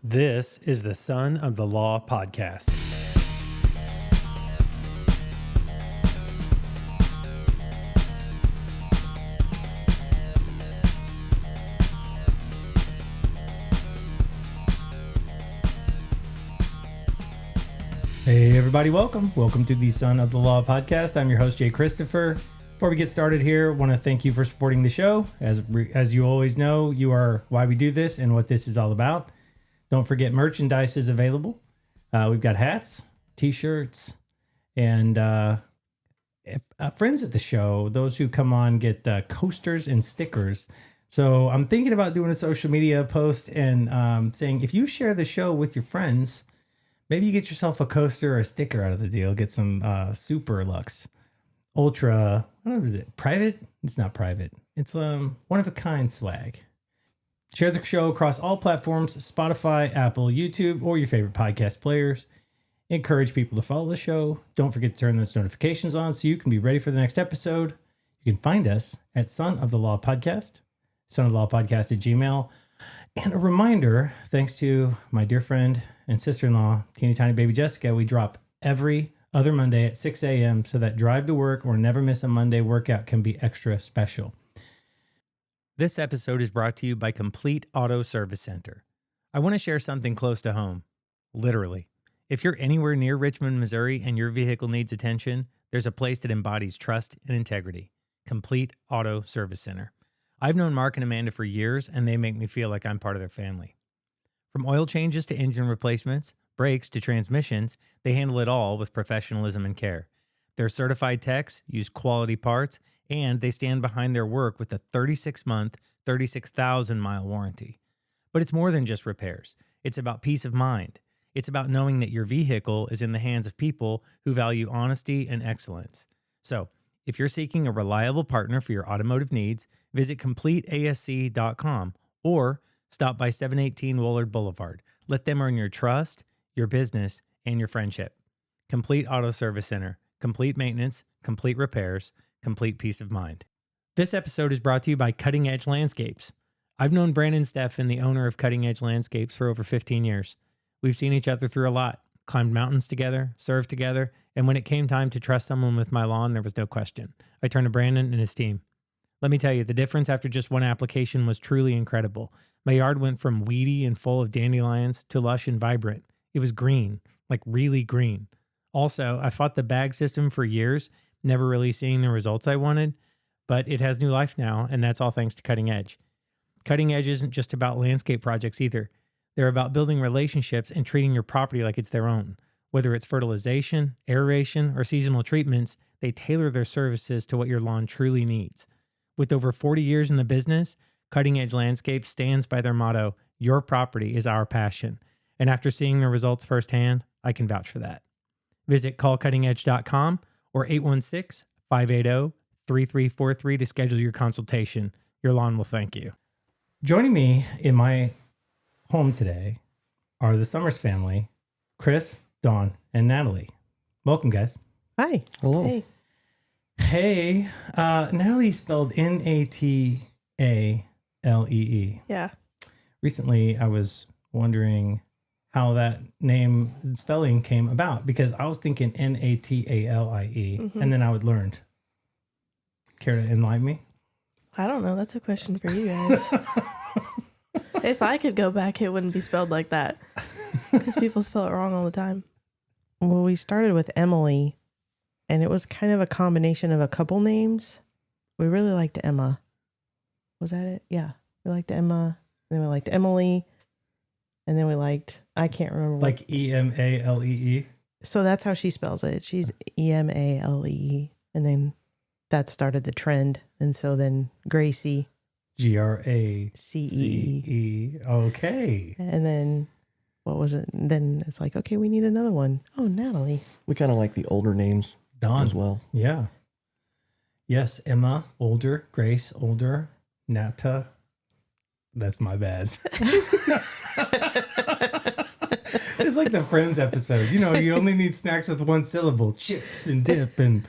This is the Son of the Law podcast. Hey everybody, welcome to the Son of the Law podcast. I'm your host, Jay Christopher. Before we get started here, I want to thank you for supporting the show. As you always know, you are why we do this and what this is all about. Don't forget, merchandise is available. We've got hats, t-shirts, and friends at the show, those who come on, get coasters and stickers. So I'm thinking about doing a social media post and saying, if you share the show with your friends, maybe you get yourself a coaster or a sticker out of the deal. Get some Super Luxe, Ultra, what is it? Private? It's not private. It's one of a kind swag. Share the show across all platforms, Spotify, Apple, YouTube, or your favorite podcast players. Encourage people to follow the show. Don't forget to turn those notifications on so you can be ready for the next episode. You can find us at Son of the Law Podcast, sonofthelaw@gmail.com. And a reminder, thanks to my dear friend and sister-in-law, teeny tiny baby Jessica, we drop every other Monday at 6 a.m. so that drive to work or never miss a Monday workout can be extra special. This episode is brought to you by Complete Auto Service Center. I want to share something close to home, literally. If you're anywhere near Richmond, Missouri, and your vehicle needs attention, there's a place that embodies trust and integrity, Complete Auto Service Center. I've known Mark and Amanda for years, and they make me feel like I'm part of their family. From oil changes to engine replacements, brakes to transmissions, they handle it all with professionalism and care. Their certified techs use quality parts, and they stand behind their work with a 36-month, 36,000-mile warranty. But it's more than just repairs. It's about peace of mind. It's about knowing that your vehicle is in the hands of people who value honesty and excellence. So, if you're seeking a reliable partner for your automotive needs, visit CompleteASC.com or stop by 718 Woolard Boulevard. Let them earn your trust, your business, and your friendship. Complete Auto Service Center. Complete maintenance, complete repairs, complete peace of mind. This episode is brought to you by Cutting Edge Landscapes. I've known Brandon Steffen, the owner of Cutting Edge Landscapes, for over 15 years. We've seen each other through a lot, climbed mountains together, served together, and when it came time to trust someone with my lawn, there was no question. I turned to Brandon and his team. Let me tell you, the difference after just one application was truly incredible. My yard went from weedy and full of dandelions to lush and vibrant. It was green, like really green. Also, I fought the bag system for years, never really seeing the results I wanted, but it has new life now, and that's all thanks to Cutting Edge. Cutting Edge isn't just about landscape projects either. They're about building relationships and treating your property like it's their own. Whether it's fertilization, aeration, or seasonal treatments, they tailor their services to what your lawn truly needs. With over 40 years in the business, Cutting Edge Landscape stands by their motto, "Your property is our passion." And after seeing the results firsthand, I can vouch for that. Visit callcuttingedge.com or 816-580-3343 to schedule your consultation. Your lawn will thank you. Joining me in my home today are the Summers family, Chris, Dawn, and Natalee. Welcome, guys. Hi. Hello. Hey. Hey, Natalee spelled Natalee. Yeah. Recently, I was wondering how that name spelling came about because I was thinking Natalie, and then I would learn. Care to enlighten me? I don't know. That's a question for you guys. If I could go back, it wouldn't be spelled like that because people spell it wrong all the time. Well, we started with Emily, and it was kind of a combination of a couple names. We really liked Emma. Was that it? Yeah. We liked Emma, then we liked Emily, and then we liked, I can't remember. Like Emalee? So that's how she spells it. She's Emalee. And then that started the trend. And so then Gracie. Grace. CE. Okay. And then what was it? Then it's like, okay, we need another one. Oh, Natalee. We kind of like the older names Dawn as well. Yeah. Yes, Emma, older. Grace, older. Nata. That's my bad. It's like the Friends episode. You know, you only need snacks with one syllable. Chips and dip and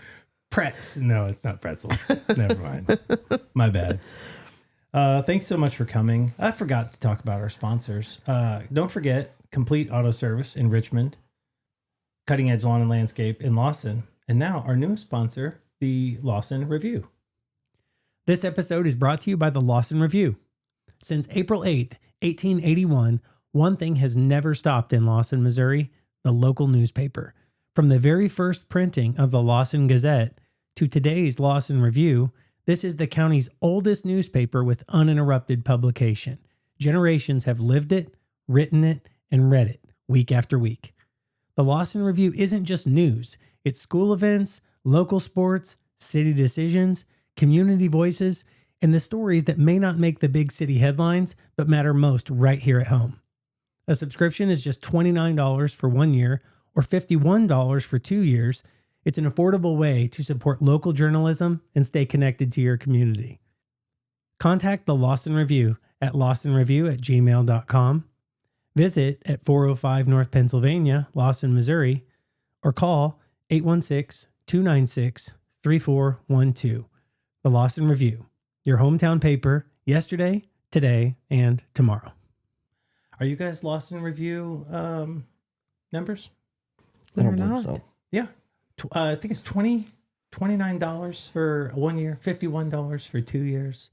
pretz. No, it's not pretzels. Never mind. My bad. Thanks so much for coming. I forgot to talk about our sponsors. Don't forget Complete Auto Service in Richmond, Cutting Edge Lawn and Landscape in Lawson, and now our newest sponsor, the Lawson Review. This episode is brought to you by the Lawson Review. Since April 8th, 1881, one thing has never stopped in Lawson, Missouri, the local newspaper. From the very first printing of the Lawson Gazette to today's Lawson Review, this is the county's oldest newspaper with uninterrupted publication. Generations have lived it, written it, and read it week after week. The Lawson Review isn't just news. It's school events, local sports, city decisions, community voices, and the stories that may not make the big city headlines, but matter most right here at home. A subscription is just $29 for 1 year or $51 for 2 years. It's an affordable way to support local journalism and stay connected to your community. Contact the Lawson Review at lawsonreview@gmail.com. Visit at 405 North Pennsylvania, Lawson, Missouri, or call 816-296-3412. The Lawson Review, your hometown paper, yesterday, today, and tomorrow. Are you guys Lawson Review members? I don't We're believe not. so. Yeah. I think it's $29 for 1 year, $51 for 2 years.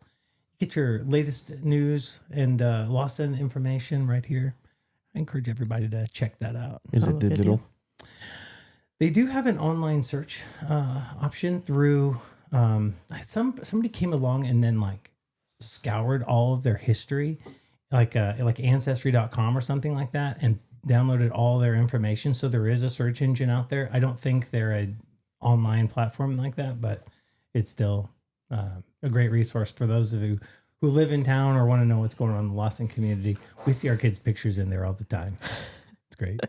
Get your latest news and Lawson information right here. I encourage everybody to check that out. Is I'll it look at digital? They do have an online search option through somebody came along and then like scoured all of their history, like ancestry.com or something like that, and downloaded all their information. So there is a search engine out there. I don't think they're an online platform like that, but it's still a great resource for those of you who live in town or want to know what's going on in the Lawson community. We see our kids' pictures in there all the time. It's great.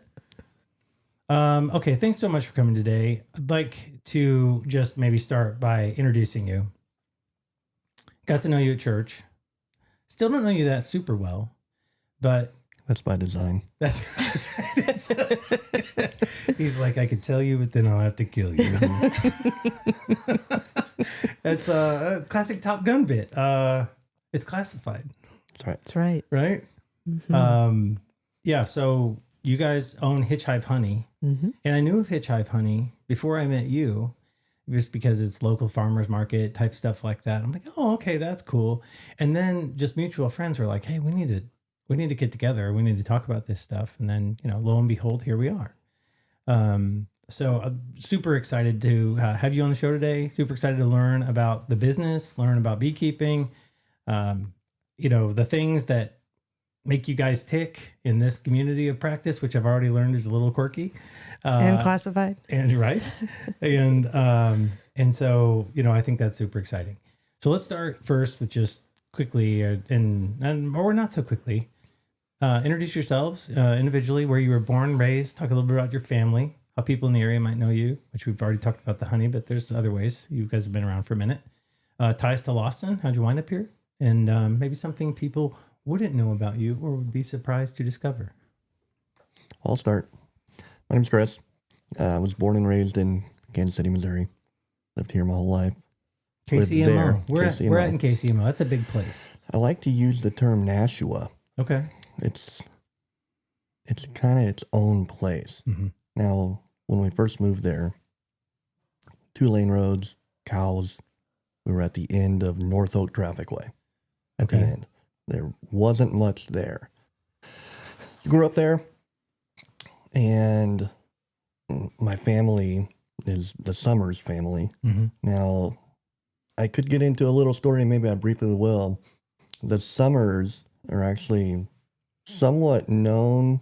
Okay, thanks so much for coming today. I'd like to just maybe start by introducing you. Got to know you at church. Still don't know you that super well, but That's by design. that's he's like, I could tell you, but then I'll have to kill you. That's a classic Top Gun bit. It's classified, That's right. That's right. right? Mhm. Yeah, so you guys own Hitch Hive Honey. Mhm. And I knew of Hitch Hive Honey before I met you, just because it's local farmers market type stuff like that. I'm like, oh, okay, that's cool. And then just mutual friends were like, hey, we need to get together. We need to talk about this stuff. And then, lo and behold, here we are. So I'm super excited to have you on the show today. Super excited to learn about the business, learn about beekeeping, the things that make you guys tick in this community of practice, which I've already learned is a little quirky. And classified. And right. and so, I think that's super exciting. So let's start first with just quickly or not so quickly, introduce yourselves individually, where you were born, raised, talk a little bit about your family, how people in the area might know you, which we've already talked about the honey, but there's other ways. You guys have been around for a minute. Ties to Lawson. How'd you wind up here? And maybe something people wouldn't know about you or would be surprised to discover. I'll start. My name's Chris. I was born and raised in Kansas City, Missouri. Lived here my whole life. Lived KCMO. there. We're KCMO. at in KCMO. That's a big place. I like to use the term Nashua. Okay. It's kind of its own place. Mm-hmm. Now, when we first moved there, 2-lane roads, cows. We were at the end of North Oak Trafficway. At the Okay. end. There wasn't much there. Grew up there, and my family is the Summers family. Mm-hmm. Now, I could get into a little story, maybe I briefly will. The Summers are actually somewhat known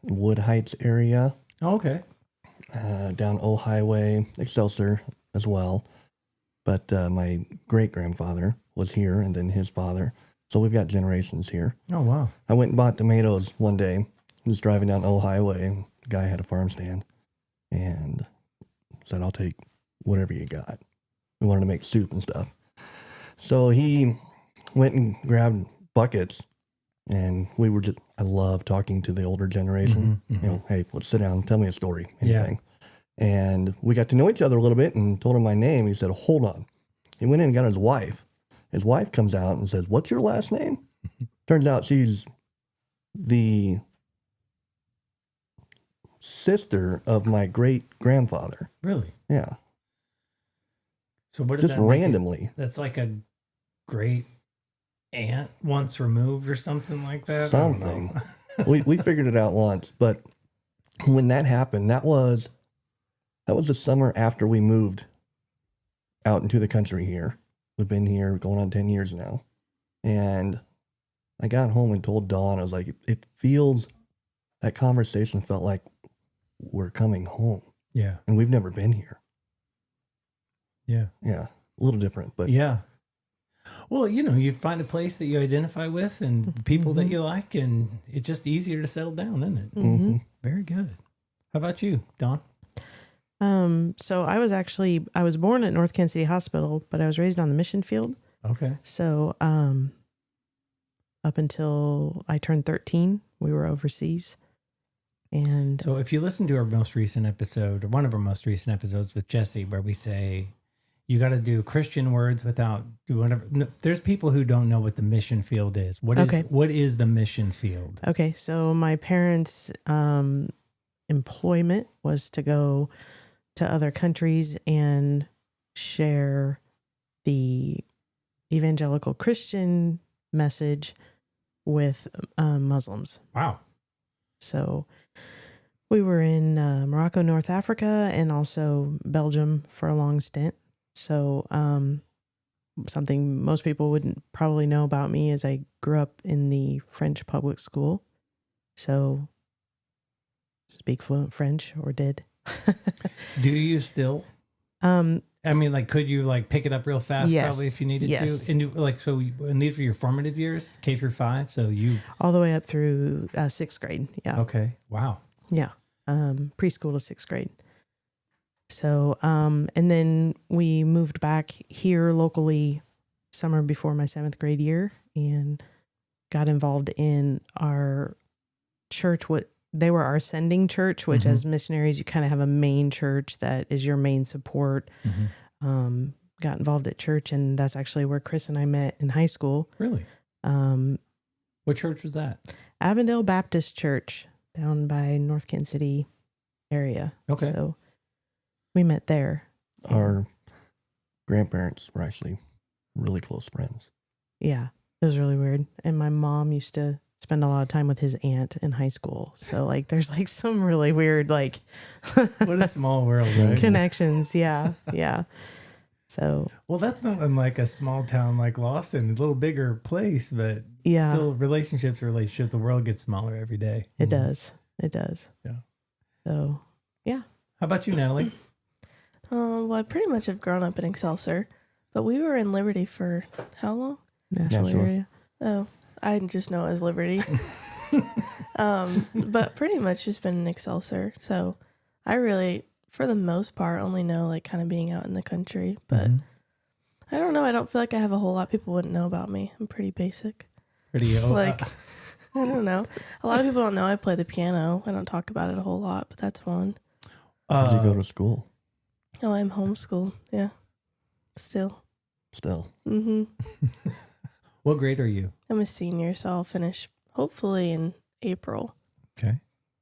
Wood Heights area, Oh, okay. down O Highway, Excelsior as well. But my great-grandfather was here, and then his father. So we've got generations here. Oh, wow. I went and bought tomatoes one day. I was driving down O Highway, and the guy had a farm stand and said, I'll take whatever you got. We wanted to make soup and stuff. So he went and grabbed buckets, and we were just, I love talking to the older generation. Mhm, mhm. You know, hey, let's sit down, tell me a story, Yeah. anything. And we got to know each other a little bit and told him my name. He said, hold on. He went in and got his wife His wife comes out and says, "What's your last name?" Turns out she's the sister of my great grandfather. Really? Yeah, So what does just that make it? randomly. That's like a great aunt once removed or something like that. I don't know. Something. we figured it out once, but when that happened, that was the summer after we moved out into the country here. We've been here going on 10 years now. And I got home and told Dawn, I was like, that conversation felt like we're coming home. Yeah. And we've never been here. Yeah. Yeah. A little different, but Yeah. Well, you find a place that you identify with and people that you like, and it's just easier to settle down, isn't it? mhm. Very good. How about you, Dawn? So I was born at North Kansas City Hospital, but I was raised on the mission field. Okay. So, up until I turned 13, we were overseas. And So if you listen to our most recent episode, or one of our most recent episodes with Jesse, where we say you got to do Christian words without do whatever. No, there's people who don't know what the mission field is. What is the mission field? okay, so my parents' employment was to go to other countries and share the evangelical Christian message with Muslims. Wow. So we were in Morocco, North Africa, and also Belgium for a long stint. So something most people wouldn't probably know about me is I grew up in the French public school. So speak fluent French, or did. Do you still? I mean, like, could you like pick it up real fast? Yes. Probably if you needed Yes. to. And these were your formative years, K through 5. So you. All the way up through 6th grade. Yeah. Okay. Wow. Yeah. Preschool to 6th grade. So, and then we moved back here locally summer before my 7th grade year and got involved in our church. They were our sending church, which as missionaries, you kind of have a main church that is your main support. Got involved at church, and that's actually where Chris and I met in high school. Really? What church was that? Avondale Baptist Church down by North Kansas City area. Okay. So we met there. Our grandparents were actually really close friends. Yeah, it was really weird. And my mom used to spend a lot of time with his aunt in high school. So like there's like some really weird like What a small world, right? connections. Yeah. Yeah. So Well, that's not unlike a small town like Lawson, a little bigger place, but yeah, still relationships. The world gets smaller every day. it does. It does. Yeah. So How about you, Natalee? Well, I pretty much have grown up in Excelsior, but we were in Liberty for how long? national sure. area. Oh, I just know it as Liberty. But pretty much just been in Excelsior. So I really, for the most part, only know like kind of being out in the country. But I don't know. I don't feel like I have a whole lot people wouldn't know about me. I'm pretty basic. Pretty Like, I don't know. A lot of people don't know I play the piano. I don't talk about it a whole lot, but that's fun. Where'd you go to school? Oh, I'm homeschooled. Yeah. Still. What grade are you? I'm a senior, so I'll finish hopefully in April. Okay.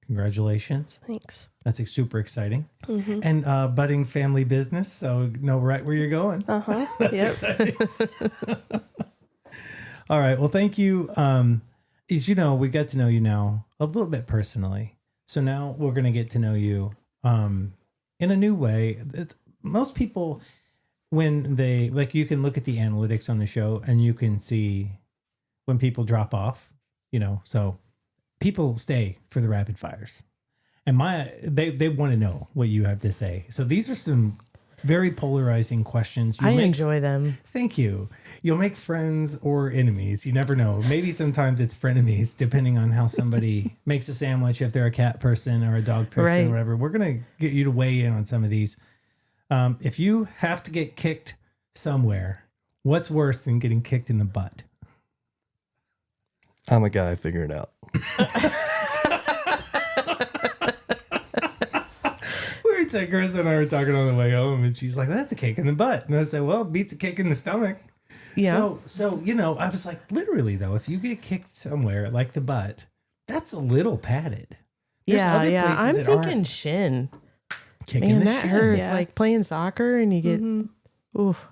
Congratulations. Thanks. That's super exciting. Mm-hmm. And budding family business, so know right where you're going. Uh-huh. That's Yep. exciting. All right. Well, thank you. As you know, we got to know you now a little bit personally. So now we're going to get to know you in a new way. Most people, when they, like, you can look at the analytics on the show and you can see when people drop off, so people stay for the rapid fires. And they want to know what you have to say. So these are some very polarizing questions. I enjoy them. Thank you. You'll make friends or enemies. You never know. Maybe sometimes it's frenemies, depending on how somebody makes a sandwich, if they're a cat person or a dog person Right. or whatever. We're going to get you to weigh in on some of these. If you have to get kicked somewhere, what's worse than getting kicked in the butt? I'm a guy, figure it out. Chris and I were talking on the way home, and she's like, "That's a kick in the butt." And I said, "Well, it beats a kick in the stomach." Yeah. So I was like, literally though, if you get kicked somewhere like the butt, that's a little padded. There's other Yeah. places I'm that thinking aren't shin. kicking Man, the that shin. hurts. Yeah. Like playing soccer and you get, Mm-hmm. oof.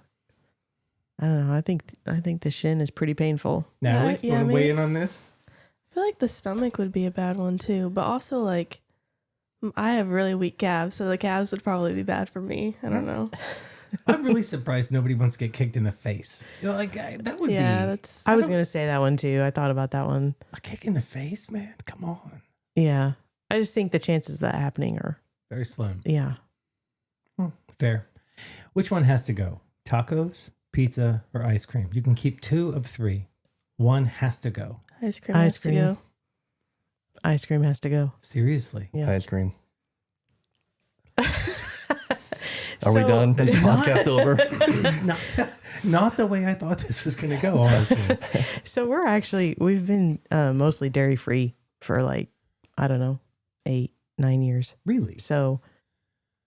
I don't know. I think the shin is pretty painful. Natalie, Yeah, want to weigh maybe- in on this? I feel like the stomach would be a bad one too, but also like I have really weak calves, so the calves would probably be bad for me. I don't know. I'm really surprised nobody wants to get kicked in the face. That would Yeah, be that's I was going to say that one too. I thought about that one. a kick in the face, man. Come on. Yeah. I just think the chances of that happening are, Very slim. yeah. Fair. Which one has to go? Tacos, pizza, or ice cream? You can keep 2 of 3. One has to go. ice cream Ice has cream. to go. Ice cream has to go. Seriously. Yeah. Ice cream. Are we done? Is the podcast over? not the way I thought this was going to go, honestly. So we've been mostly dairy free for like, I don't know, 8-9 years. Really? So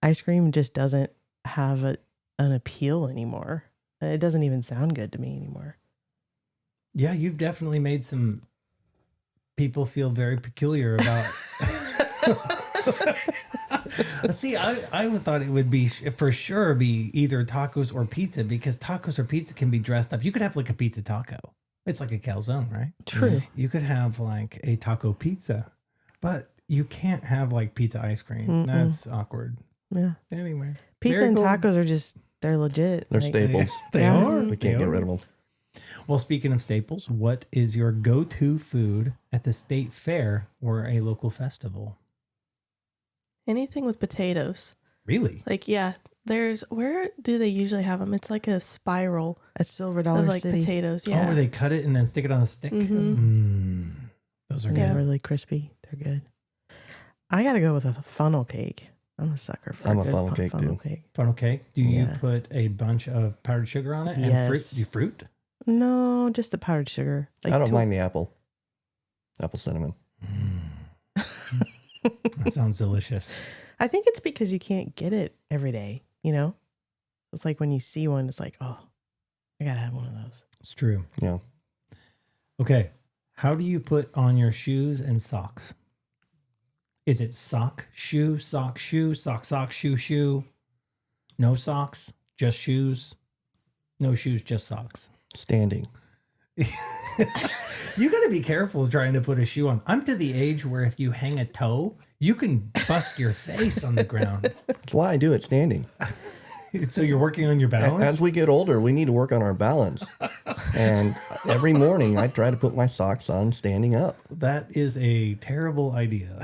ice cream just doesn't have an appeal anymore. It doesn't even sound good to me anymore. Yeah, you've definitely made some people feel very peculiar about. See, I would thought it would be for sure be either tacos or pizza, because tacos or pizza can be dressed up. You could have like a pizza taco. It's like a calzone, right? True. You could have like a taco pizza, but you can't have like pizza ice cream. That's awkward. Yeah. Anyway, Pizza very and cool. tacos are just, they're legit. They're Like, staples. They Yeah. are. We can't get rid of them. Well, speaking of staples, what is your go-to food at the state fair or a local festival? Anything with potatoes. Really? Like, yeah, where do they usually have them? It's like a spiral At Silver of Dollar like City. potatoes. Oh, Yeah. where they cut it and then stick it on a stick? Mhm. Those are They're good. really crispy. They're good. I got to go with a funnel cake. I'm a sucker for I'm a good funnel cake, too. Funnel cake. Do you Yeah. put a bunch of powdered sugar on it and fruit? Yes. Do you fruit? No, just the powdered sugar. Like I don't mind the apple cinnamon. That sounds delicious. I think it's because you can't get it every day, you know? It's like when you see one, it's like, oh, I got to have one of those. It's true. Yeah. Okay. How do you put on your shoes and socks? Is it sock, shoe, sock, shoe, sock, sock, shoe, shoe? No socks, just shoes? No shoes, just socks. Standing. You got to be careful trying to put a shoe on. I'm to the age where if you hang a toe, you can bust your face on the ground. That's why I do it standing. So you're working on your balance? As we get older, we need to work on our balance. And every morning I try to put my socks on standing up. That is a terrible idea.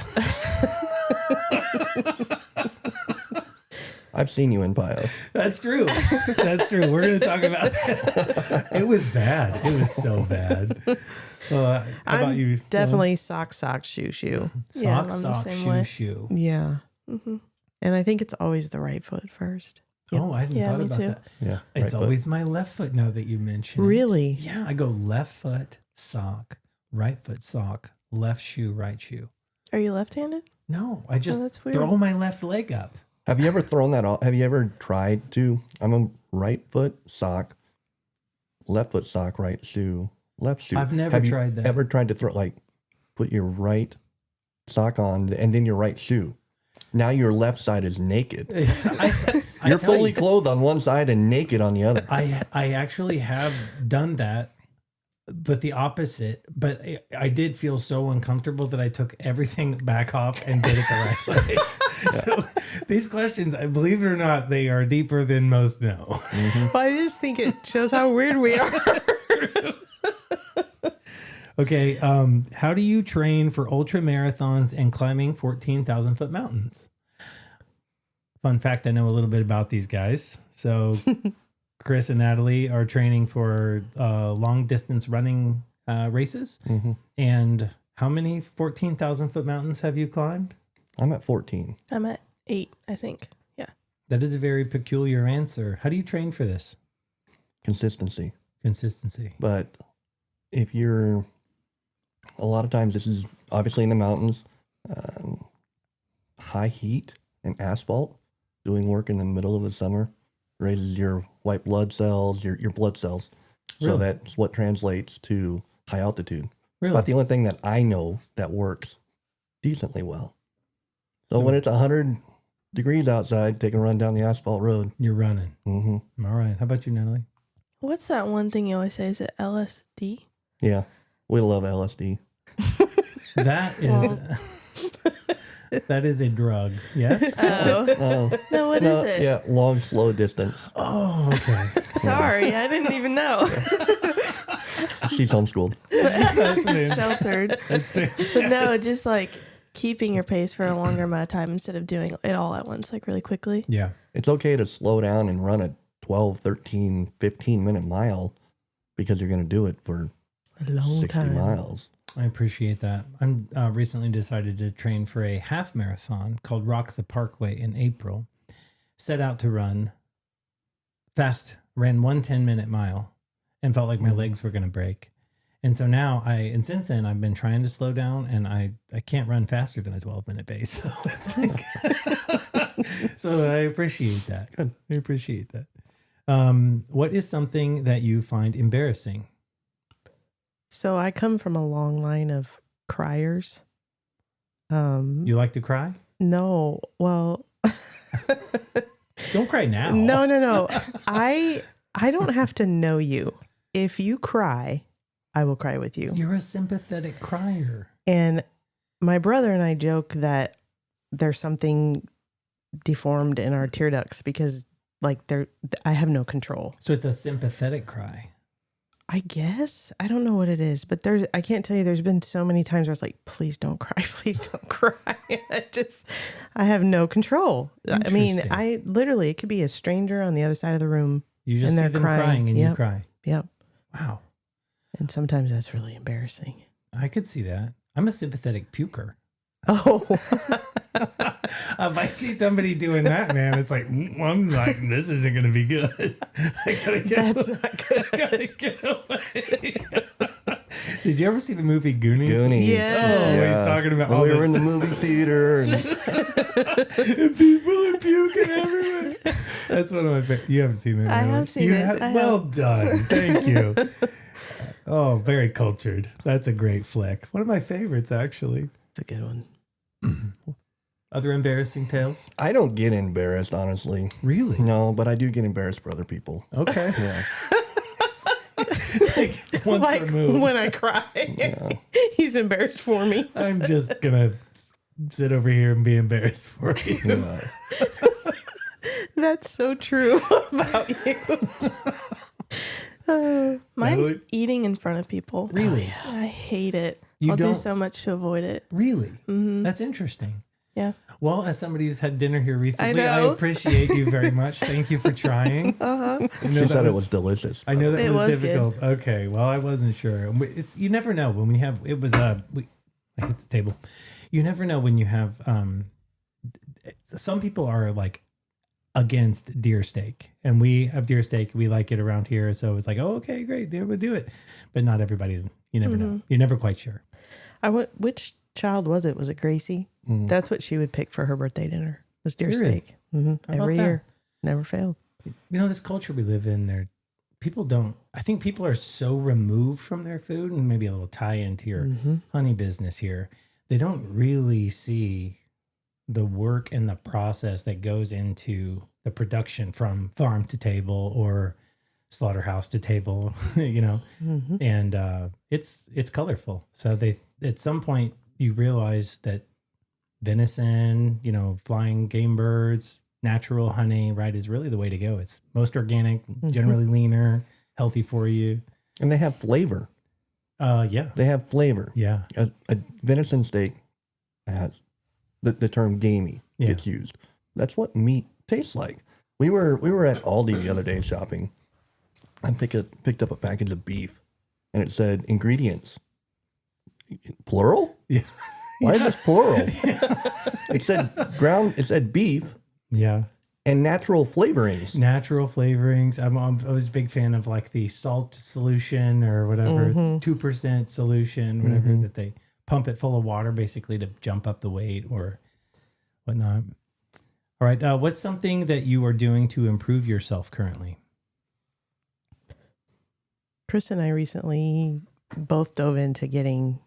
I've seen you in bio. That's true. That's true. We're going to talk about that. It was bad. It was so bad. How about you? Definitely sock, shoe. Yeah, I'm Sock, the sock, same shoe, way. shoe. Yeah. Mm-hmm. And I think it's always the right foot first. Yep. Oh, I hadn't Yeah, thought me about too. that. Yeah. It's right foot. always my left foot now that you mention it. Really? Yeah, I go left foot, sock, right foot, sock, left shoe, right shoe. Are you left-handed? No, I just that's weird. throw my left leg up. Have you ever thrown that off? Have you ever tried to? I'm a right foot sock, left foot sock, right shoe, left shoe. I've never Have you tried that. Ever tried to throw, like, put your right sock on and then your right shoe? Now your left side is naked. You're tell fully you, clothed on one side and naked on the other. I actually have done that, but the opposite. But I did feel so uncomfortable that I took everything back off and did it the right way. So these questions, I believe it or not, they are deeper than most know. Well, I just think it shows how weird we are. Okay, how do you train for ultra marathons and climbing 14,000 foot mountains? Fun fact, I know a little bit about these guys. So Chris and Natalie are training for long distance running races. Mhm. And how many 14,000 foot mountains have you climbed? I'm at 14. I'm at 8, I think. Yeah. That is a very peculiar answer. How do you train for this? Consistency. Consistency. But if you're, a lot of times this is obviously in the mountains, high heat and asphalt, doing work in the middle of the summer raises your white blood cells, your blood cells. So Really? that's what translates to high altitude. It's Really? about the only thing that I know that works decently well. So when it's 100 degrees outside, take a run down the asphalt road. You're running. Mm-hmm. All right. How about you, Natalie? What's that one thing you always say? Is it LSD? Yeah, we love LSD. That is that is a drug. Yes. Oh. No, what is it? Yeah, long, slow distance. Oh, okay. Sorry, I didn't even know. She's homeschooled. That's me. Sheltered. That's me. But no, just like keeping your pace for a longer amount of time instead of doing it all at once, like really quickly. Yeah. It's okay to slow down and run a 12, 13, 15-minute mile because you're going to do it for A long 60 time. miles. I appreciate that. I'm recently decided to train for a half marathon called Rock the Parkway in April. Set out to run fast, ran 1 10-minute mile and felt like my legs were going to break. And so now and since then I've been trying to slow down and I can't run faster than a 12-minute pace. So it's like, so I appreciate that. Good. I appreciate that. What is something that you find embarrassing? So I come from a long line of criers. You like to cry? No, well, Don't cry now. no. I don't have to know you. If you cry, I will cry with you. You're a sympathetic crier. And my brother and I joke that there's something deformed in our tear ducts because like I have no control. So it's a sympathetic cry. I guess. I don't know what it is, but I can't tell you, there's been so many times where I was like, please don't cry. Please don't cry. I have no control. I mean, Interesting. it could be a stranger on the other side of the room. You just And see they're them crying. crying and you Yep. cry. Yep. Wow. And sometimes that's really embarrassing. I could see that. I'm a sympathetic puker. Oh, If I see somebody doing that, man, it's like, I'm like, this isn't going to be good. I gotta get that's away. not good. I gotta get away. Did you ever see the movie Goonies? Goonies. Yes. Oh, he's talking about When all we the were in the movie theater. And and people are puking everywhere. That's one of my favorites. You haven't seen that? I Natalie? have seen You it. have- I well have. done. Thank you. Oh, very cultured. That's a great flick. One of my favorites, actually. It's a good one. Other embarrassing tales? I don't get embarrassed, honestly. Really? No, but I do get embarrassed for other people. Okay. Yeah. Like, once Like removed. when I cry, he's embarrassed for me. I'm just gonna sit over here and be embarrassed for you. Yeah. That's so true about you. Mine's Natalie? eating in front of people. Really? I hate it. You I'll don't- do so much to avoid it. Really? Hmm. That's interesting. Yeah. Well, as somebody who's had dinner here recently, I, know. appreciate you very much. Thank you for trying. Uh-huh. I know She that said it was delicious. I know that It was was difficult. Okay, well, I wasn't sure. It's you never know when we have. It was I hit the table. You never know when you have. Some people are like against deer steak, and we have deer steak. We like it around here, so it's like, oh, okay, great, yeah, we'll do it. But not everybody. You never know. You're never quite sure. Which child was it? Was it Gracie? Mm. That's what she would pick for her birthday dinner. Was deer Serious? steak. How about Every that? year, never failed. You know, this culture we live in, there, people don't. I think people are so removed from their food, and maybe a little tie into your honey business here. They don't really see the work and the process that goes into the production from farm to table or slaughterhouse to table, you know, and it's colorful. So they at some point you realize that venison, you know, flying game birds, natural honey, right, is really the way to go. It's most organic, generally leaner, healthy for you. And they have flavor. Yeah, They have flavor. yeah, A venison steak has the term gamey gets used. That's what meat tastes like. We were at Aldi the other day shopping. I picked up a package of beef, and it said ingredients plural. yeah, Why is this plural? It said beef yeah. and natural flavorings. Natural flavorings. I was a big fan of like the salt solution or whatever, 2% solution, whatever that they pump it full of water basically to jump up the weight or whatnot. All right. What's something that you are doing to improve yourself currently? Chris and I recently both dove into getting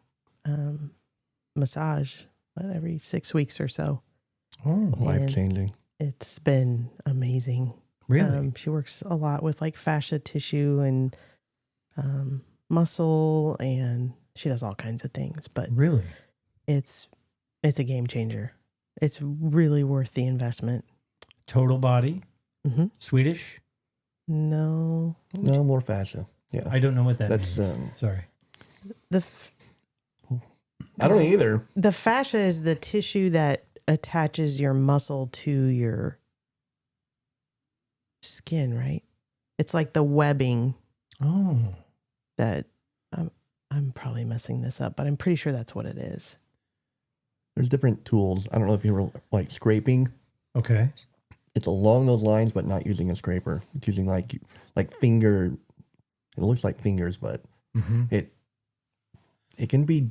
massage every 6 weeks or so. Oh, Life changing. It's been amazing. really? She works a lot with like fascia tissue and muscle, and she does all kinds of things, but Really? it's a game changer. It's really worth the investment. Total body? Mm-hmm. Swedish? No, No, more fascia. Yeah. I don't know what that That's, means. Sorry. the I don't either. the fascia is the tissue that attaches your muscle to your skin, right? It's like the webbing Oh, that I'm probably messing this up, but I'm pretty sure that's what it is. There's different tools. I don't know if you were like scraping. okay. It's along those lines, but not using a scraper. It's using like finger. It looks like fingers, but Mm-hmm. it can be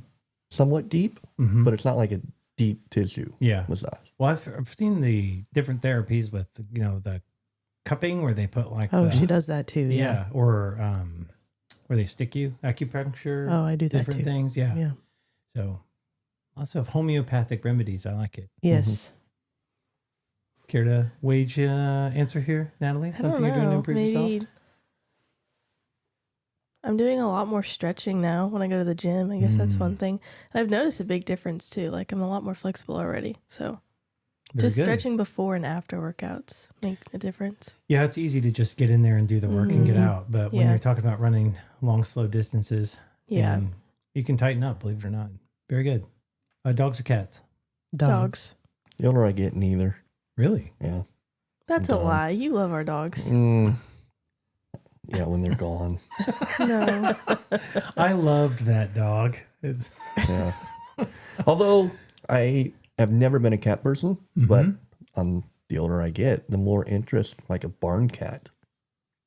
somewhat deep, Mm-hmm. but it's not like a deep tissue Yeah. massage. Well, I've seen the different therapies with, the cupping where they put like, Oh, the, she does that too. yeah, or where they stick you, acupuncture, Oh, I do that different too. things. Yeah. Yeah. So lots of homeopathic remedies. I like it. Yes. Care to wage answer here, Natalie? I don't Something you're doing to know. improve Maybe yourself? I'm doing a lot more stretching now when I go to the gym. I guess that's Mm. one thing. And I've noticed a big difference too. Like I'm a lot more flexible already. So Very just good. stretching before and after workouts make a difference. Yeah, it's easy to just get in there and do the work and get Mhm. out. But when Yeah. you're talking about running long, slow distances, Yeah. and you can tighten up, believe it or not. Very good. Dogs or cats? Dogs. The older I get, neither. Really? Yeah. That's a Dog. lie. You love our dogs. Yeah, when they're gone. No. I loved that dog. It's Yeah. Although I have never been a cat person, but Mhm. the older I get, the more interest, like a barn cat,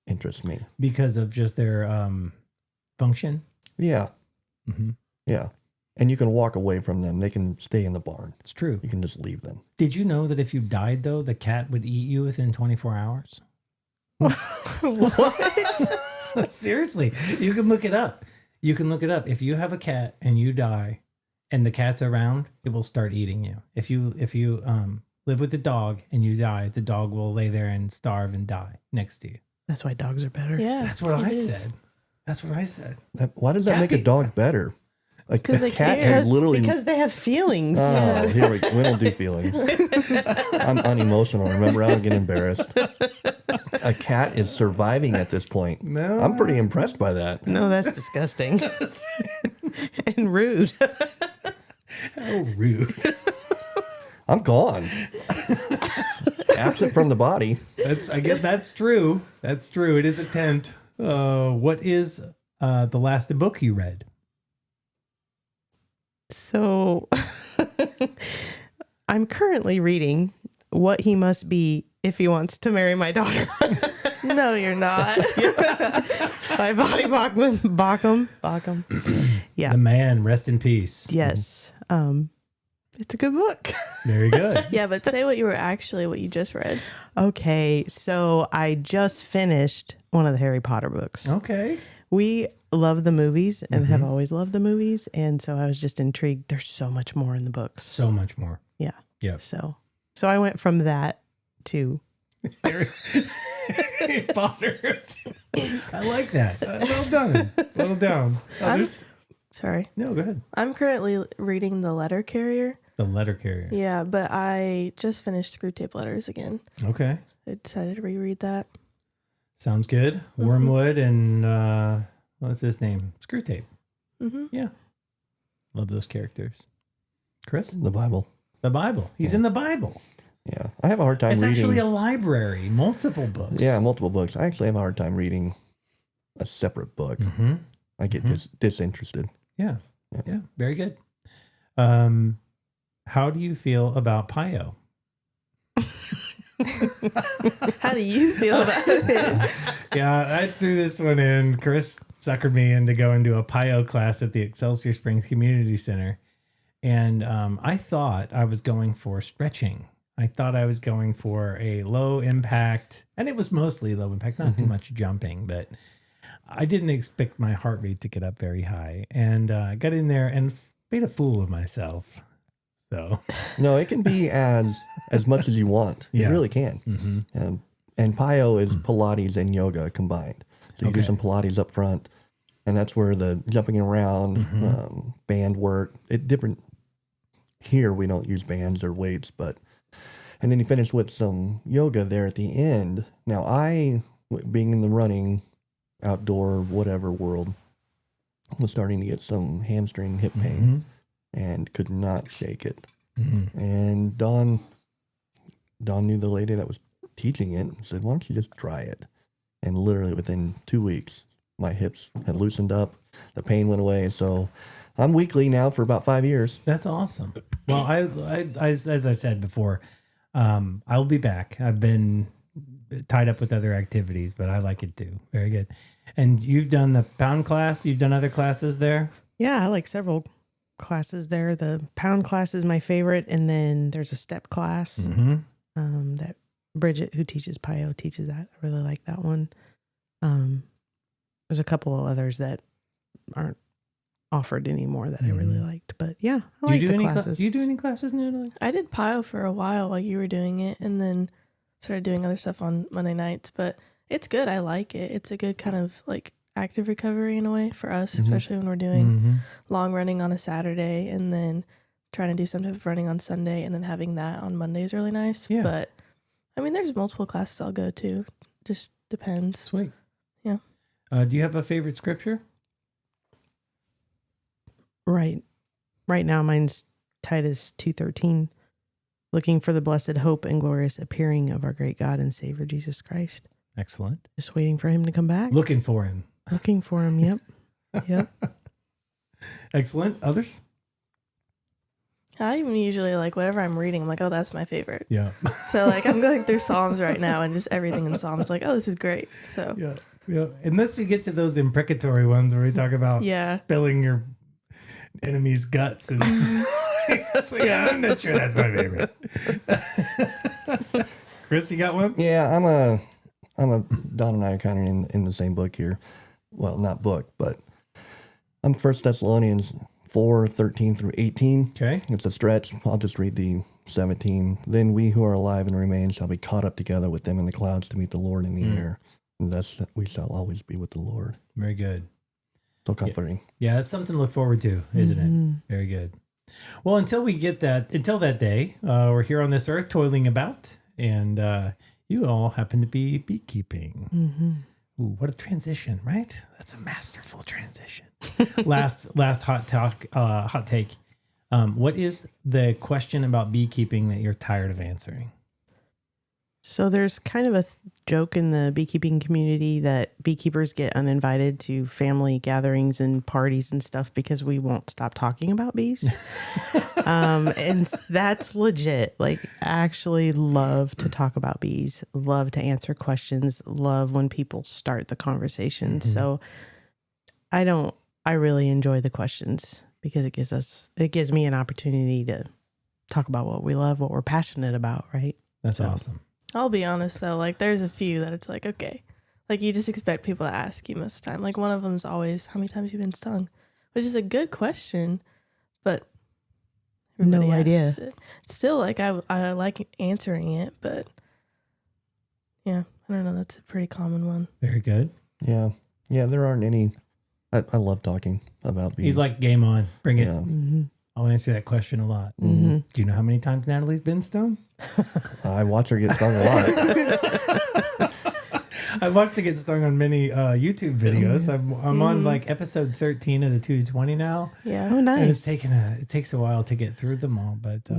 interests me. because of just their function. Yeah. Mm-hmm. Yeah. And you can walk away from them. They can stay in the barn. It's true. You can just leave them. Did you know that if you died, though, the cat would eat you within 24 hours? What? Seriously, you can look it up. You can look it up. If you have a cat and you die, and the cat's around, it will start eating you. If you live with the dog and you die, the dog will lay there and starve and die next to you. That's why dogs are better. Yeah. That's what it I is. said. That's what I said. Why does that Cat make a pe- dog better? Like 'Cause a they cat care. has literally. Because they have feelings. Oh, Yeah. here we don't do feelings. I'm unemotional. Remember, I would get embarrassed. A cat is surviving at this point. No. I'm pretty impressed by that. No, that's disgusting. And rude. How rude. I'm gone. Absent from the body. I guess that's true. That's true. It is a tent. What is the last book you read? So I'm currently reading What He Must Be If He Wants to Marry My Daughter No, you're not. by Body Bacham. Yeah. The Man, rest in peace. Yes. It's a good book. Very good. Yeah, but say what you just read. Okay. So I just finished one of the Harry Potter books. Okay. We love the movies and have always loved the movies. And so I was just intrigued. There's so much more in the books. So much more. Yeah. Yep. So I went from that to Harry Potter. I like that. Well done. Well done. Others? Sorry. No, go ahead. I'm currently reading The Letter Carrier. The Letter Carrier. Yeah, but I just finished Screw Tape Letters again. Okay. I decided to reread that. Sounds good. Wormwood and what's his name? Screw Tape. Mm-hmm. Yeah. Love those characters. Chris? The Bible. The Bible. He's in the Bible. Yeah. I have a hard time It's reading. actually a library, multiple books. Yeah, multiple books. I actually have a hard time reading a separate book. Mm-hmm. I get disinterested. Yeah. Yeah. Yeah. Very good. How do you feel about Pio? How do you feel about it? Yeah, I threw this one in. Chris suckered me into going to a Pio class at the Excelsior Springs Community Center. And I thought I was going for stretching. I thought I was going for a low impact, and it was mostly low impact, not too much jumping, but I didn't expect my heart rate to get up very high, and I got in there and made a fool of myself. So No, it can be as much as you want. Yeah. It really can. mm-hmm. And PIO is Pilates and yoga combined. So you do Okay. some Pilates up front, and that's where the jumping around, band work, different. Here we don't use bands or weights, and then you finish with some yoga there at the end. Now being in the running, outdoor, whatever world, was starting to get some hamstring hip pain and could not shake it. Mm-hmm. And Dawn knew the lady that was teaching it and said, why don't you just try it? And literally within 2 weeks, my hips had loosened up. The pain went away. So I'm weekly now for about 5 years. That's awesome. Well, I as I said before, I'll be back. I've been tied up with other activities, but I like it too. Very good. And you've done the pound class. You've done other classes there. Yeah, I like several classes there. The pound class is my favorite, and then there's a step class that Bridget, who teaches PIO, teaches that. I really like that one. There's a couple of others that aren't offered anymore that I really liked, but yeah, I like the classes. Do you do any classes, Natalie? I did PIO for a while you were doing it, and then started doing other stuff on Monday nights. But it's good. I like it. It's a good kind of like active recovery in a way for us, especially when we're doing long running on a Saturday and then trying to do some type of running on Sunday, and then having that on Monday is really nice. Yeah. But I mean, there's multiple classes I'll go to. Just depends. Sweet. Yeah. Do you have a favorite scripture? Right now, mine's Titus 2:13, looking for the blessed hope and glorious appearing of our great God and Savior Jesus Christ. Excellent. Just waiting for him to come back. Looking for him. Looking for him. Yep. Excellent. Others? I even usually like whatever I'm reading, I'm like, oh, that's my favorite. Yeah. So like I'm going through Psalms right now, and just everything in Psalms, like, oh, this is great. So Yeah. Yeah. Unless you get to those imprecatory ones where we talk about spilling your enemy's guts and that's like, yeah, I'm not sure that's my favorite. Chris, you got one? Yeah, Don and I are kind of in the same book here. Well, not book, but I'm 1 Thessalonians 4:13 through 18. Okay. It's a stretch. I'll just read the 17. Then we who are alive and remain shall be caught up together with them in the clouds to meet the Lord in the air. And thus we shall always be with the Lord. Very good. So comforting. Yeah, that's something to look forward to, isn't it? Very good. Well, until that day, we're here on this earth toiling about, and you all happen to be beekeeping. Ooh, what a transition, right? That's a masterful transition. last hot take. What is the question about beekeeping that you're tired of answering? So there's kind of a joke in the beekeeping community that beekeepers get uninvited to family gatherings and parties and stuff because we won't stop talking about bees. And that's legit. Like, actually love to talk about bees, love to answer questions, love when people start the conversation. So I really enjoy the questions because it gives me an opportunity to talk about what we love, what we're passionate about, right? That's awesome. I'll be honest though, like there's a few that it's like, okay, like you just expect people to ask you most of the time. Like one of them's always, how many times have you been stung? Which is a good question, but everybody No idea. asks it. Still, like I like answering it, but yeah, I don't know. That's a pretty common one. Very good. Yeah. Yeah, there aren't any. I love talking about bees. He's like, game on, bring it. Yeah. I'll answer that question a lot. Do you know how many times Natalie's been stung? I watch her get stung a lot. I've watched her get stung on many YouTube videos. I'm on like episode 13 of the 220 now. Yeah. Oh, And nice. it takes a while to get through them all, but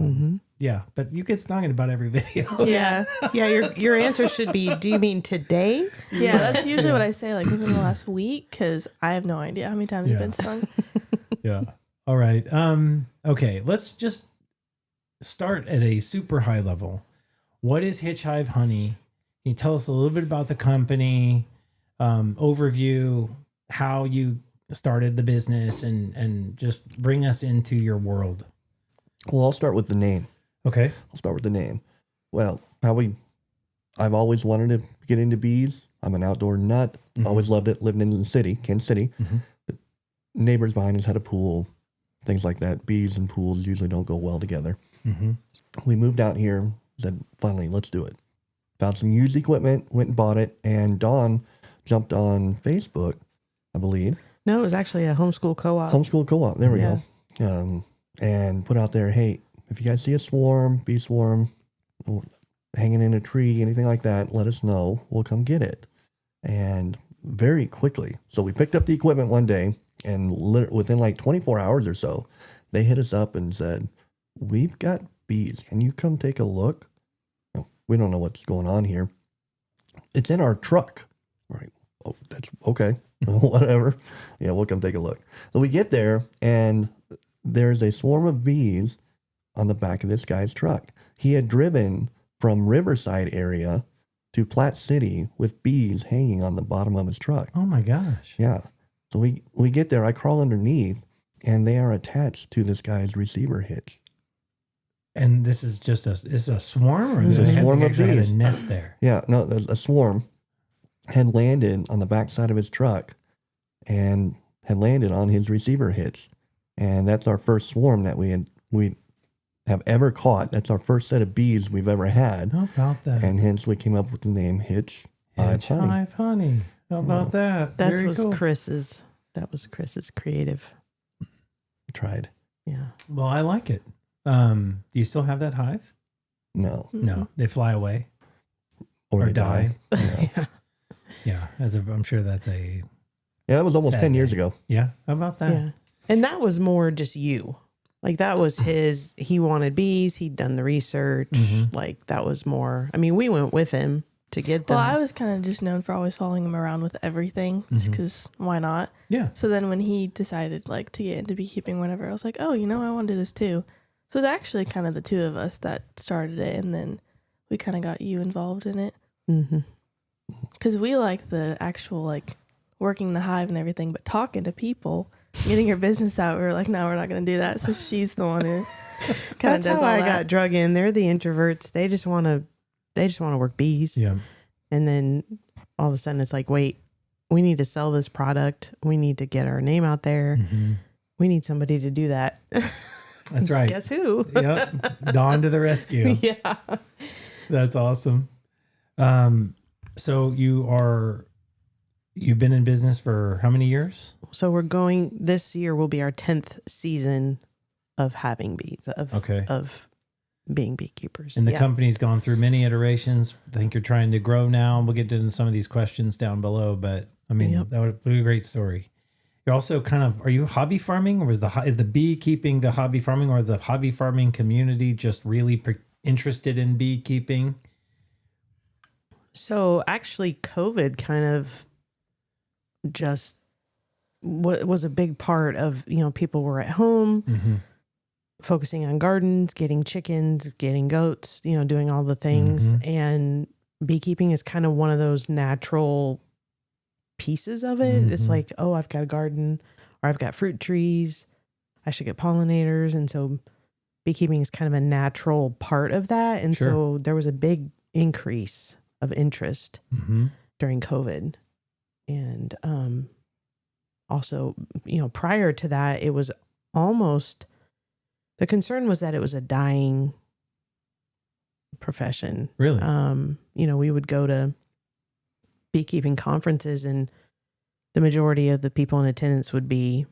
yeah, but you get stung in about every video. Yeah. Yeah, your answer should be, do you mean today? Yeah, that's usually what I say, like within the last week, because I have no idea how many times you've been stung. Yeah. All right. Okay, let's just start at a super high level. What is Hitch Hive Honey? Can you tell us a little bit about the company, overview, how you started the business, and just bring us into your world? Well, I'll start with the name. Okay. Well, I've always wanted to get into bees. I'm an outdoor nut. Always loved it. Living in the city, Kansas City. Neighbors behind us had a pool, things like that. Bees and pools usually don't go well together. We moved out here, said, finally, let's do it. Found some used equipment, went and bought it, and Dawn jumped on Facebook, I believe. No, it was actually a homeschool co-op. Homeschool co-op, there we go. And put out there, hey, if you guys see a swarm, bee swarm, hanging in a tree, anything like that, let us know. We'll come get it. And very quickly, so we picked up the equipment one day, and within like 24 hours or so, they hit us up and said, we've got bees. Can you come take a look? We don't know what's going on here. It's in our truck. Right. Oh, that's okay. Whatever. Yeah, we'll come take a look. So we get there, and there's a swarm of bees on the back of this guy's truck. He had driven from Riverside area to Platte City with bees hanging on the bottom of his truck. Oh my gosh. Yeah. So we get there. I crawl underneath, and they are attached to this guy's receiver hitch. And this is just a swarm, or It's a they swarm of actually had bees. a nest there? Yeah, no, a swarm had landed on the backside of his truck and had landed on his receiver hitch. And that's our first swarm that we have ever caught. That's our first set of bees we've ever had. How about that? And hence we came up with the name Hitch, Hitch, Hive, Honey. Hive honey. How about that? That Very was cool. Chris's. That was Chris's creative. We tried. Yeah. Well, I like it. Do you still have that hive? No. No, they fly away Or or they die. Yeah. Yeah, I'm sure that's a Yeah, that was almost Sad 10 years day. ago. yeah. How about that? Yeah. And that was more just you. Like that was he wanted bees. He'd done the research. Like that was more, I mean, we went with him to get them. Well, I was kind of just known for always following him around with everything, just because why not? Yeah. So then when he decided like to get into beekeeping, whenever I was like, oh, I want to do this too. So it was actually kind of the two of us that started it, and then we kind of got you involved in it because we like the actual like working the hive and everything, but talking to people, getting your business out, we were like, no, we're not going to do that. So she's the one who kind of That's does how all I that. got drug in. They're the introverts. They just want to work bees. Yeah. And then all of a sudden it's like, wait, we need to sell this product. We need to get our name out there. We need somebody to do that. That's right. Guess who? Yep. Dawn to the rescue. Yeah. That's awesome. So you've been in business for how many years? So this year will be our 10th season of having bees, of being beekeepers. And the company's gone through many iterations. I think you're trying to grow now. We'll get into some of these questions down below, but I mean, that would be a great story. You're also are you hobby farming, or is the beekeeping the hobby farming, or is the hobby farming community just really interested in beekeeping? So actually COVID kind of just was a big part of, people were at home focusing on gardens, getting chickens, getting goats, doing all the things. And beekeeping is kind of one of those natural pieces of it. It's like, oh, I've got a garden, or I've got fruit trees, I should get pollinators. And so beekeeping is kind of a natural part of that. And so there was a big increase of interest during COVID. And also, prior to that, it was almost, the concern was that it was a dying profession. Really? We would go to beekeeping conferences, and the majority of the people in attendance would be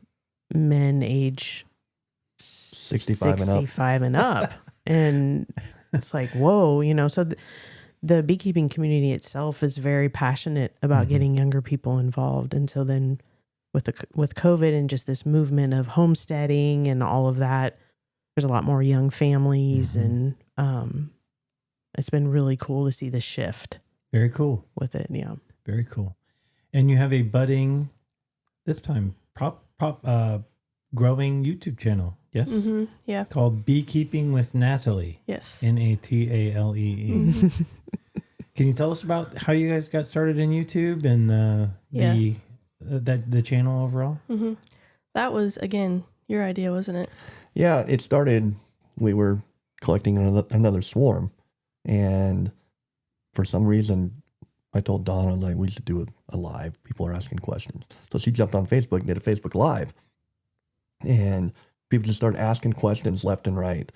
men age 65 and up. And it's like, whoa, so the beekeeping community itself is very passionate about getting younger people involved. And so then with COVID and just this movement of homesteading and all of that, there's a lot more young families, and it's been really cool to see the shift. Very cool. With it, yeah. Very cool. And you have a budding, this time, growing YouTube channel, yes? Yeah. Called Beekeeping with Natalee. Yes. Natalee. Can you tell us about how you guys got started in YouTube and the channel overall? That was, again, your idea, wasn't it? Yeah, it started, we were collecting another swarm, and for some reason, I told Donna, like, we should do a live. People are asking questions. So she jumped on Facebook and did a Facebook Live. And people just started asking questions left and right.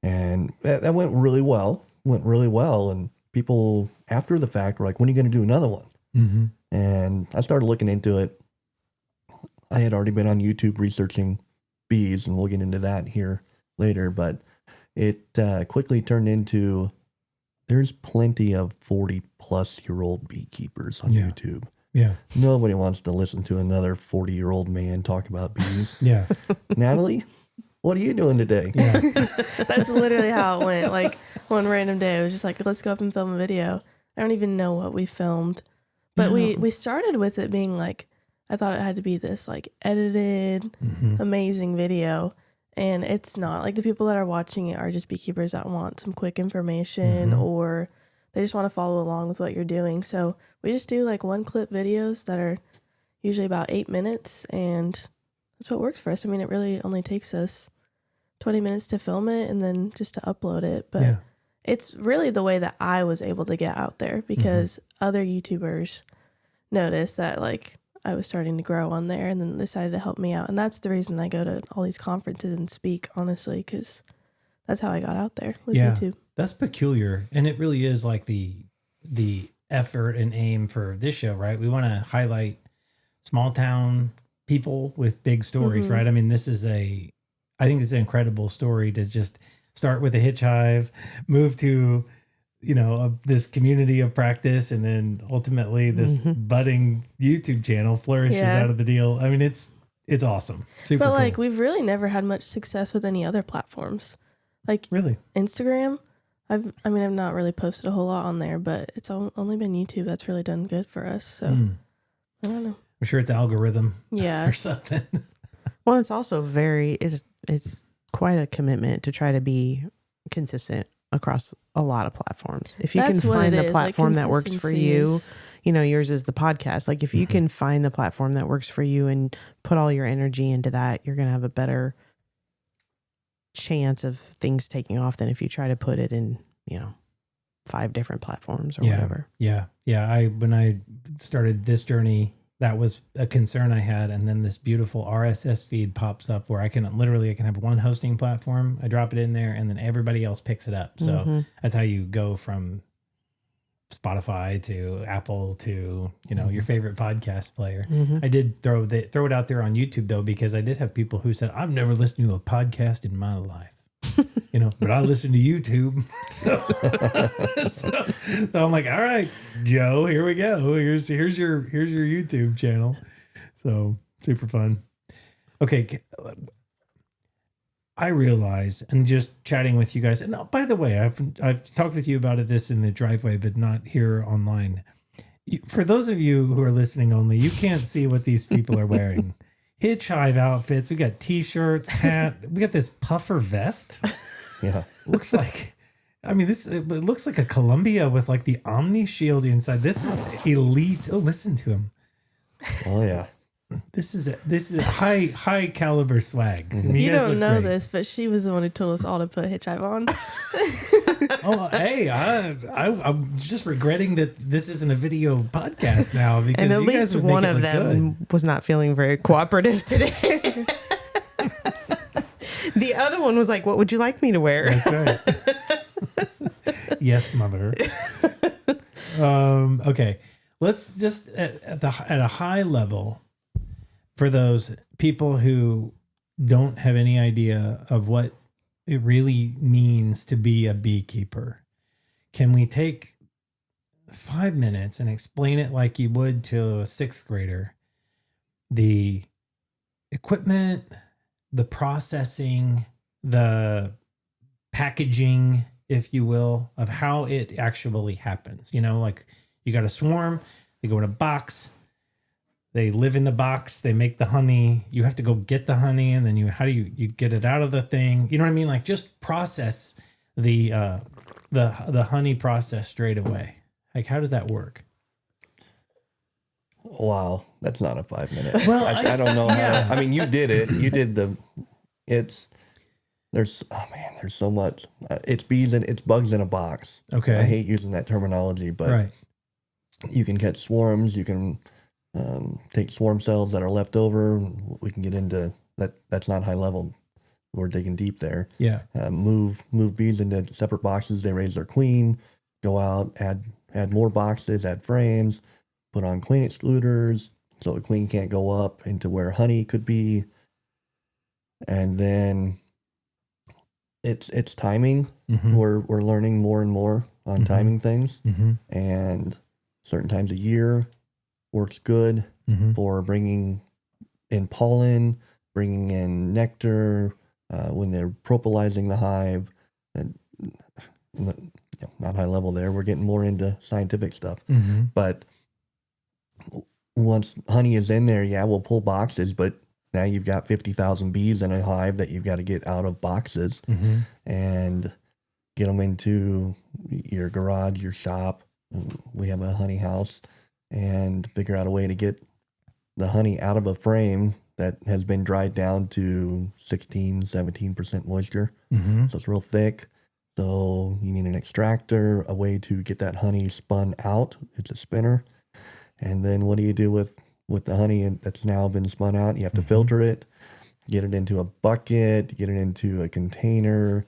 And that went really well. And people, after the fact, were like, when are you going to do another one? Mm-hmm. And I started looking into it. I had already been on YouTube researching bees, and we'll get into that here later. But it quickly turned into, there's plenty of 40-plus-year-old beekeepers on YouTube. Yeah. Nobody wants to listen to another 40-year-old man talk about bees. Yeah. Natalee, what are you doing today? Yeah. That's literally how it went. Like one random day, I was just like, let's go up and film a video. I don't even know what we filmed. But we started with it being like, I thought it had to be this like edited, amazing video. And it's not. Like the people that are watching it are just beekeepers that want some quick information or they just want to follow along with what you're doing. So we just do like one clip videos that are usually about 8 minutes, and that's what works for us. I mean, it really only takes us 20 minutes to film it and then just to upload it. But it's really the way that I was able to get out there because other YouTubers noticed that like I was starting to grow on there and then decided to help me out. And that's the reason I go to all these conferences and speak, honestly, because that's how I got out there was YouTube. That's peculiar. And it really is like the effort and aim for this show, right? We want to highlight small town people with big stories, right? I mean, I think it's an incredible story to just start with a Hitch Hive, move to, this community of practice, and then ultimately this budding YouTube channel flourishes out of the deal. I mean, it's awesome. Super cool. Like we've really never had much success with any other platforms. Like really Instagram, I've not really posted a whole lot on there, but it's only been YouTube that's really done good for us. So I don't know. I'm sure it's algorithm or something. Well, it's also it's quite a commitment to try to be consistent across a lot of platforms. If you can find the platform that works for you, yours is the podcast. Like if you can find the platform that works for you and put all your energy into that, you're going to have a better chance of things taking off than if you try to put it in, 5 different platforms or whatever. Yeah. When I started this journey, that was a concern I had. And then this beautiful RSS feed pops up where I can have one hosting platform. I drop it in there and then everybody else picks it up. So that's how you go from Spotify to Apple to, your favorite podcast player. I did throw it out there on YouTube though, because I did have people who said, I've never listened to a podcast in my life. But I listen to YouTube. So I'm like, all right, Joe, here we go. Here's your YouTube channel. So super fun. Okay. I realize, and just chatting with you guys, and by the way, I've talked with you about this in the driveway, but not here online. For those of you who are listening only, you can't see what these people are wearing. Hitch Hive outfits. We got t-shirts, hat. We got this puffer vest. Yeah. Looks like, it looks like a Columbia with like the Omni shield inside. This is elite. Oh, listen to him. Oh yeah. This is high caliber swag. You don't know this, but she was the one who told us all to put Hitch Hive on. Oh, hey, I'm just regretting that this isn't a video podcast now because and at you least guys would one make it of look them good. was not feeling very cooperative today. The other one was like, "What would you like me to wear?" That's right. Yes, mother. Okay, let's just at a high level for those people who don't have any idea of what it really means to be a beekeeper. Can we take 5 minutes and explain it like you would to a 6th grader? The equipment, the processing, the packaging, if you will, of how it actually happens. Like you got a swarm, they go in a box, they live in the box, they make the honey, you have to go get the honey, and then how do you get it out of the thing? You know what I mean? Like just process the honey process straight away. Like how does that work? Wow, that's not a 5 minute. Well, I don't know how. You did it. You did there's so much. It's bugs in a box. Okay. I hate using that terminology, but right. You can catch swarms. You can take swarm cells that are left over. We can get into that. That's not high level. We're digging deep there. Yeah. Move bees into separate boxes. They raise their queen. Go out, add more boxes, add frames, put on queen excluders so the queen can't go up into where honey could be. And then it's timing. Mm-hmm. We're learning more and more on Mm-hmm. timing things, Mm-hmm. and certain times a year works good Mm-hmm. for bringing in pollen, bringing in nectar, when they're propylizing the hive. And not high level there. We're getting more into scientific stuff. Mm-hmm. But once honey is in there, yeah, we'll pull boxes, but now you've got 50,000 bees in a hive that you've got to get out of boxes Mm-hmm. and get them into your garage, your shop. We have a honey house, and figure out a way to get the honey out of a frame that has been dried down to 16-17% moisture. Mm-hmm. So it's real thick. So you need an extractor, a way to get that honey spun out. It's a spinner. And then what do you do with the honey that's now been spun out? You have to filter it, get it into a bucket, get it into a container,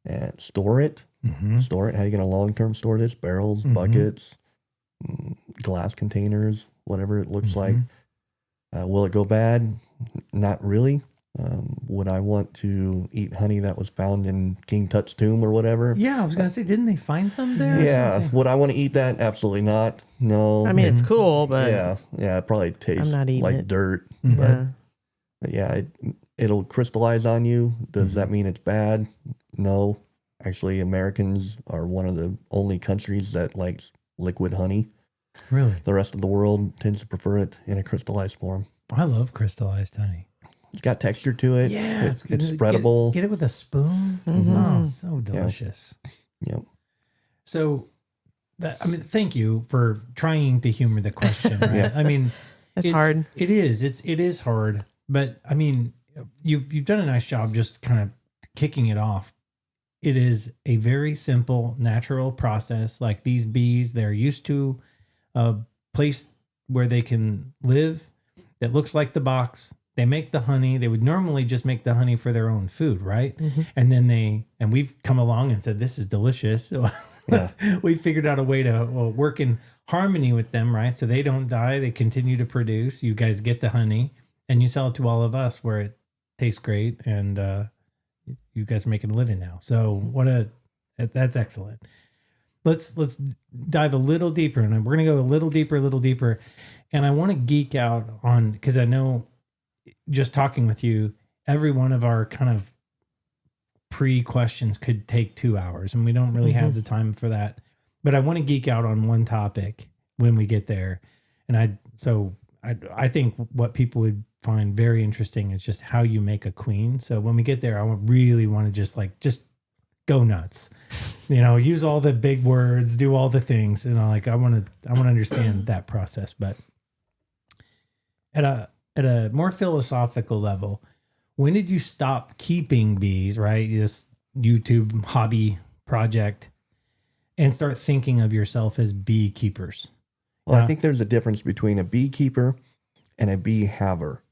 and store it. Mm-hmm. Store it. How are you going to long-term store this? Barrels, Mhm. buckets, glass containers, whatever it looks like. Mhm. Will it go bad? Not really. Would I want to eat honey that was found in King Tut's tomb or whatever? Yeah, I was gonna say, didn't they find some there? or Yeah. something? Would I want to eat that? Absolutely not. No. I mean, it's cool, but yeah, it probably tastes not eating like it. dirt. Mhm. But yeah, it'll crystallize on you. Does that mean it's bad? No. Actually, Americans are one of the only countries that likes liquid honey. Really? The rest of the world tends to prefer it in a crystallized form. I love crystallized honey. It's got texture to it. Yeah, It's spreadable. Get it with a spoon. Mhm. Oh, so delicious. Yep. So, thank you for trying to humor the question. Right? Yeah. I mean, it's hard. It is. It is hard. But I mean, you've done a nice job just kind of kicking it off. It is a very simple, natural process. Like these bees, they're used to a place where they can live that looks like the box. They make the honey. They would normally just make the honey for their own food, right? Mhm. And then we've come along and said, this is delicious. So we figured out a way to work in harmony with them, right? So they don't die. They continue to produce. You guys get the honey and you sell it to all of us where it tastes great. And you guys are making a living now. So that's excellent. Let's dive a little deeper, and we're going to go a little deeper. And I want to geek out on, because I know just talking with you, every one of our kind of pre-questions could take 2 hours, and we don't really have the time for that. But I want to geek out on one topic when we get there. And I think what people would find very interesting is just how you make a queen. So when we get there, I really want to just go nuts, use all the big words, do all the things. And I want to understand that process. But at a more philosophical level, when did you stop keeping bees, right? This YouTube hobby project, and start thinking of yourself as beekeepers? Well, I think there's a difference between a beekeeper and a bee haver.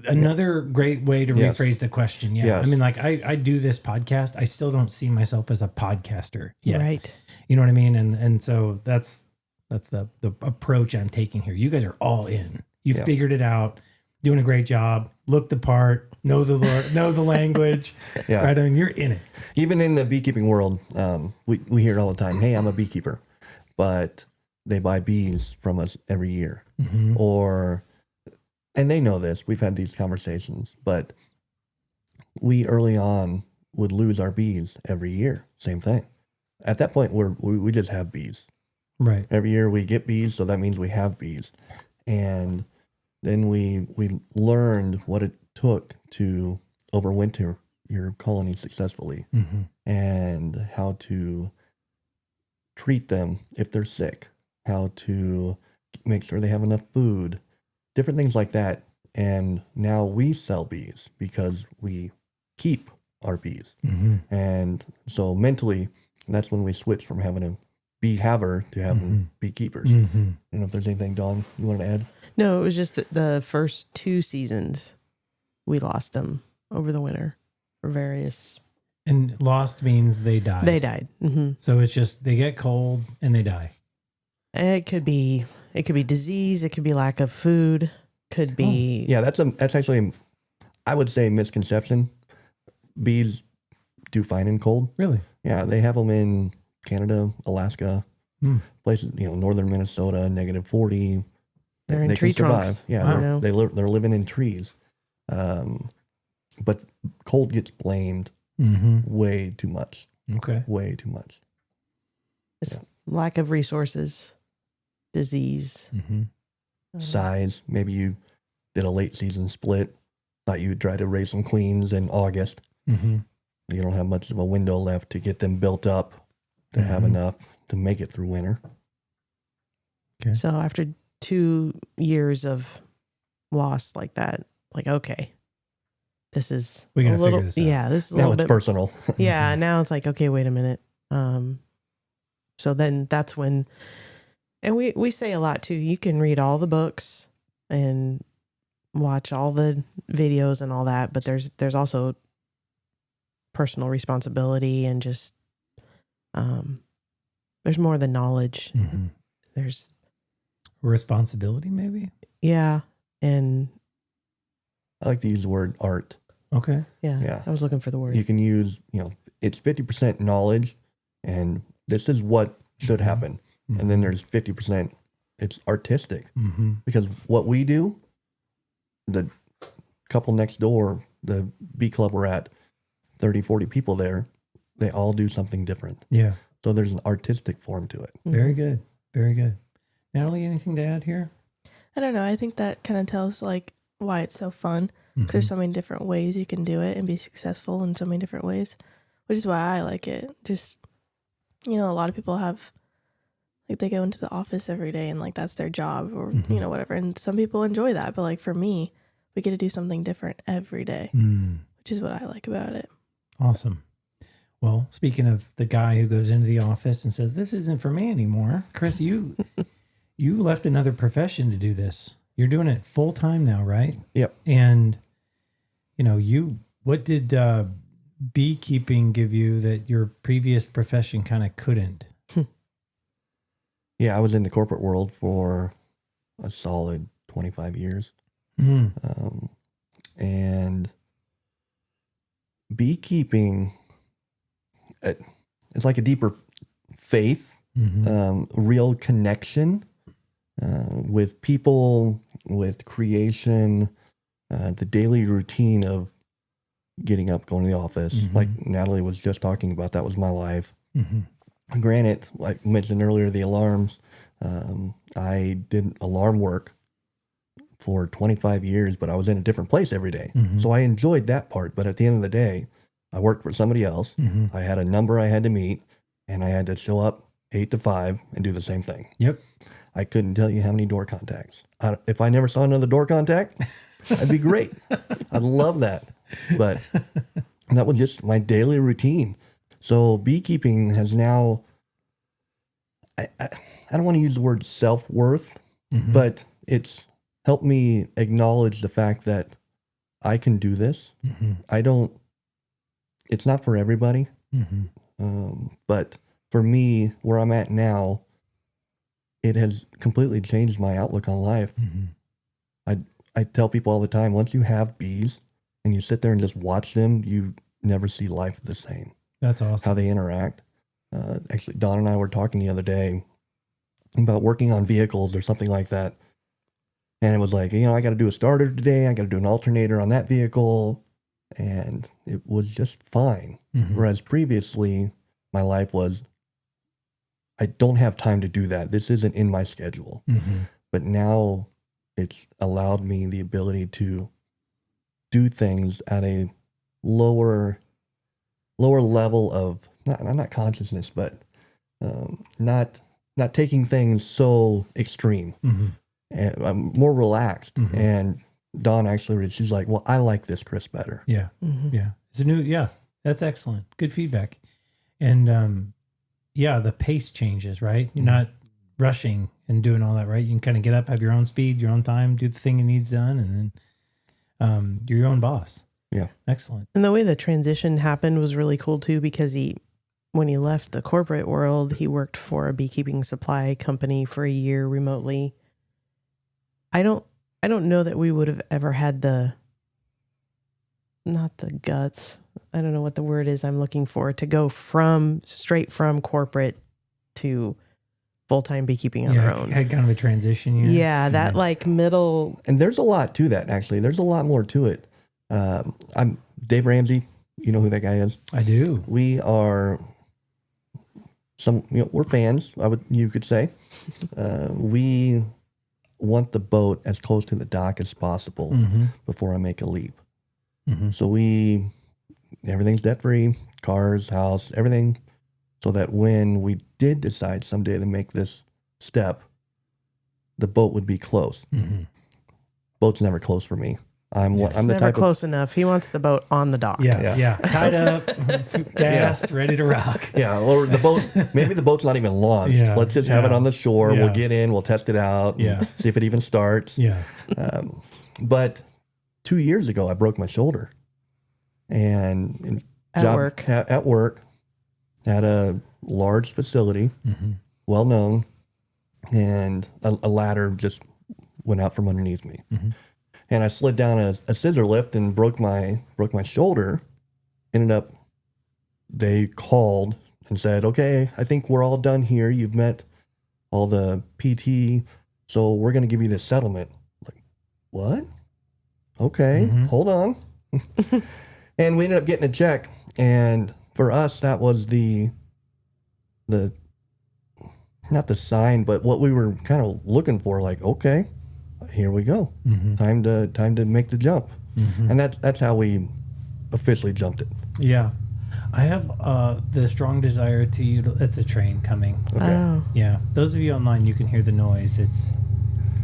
Another great way to Yes. rephrase the question. Yeah. Yes. I mean, I do this podcast. I still don't see myself as a podcaster yet. Right. You know what I mean? And so that's the approach I'm taking here. You guys are all in. You Yeah. figured it out, doing a great job, look the part, know the language. Yeah. Right? I mean, you're in it. Even in the beekeeping world, we hear it all the time. Hey, I'm a beekeeper, but they buy bees from us every year. Mhm. And they know this. We've had these conversations, but we early on would lose our bees every year. Same thing. At that point, we just have bees. Right. Every year we get bees, so that means we have bees. And then we learned what it took to overwinter your colony successfully, Mhm. and how to treat them if they're sick, how to make sure they have enough food, different things like that. And now we sell bees because we keep our bees. Mhm. And so mentally, that's when we switched from having to bee haver to having beekeepers. I don't know if there's anything, Dawn, you wanted to add? No, it was just that the first 2 seasons we lost them over the winter for various. And lost means they died. They died. So it's just they get cold and they die. It could be disease. It could be lack of food. Could be. Yeah, that's actually, I would say, misconception. Bees do fine in cold. Really? Yeah, they have them in Canada, Alaska, places, northern Minnesota, -40. They're in they tree can survive. trunks. Yeah, Wow. they're living in trees. But cold gets blamed way too much. Okay. Way too much. It's lack of resources, disease. Size. Maybe you did a late season split. Thought you'd try to raise some queens in August. You don't have much of a window left to get them built up to have enough to make it through winter. Okay. So after 2 years of loss like that, like, okay, this is We gotta a little, figure this out. yeah, this is a Now little it's bit personal. Yeah, now it's like, okay, wait a minute. So then that's when, and we say a lot too. You can read all the books and watch all the videos and all that, but there's also personal responsibility and just there's more than knowledge. There's responsibility, maybe. And I like to use the word art. Okay. yeah, I was looking for the word. You can use, it's 50% knowledge and this is what should happen. And then there's 50%, it's artistic. Because what we do, the couple next door, the bee club we're at, 30, 40 people there, they all do something different. Yeah. So there's an artistic form to it. Very good. Very good. Natalie, anything to add here? I don't know. I think that kind of tells like why it's so fun. 'Cause there's so many different ways you can do it and be successful in so many different ways, which is why I like it. Just, a lot of people have, like, they go into the office every day and like that's their job or, whatever. And some people enjoy that. But like for me, we get to do something different every day, which is what I like about it. Awesome. Well, speaking of the guy who goes into the office and says, this isn't for me anymore, Chris, you left another profession to do this. You're doing it full time now, right? Yep. And, what did beekeeping give you that your previous profession kind of couldn't? Yeah, I was in the corporate world for a solid 25 years. And beekeeping, it's like a deeper faith, real connection with people, with creation, the daily routine of getting up, going to the office. Like Natalie was just talking about, that was my life. Granted, like I mentioned earlier, the alarms, I did alarm work for 25 years, but I was in a different place every day. So I enjoyed that part. But at the end of the day, I worked for somebody else. I had a number I had to meet, and I had to show up 8 to 5 and do the same thing. Yep. I couldn't tell you how many door contacts. If I never saw another door contact, that'd be great. I'd love that. But that was just my daily routine. So beekeeping has now, I don't want to use the word self-worth, but it's helped me acknowledge the fact that I can do this. It's not for everybody. But for me, where I'm at now, it has completely changed my outlook on life. I tell people all the time, once you have bees and you sit there and just watch them, you never see life the same. That's awesome. How they interact. Actually, Don and I were talking the other day about working on vehicles or something like that. And it was like, I got to do a starter today. I got to do an alternator on that vehicle. And it was just fine. Whereas previously, my life was, I don't have time to do that. This isn't in my schedule. But now it's allowed me the ability to do things at a lower level of, not consciousness, but not taking things so extreme. And I'm more relaxed. And Dawn actually, she's like, well, I like this Chris better. Yeah. Yeah. It's a new, that's excellent. Good feedback. And the pace changes, right? You're not rushing and doing all that, right? You can kind of get up, have your own speed, your own time, do the thing that needs done, and then you're your own boss. Yeah. Excellent. And the way the transition happened was really cool too, because when he left the corporate world, he worked for a beekeeping supply company for a year remotely. I don't know that we would have ever had not the guts. I don't know what the word is I'm looking for, to go straight from corporate to full-time beekeeping on our own. Had kind of a transition year. Yeah, that like middle. And there's a lot to that, actually. There's a lot more to it. I'm Dave Ramsey. You know who that guy is? I do. We are we're fans, you could say. We want the boat as close to the dock as possible before I make a leap. So everything's debt free, cars, house, everything, so that when we did decide someday to make this step, the boat would be close. Boat's never close for me. I'm the Never type close enough. He wants the boat on the dock. Yeah. Tied up, gassed, ready to rock. Yeah, or the boat, maybe the boat's not even launched. Yeah, Let's just have it on the shore. yeah. We'll get in, we'll test it out, and see if it even starts. Yeah. But 2 years ago, I broke my shoulder. And At work. At work, at a large facility, well known, and a ladder just went out from underneath me. And I slid down a scissor lift and broke my shoulder. Ended up, they called and said, okay, I think we're all done here. You've met all the PT, so we're going to give you this settlement. Like, what? Okay, hold on. And we ended up getting a check. And for us, that was the not the sign, but what we were kind of looking for. Like, okay, here we go. Time to make the jump. And that's how we officially jumped it. Yeah. I have the strong desire to it's a train coming. Okay. Oh. Yeah. Those of you online, you can hear the noise.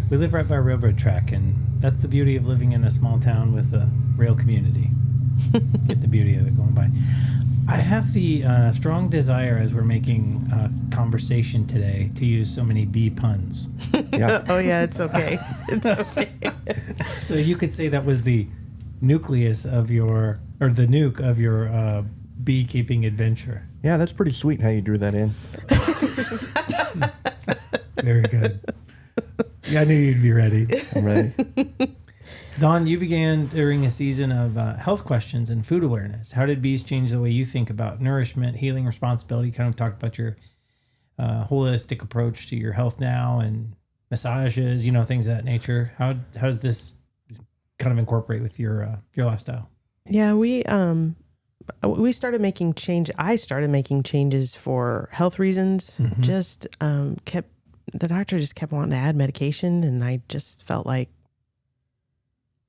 We live right by a railroad track, and that's the beauty of living in a small town with a rail community. Get the beauty of it going by. I have the strong desire, as we're making conversation today, to use so many bee puns. Yeah. Oh yeah, it's okay. It's okay. So you could say that was the nucleus of the nuke of your beekeeping adventure. Yeah, that's pretty sweet how you drew that in. Very good. Yeah, I knew you'd be ready. I'm ready. Dawn, you began during a season of health questions and food awareness. How did bees change the way you think about nourishment, healing, responsibility? Kind of talked about your holistic approach to your health now and massages, things of that nature. How does this kind of incorporate with your lifestyle? Yeah, we started making change. I started making changes for health reasons. Just the doctor just kept wanting to add medication, and I just felt like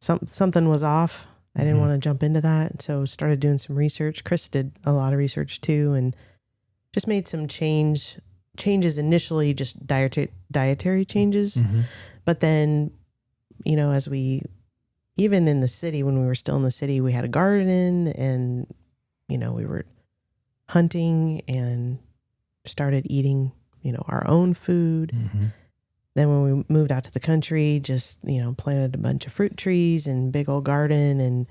something was off. I didn't want to jump into that, so started doing some research. Chris did a lot of research too, and just made some changes initially, just dietary changes. But then, as even in the city, when we were still in the city, we had a garden, and we were hunting and started eating our own food. Then when we moved out to the country, just, planted a bunch of fruit trees and big old garden. And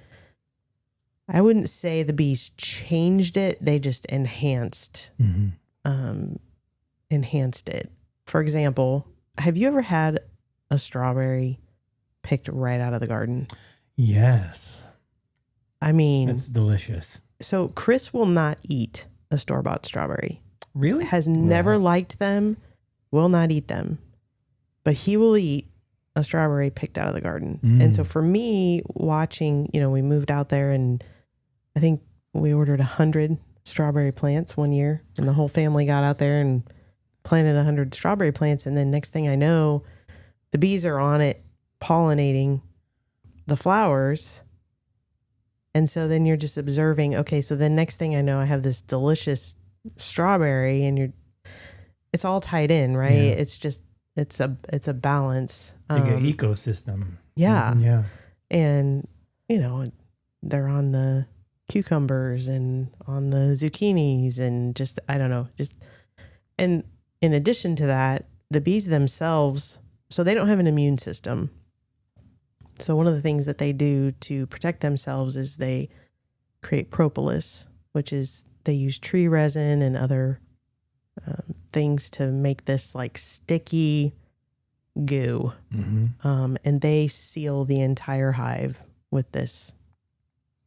I wouldn't say the bees changed it. They just enhanced it. For example, have you ever had a strawberry picked right out of the garden? Yes. I mean, it's delicious. So Chris will not eat a store-bought strawberry. Really? Has never liked them, will not eat them. But he will eat a strawberry picked out of the garden. And so for me, watching, we moved out there, and I think we ordered 100 strawberry plants one year, and the whole family got out there and planted 100 strawberry plants. And then next thing I know, the bees are on it, pollinating the flowers. And so then you're just observing, okay, so then next thing I know, I have this delicious strawberry, and it's all tied in, right? Yeah. It's just, it's a balance. Like an ecosystem. Yeah. Yeah. And, they're on the cucumbers and on the zucchinis, and just, I don't know, just And in addition to that, the bees themselves, so they don't have an immune system. So one of the things that they do to protect themselves is they create propolis, which is they use tree resin and other things to make this like sticky goo. And they seal the entire hive with this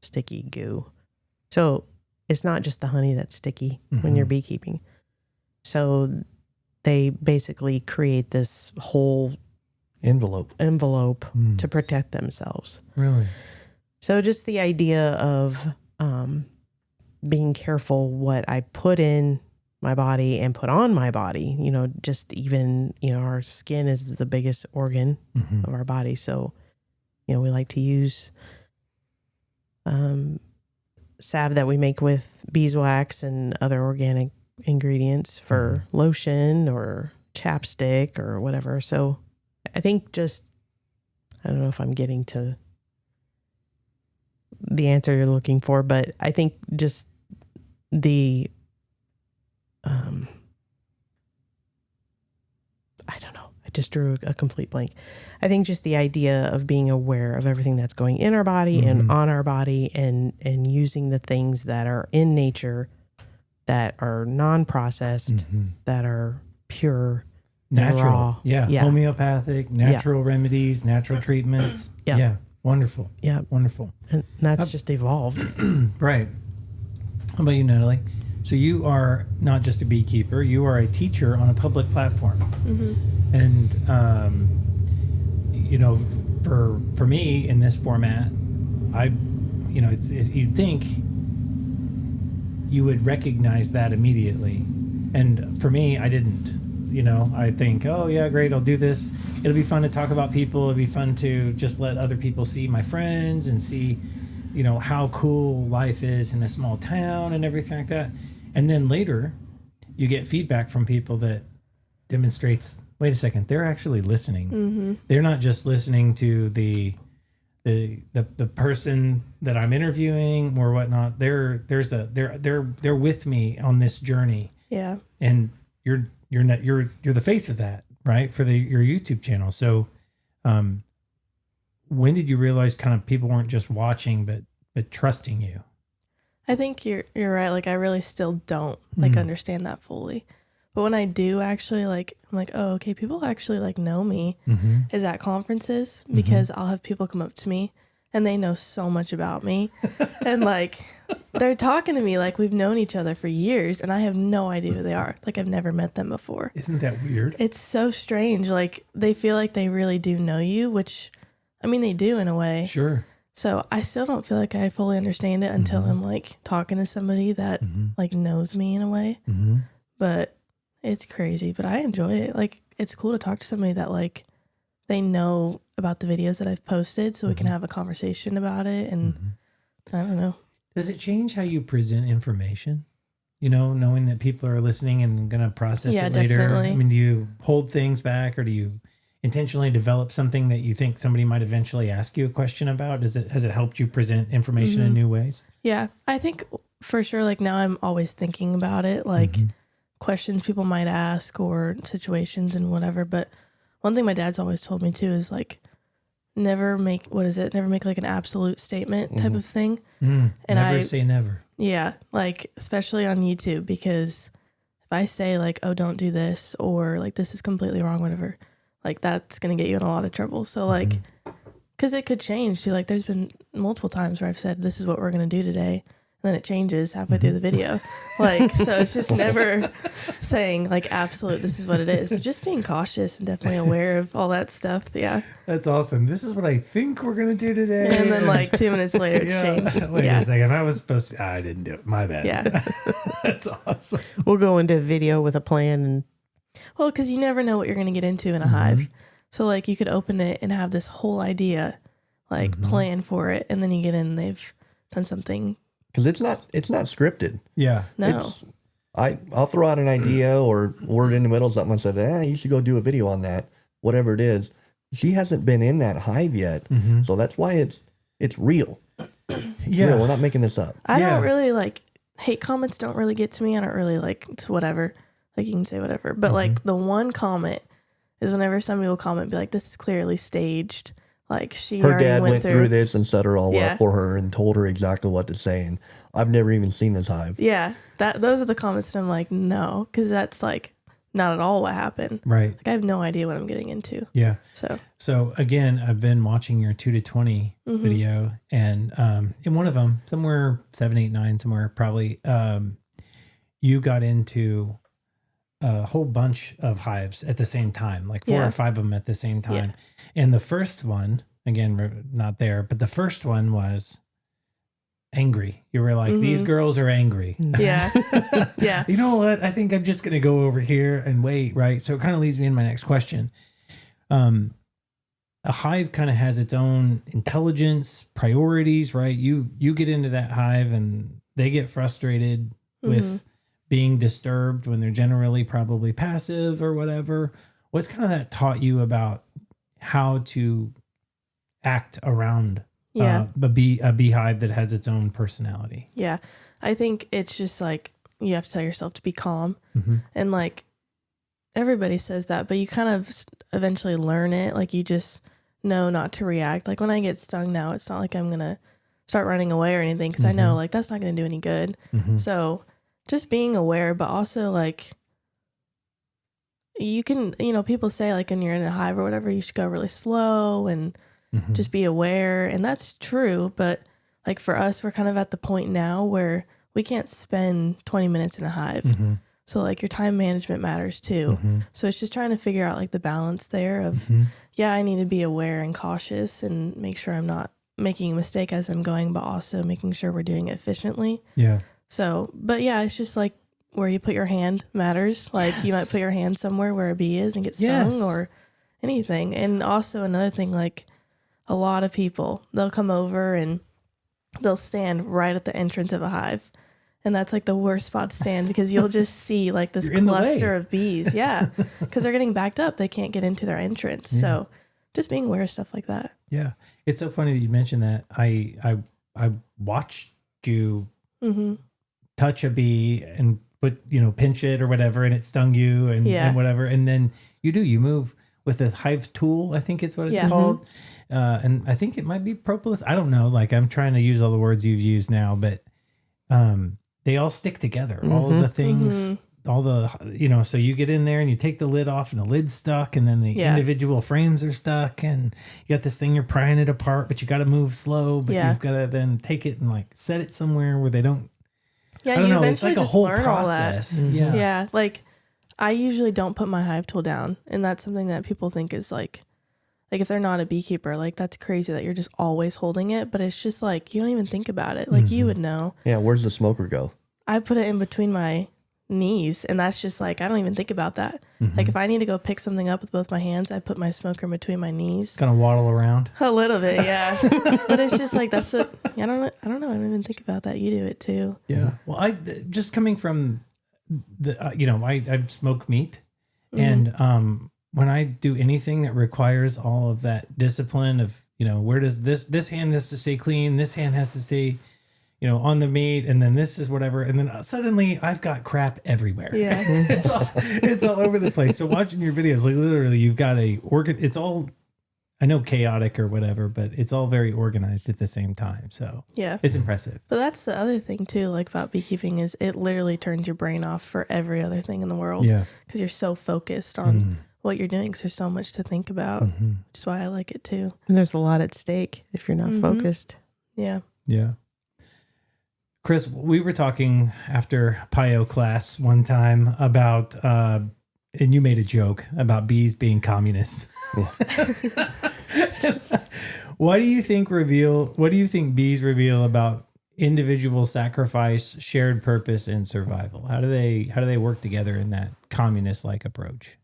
sticky goo. So it's not just the honey that's sticky when you're beekeeping. So they basically create this whole Envelope to protect themselves. Really? So just the idea of being careful what I put in my body and put on my body, you know, just even, you know, our skin is the biggest organ of our body. So, you know, we like to use salve that we make with beeswax and other organic ingredients for lotion or chapstick or whatever. So I think just, I don't know if I'm getting to the answer you're looking for, but I think just the, I don't know. I just drew a complete blank. I think just the idea of being aware of everything that's going in our body and on our body and using the things that are in nature that are non-processed, that are pure, Natural. raw. Yeah. Homeopathic, natural remedies, natural treatments. Yeah. Wonderful. Yeah. Wonderful. And that's just evolved. Right. How about you, Natalee? So you are not just a beekeeper, you are a teacher on a public platform. And, you know, for me in this format, you'd think you would recognize that immediately. And for me, I didn't. You know, I think, oh yeah, great, I'll do this. It'll be fun to talk about people. It'll be fun to just let other people see my friends and see, you know, how cool life is in a small town and everything like that. And then later, you get feedback from people that demonstrates, wait a second, they're actually listening. They're not just listening to the person that I'm interviewing or whatnot. They're with me on this journey. Yeah. And you're the face of that, right? For your YouTube channel. So, when did you realize kind of people weren't just watching, but trusting you? I think you're right. Like, I really still don't like understand that fully. But when I do actually, like, I'm like, oh, okay, people actually like know me is at conferences because I'll have people come up to me and they know so much about me. And like, they're talking to me like we've known each other for years and I have no idea who they are. Like, I've never met them before. Isn't that weird? It's so strange. Like, they feel like they really do know you, which, I mean, they do in a way. Sure. So I still don't feel like I fully understand it until I'm like talking to somebody that like knows me in a way. But it's crazy, but I enjoy it. Like, it's cool to talk to somebody that like they know about the videos that I've posted so we can have a conversation about it. And I don't know. Does it change how you present information? You know, knowing that people are listening and going to process it later. Definitely. I mean, do you hold things back or do you intentionally develop something that you think somebody might eventually ask you a question about? Has it helped you present information in new ways? Yeah, I think for sure. Like, now I'm always thinking about it, like questions people might ask or situations and whatever. But one thing my dad's always told me too is like, never make like an absolute statement type of thing. And never say never. Yeah, like especially on YouTube, because if I say like, oh, don't do this, or like this is completely wrong, whatever, like that's gonna get you in a lot of trouble. So like, because it could change too. Like, there's been multiple times where I've said this is what we're gonna do today, and then it changes halfway through the video. Like, so it's just never saying like absolute, this is what it is. So just being cautious and definitely aware of all that stuff. Yeah. That's awesome. This is what I think we're going to do today. And then like 2 minutes later, it's changed. Wait a second. I was supposed to, I didn't do it. My bad. Yeah. That's awesome. We'll go into video with a plan. And Well, because you never know what you're going to get into in a hive. So like, you could open it and have this whole idea, like plan for it. And then you get in and they've done something. Because it's not scripted. Yeah. No. I'll throw out an idea or word in the middle of something and say, you should go do a video on that, whatever it is. She hasn't been in that hive yet, so that's why it's real. Yeah, real. We're not making this up. I don't really like hate comments. Don't really get to me. I don't really like it's whatever. like you can say whatever. But like the one comment is whenever somebody will comment, be like, this is clearly staged. Like she Her already dad went through this and set her all Yeah. up for her and told her exactly what to say. And I've never even seen this hive. Yeah, those are the comments that I'm like, no, because that's like not at all what happened. Right. Like I have no idea what I'm getting into. Yeah. So So again, I've been watching your 2 to 20 video, and in one of them, somewhere 7, 8, 9, somewhere probably, you got into a whole bunch of hives at the same time, like 4 or 5 of them at the same time. And the first one, again, we're not there, but the first one was angry. You were like, these girls are angry. yeah, yeah, You know what? I think I'm just going to go over here and wait. Right. So it kind of leads me in my next question. A hive kind of has its own intelligence, priorities, right? You get into that hive and they get frustrated with being disturbed when they're generally probably passive or whatever. What's kind of that taught you about how to act around a beehive that has its own personality? yeah. I think it's just like you have to tell yourself to be calm, and like everybody says that, but you kind of eventually learn it. Like you just know not to react. Like when I get stung now, it's not like I'm gonna start running away or anything, because I know like that's not gonna do any good. So just being aware, but also like you can, people say like when you're in a hive or whatever, you should go really slow and just be aware. And that's true. But like for us, we're kind of at the point now where we can't spend 20 minutes in a hive. So like your time management matters too. So it's just trying to figure out like the balance there of, I need to be aware and cautious and make sure I'm not making a mistake as I'm going, but also making sure we're doing it efficiently. Yeah. So, but yeah, it's just like where you put your hand matters. Like you might put your hand somewhere where a bee is and get stung or anything. And also another thing, like a lot of people, they'll come over and they'll stand right at the entrance of a hive. And that's like the worst spot to stand because you'll just see like this cluster of bees. Yeah. Because they're getting backed up. They can't get into their entrance. So just being aware of stuff like that. Yeah. It's so funny that you mentioned that. I watched you touch a bee and pinch it or whatever, and it stung you and whatever. And then you move with a hive tool, I think it's what it's called. And I think it might be propolis. I don't know. Like I'm trying to use all the words you've used now, but they all stick together. All of the things, all the, so you get in there and you take the lid off and the lid's stuck, and then the individual frames are stuck, and you got this thing, you're prying it apart, but you got to move slow, but you've got to then take it and like set it somewhere where they don't. Yeah, I don't you know. eventually It's like a just whole learn process. all that. Yeah. Like I usually don't put my hive tool down, and that's something that people think is like if they're not a beekeeper, like that's crazy that you're just always holding it, but it's just like you don't even think about it. Like you would know. Yeah, where's the smoker go? I put it in between my knees, and that's just like I don't even think about that. Like if I need to go pick something up with both my hands, I put my smoker in between my knees. Kind of waddle around. A little bit, yeah. But it's just like I don't know. I don't even think about that. You do it too. Yeah. Well, I just coming from the I smoke meat, and when I do anything that requires all of that discipline of where does this hand has to stay clean, this hand has to stay on the meat, and then this is whatever, and then suddenly I've got crap everywhere. Yeah. it's all over the place. So watching your videos, like literally you've got it's all, I know, chaotic or whatever, but it's all very organized at the same time. So Yeah. it's impressive. But that's the other thing too, like about beekeeping, is it literally turns your brain off for every other thing in the world. Yeah. Because you're so focused on what you're doing, because there's so much to think about, which is why I like it too. And there's a lot at stake if you're not focused. Yeah. Yeah. Chris, we were talking after PIO class one time about, and you made a joke about bees being communists. What do you think bees reveal about individual sacrifice, shared purpose, and survival? How do they work together in that communist-like approach?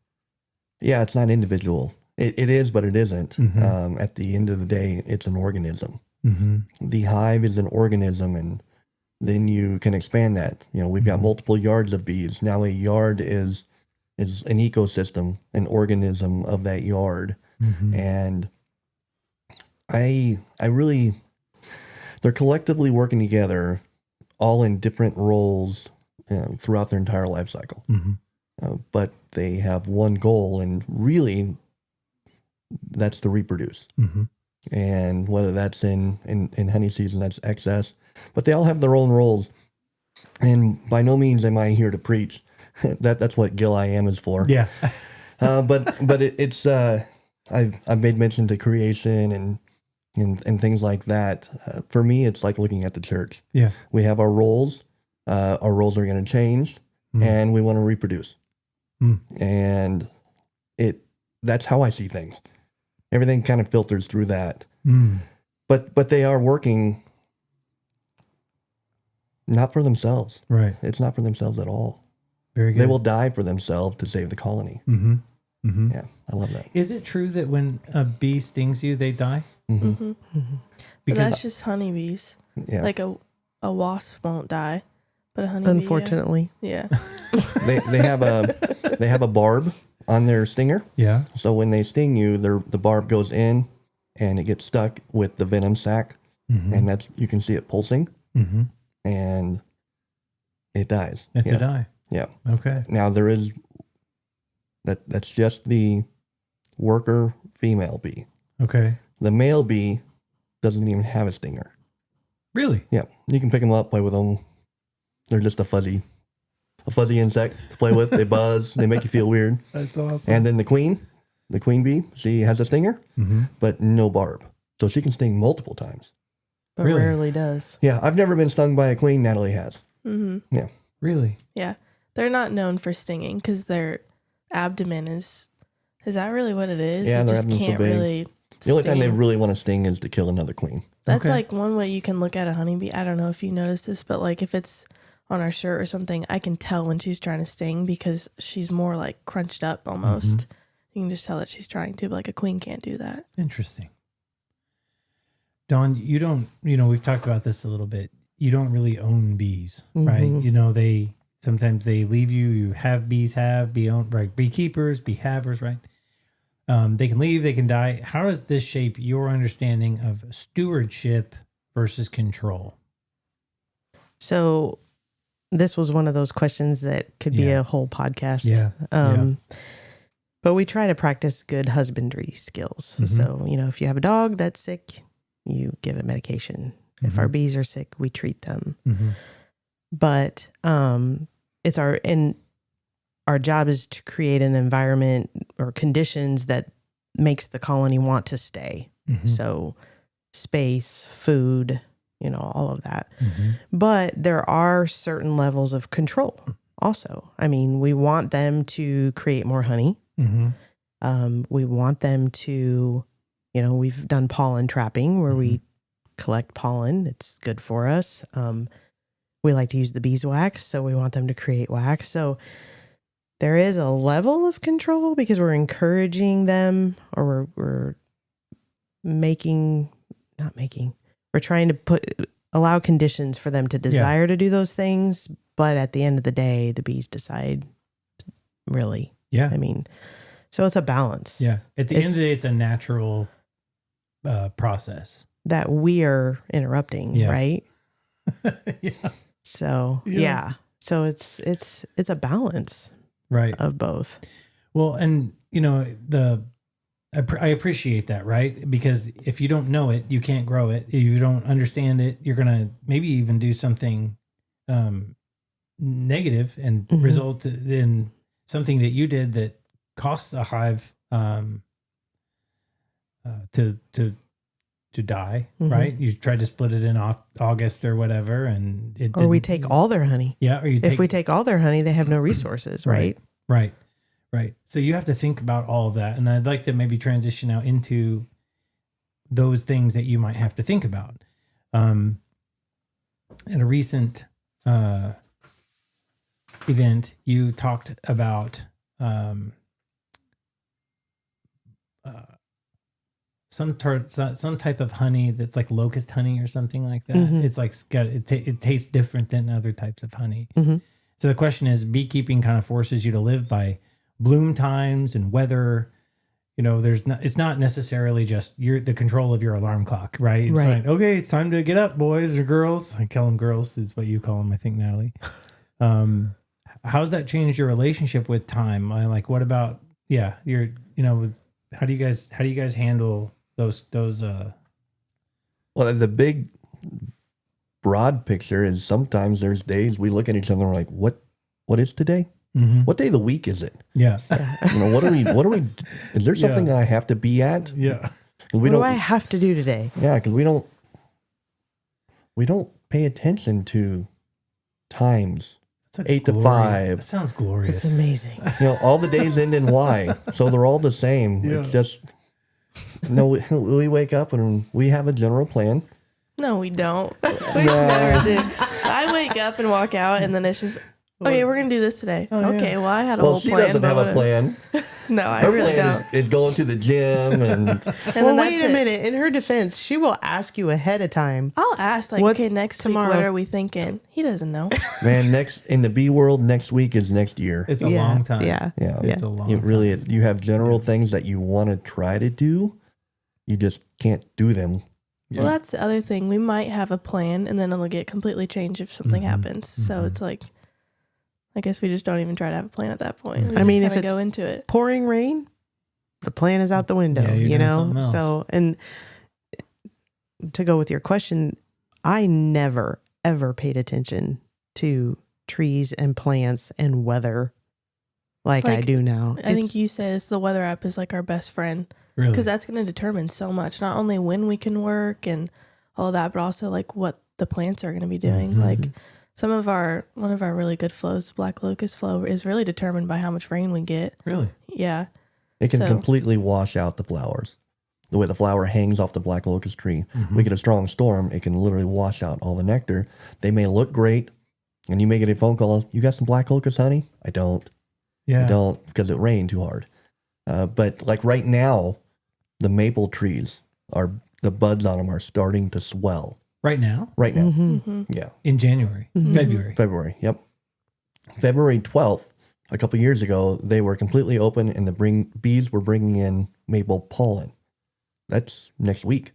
Yeah, it's not individual. It is, but it isn't. At the end of the day, it's an organism. The hive is an organism, and then you can expand that. We've got multiple yards of bees. Now a yard is an ecosystem, an organism of that yard. And I really, they're collectively working together, all in different roles throughout their entire life cycle. but they have one goal, and really that's to reproduce. Mm-hmm. And whether that's in honey season, that's excess, but they all have their own roles. And by no means am I here to preach. That's what Gil I Am is for. Yeah. But it's I've made mention to creation and things like that. For me, it's like looking at the church. Yeah. We have our roles. Our roles are going to change, and we want to reproduce. And that's how I see things. Everything kind of filters through that. But they are working not for themselves. Right. It's not for themselves at all. Very good. They will die for themselves to save the colony. Mm-hmm. Mm-hmm. Yeah, I love that. Is it true that when a bee stings you, they die? Mm-hmm. But Because that's just honeybees. Yeah. Like a wasp won't die, but a honeybee. Unfortunately. Yeah. they have a barb on their stinger. yeah. So when they sting you, the barb goes in and it gets stuck with the venom sac, and that's you can see it pulsing, and it dies. It's a die. Yeah. Okay. Now there is that's just the worker female bee. Okay. The male bee doesn't even have a stinger. Really? Yeah, you can pick them up, play with them. They're just a fuzzy insect to play with. They buzz. They make you feel weird. That's awesome. And then the queen bee, she has a stinger, but no barb. So she can sting multiple times. But Really? rarely does. Yeah, I've never been stung by a queen. Natalee has. Mm-hmm. Yeah. Really? Yeah. They're not known for stinging because their abdomen is that really what it is? Yeah, it their just abdomen's so can't big. really The only time they sting. really want to sting is to kill another queen. That's Okay. like one way you can look at a honeybee. I don't know if you noticed this, but like if it's on our shirt or something, I can tell when she's trying to sting because she's more like crunched up almost. You can just tell that she's trying to, but like a queen can't do that. Interesting. Dawn, you don't, we've talked about this a little bit. You don't really own bees, right? Sometimes they leave you. You have bees, bee owned, right? Beekeepers, bee havers, right? They can leave, they can die. How does this shape your understanding of stewardship versus control? So this was one of those questions that could be Yeah. a whole podcast. Yeah. But we try to practice good husbandry skills. So, if you have a dog that's sick, you give it medication. If our bees are sick, we treat them. But it's our job is to create an environment or conditions that makes the colony want to stay. So space, food, all of that. But there are certain levels of control also. I mean, we want them to create more honey. We want them to, we've done pollen trapping where we collect pollen. It's good for us. We like to use the beeswax, so we want them to create wax. So there is a level of control because we're encouraging them, or we're trying to allow conditions for them to desire to do those things. But at the end of the day, the bees decide, really. Yeah. I mean, so it's a balance. Yeah. At the end of the day, it's a natural process. That we are interrupting, right? Yeah. So, yeah. So it's a balance. Right. Of both. Well, and I appreciate that, right? Because if you don't know it, you can't grow it. If you don't understand it, you're going to maybe even do something negative and result in something that you did that costs a hive to die, right? You tried to split it in August or whatever, and it or we take all their honey. Yeah, or if we take all their honey, they have no resources, right? Right. So you have to think about all of that, and I'd like to maybe transition now into those things that you might have to think about. At a recent event, you talked about some type of honey that's like locust honey or something like that. It's like it tastes different than other types of honey. So the question is, beekeeping kind of forces you to live by bloom times and weather. It's not necessarily just the control of your alarm clock, right? It's like, okay, it's time to get up, boys or girls. I call them girls, is what you call them, I think, Natalee. how's that changed your relationship with time? Like, what about, how do you guys handle those, Well, the big broad picture is sometimes there's days we look at each other and we're like, what is today? What day of the week is it? yeah. What are we, is there something I have to be at? Yeah. What do I have to do today? Yeah, because we don't pay attention to times. 8 to 5. That sounds glorious. It's amazing. All the days end in Y, so they're all the same. Yeah. It's just we wake up and we have a general plan. No, we don't. We never do. I wake up and walk out, and then it's just, okay, we're going to do this today. Okay, well, I had a whole She plan. doesn't have a plan. No, I Her really plan don't. is going to the gym and And Well, then wait that's a it. minute. In her defense, she will ask you ahead of time. I'll ask, like, What's okay, next tomorrow? week, what are we thinking? He doesn't know. man, in the B world, next week is next year. It's a long time. Yeah. Yeah. It's a long You really, time. you have general things that you want to try to do. You just can't do them. Yeah. Well, that's the other thing. We might have a plan, and then it'll get completely changed if something happens. So it's like, I guess we just don't even try to have a plan at that point. We I mean, just if kinda it's go into it. Pouring rain, the plan is out the window, Yeah, you're doing something else. So, and to go with your question, I never, ever paid attention to trees and plants and weather like I Like, do now. I think you said the weather app is like our best friend Really? because that's going to determine so much, not only when we can work and all that, but also like what the plants are going to be doing. Like one of our really good flows, black locust flow, is really determined by how much rain we get. Really? Yeah. It can So- completely wash out the flowers. The way the flower hangs off the black locust tree. We get a strong storm, it can literally wash out all the nectar. They may look great, and you may get a phone call, you got some black locust honey? I don't. Yeah. I don't, because it rained too hard. But like right now, the maple trees the buds on them are starting to swell. Right now? Right now. Mm-hmm. Yeah. In January? February? February. Yep. February 12th, a couple years ago, they were completely open and the bees were bringing in maple pollen. That's next week.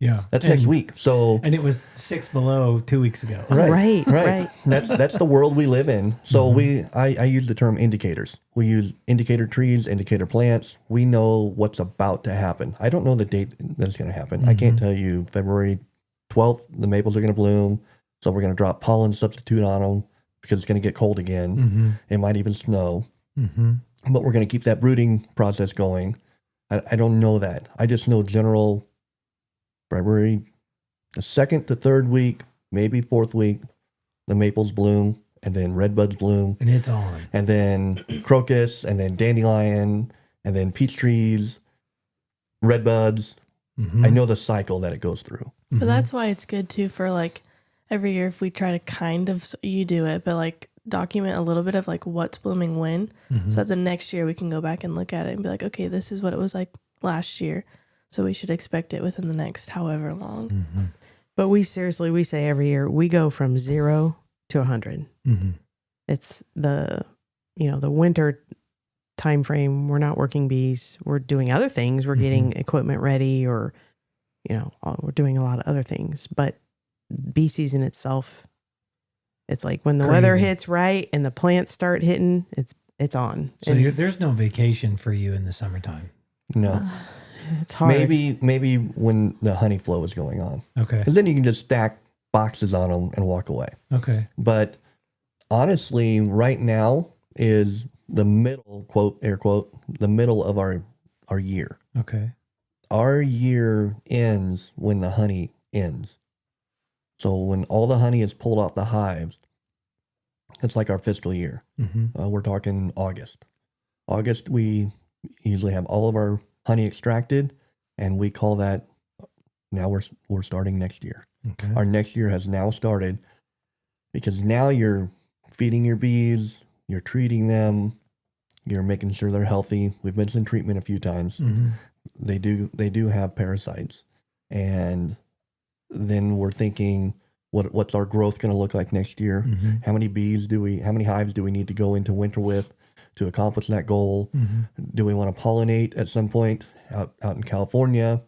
Yeah. That's next week. So And it was 6 below 2 weeks ago. Right. That's the world we live in. So I use the term indicators. We use indicator trees, indicator plants. We know what's about to happen. I don't know the date that it's going to happen. I can't tell you February 12th, the maples are going to bloom. So we're going to drop pollen substitute on them because it's going to get cold again. It might even snow. But we're going to keep that brooding process going. I don't know that. I just know general February, the 2nd to 3rd week, maybe 4th week, the maples bloom, and then red buds bloom, And it's on. and then crocus, and then dandelion, and then peach trees, red buds. I know the cycle that it goes through. But that's why it's good too for like every year if we try to kind of, you do it, but like document a little bit of like what's blooming when. So that the next year we can go back and look at it and be like, okay, this is what it was like last year. So we should expect it within the next however long. But we say every year we go from 0 to 100. It's the winter time frame. We're not working bees. We're doing other things. We're getting equipment ready, or we're doing a lot of other things. But bee season itself, it's like when the weather Crazy. hits right and the plants start hitting, it's on. So And there's no vacation for you in the summertime. No, it's hard. maybe when the honey flow is going on, Okay. because then you can just stack boxes on them and walk away. Okay. But honestly, right now is the middle, quote, air quote, the middle of our year. Okay. Our year ends when the honey ends. So when all the honey is pulled off the hives, it's like our fiscal year. We're talking August. August, we usually have all of our honey extracted, and we call that, now we're starting next year. Okay. Our next year has now started, because now you're feeding your bees, you're treating them, you're making sure they're healthy. We've mentioned treatment a few times. They do have parasites, and then we're thinking, what's our growth going to look like next year? How many hives do we need to go into winter with to accomplish that goal? Do we want to pollinate at some point out in California?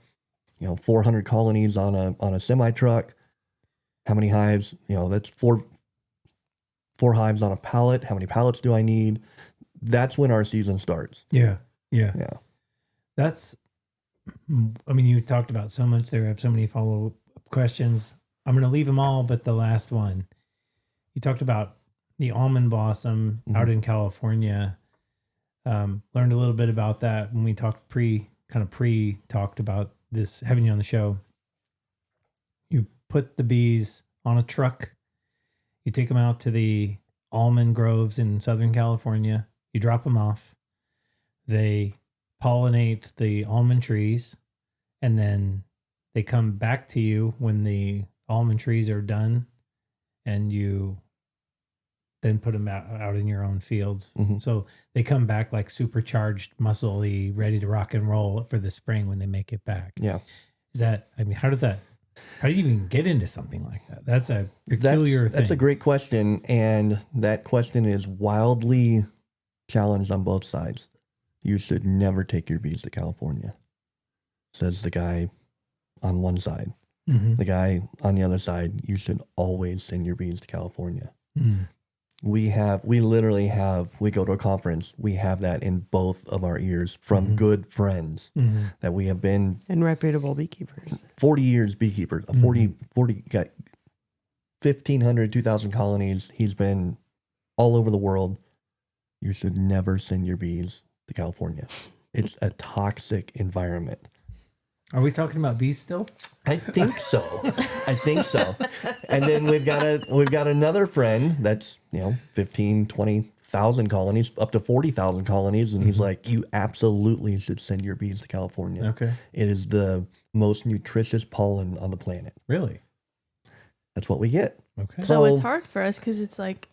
400 colonies on a semi truck. How many hives? That's 4 hives on a pallet. How many pallets do I need? That's when our season starts. Yeah. Yeah. Yeah. That's, I mean, you talked about so much there. I have so many follow-up questions. I'm going to leave them all, but the last one, you talked about the almond blossom out in California. Learned a little bit about that when we talked talked about this, having you on the show. You put the bees on a truck. You take them out to the almond groves in Southern California. You drop them off. They pollinate the almond trees, and then they come back to you when the almond trees are done, and you then put them out in your own fields. So they come back like supercharged, muscly, ready to rock and roll for the spring when they make it back. Yeah. Is that, I mean, how do you even get into something like that? That's a peculiar thing. That's a great question. And that question is wildly challenged on both sides. You should never take your bees to California, says the guy on one side. The guy on the other side, you should always send your bees to California. We literally have, we go to a conference, we have that in both of our ears from good friends that we have been. And reputable beekeepers. 40 years beekeeper, 40 got 1,500, 2,000 colonies. He's been all over the world. You should never send your bees to California. It's a toxic environment. Are we talking about bees still? I think so. And then we've got another friend that's, 15, 20,000 colonies, up to 40,000 colonies. And he's like, you absolutely should send your bees to California. Okay. It is the most nutritious pollen on the planet. Really? That's what we get. Okay. So it's hard for us because it's like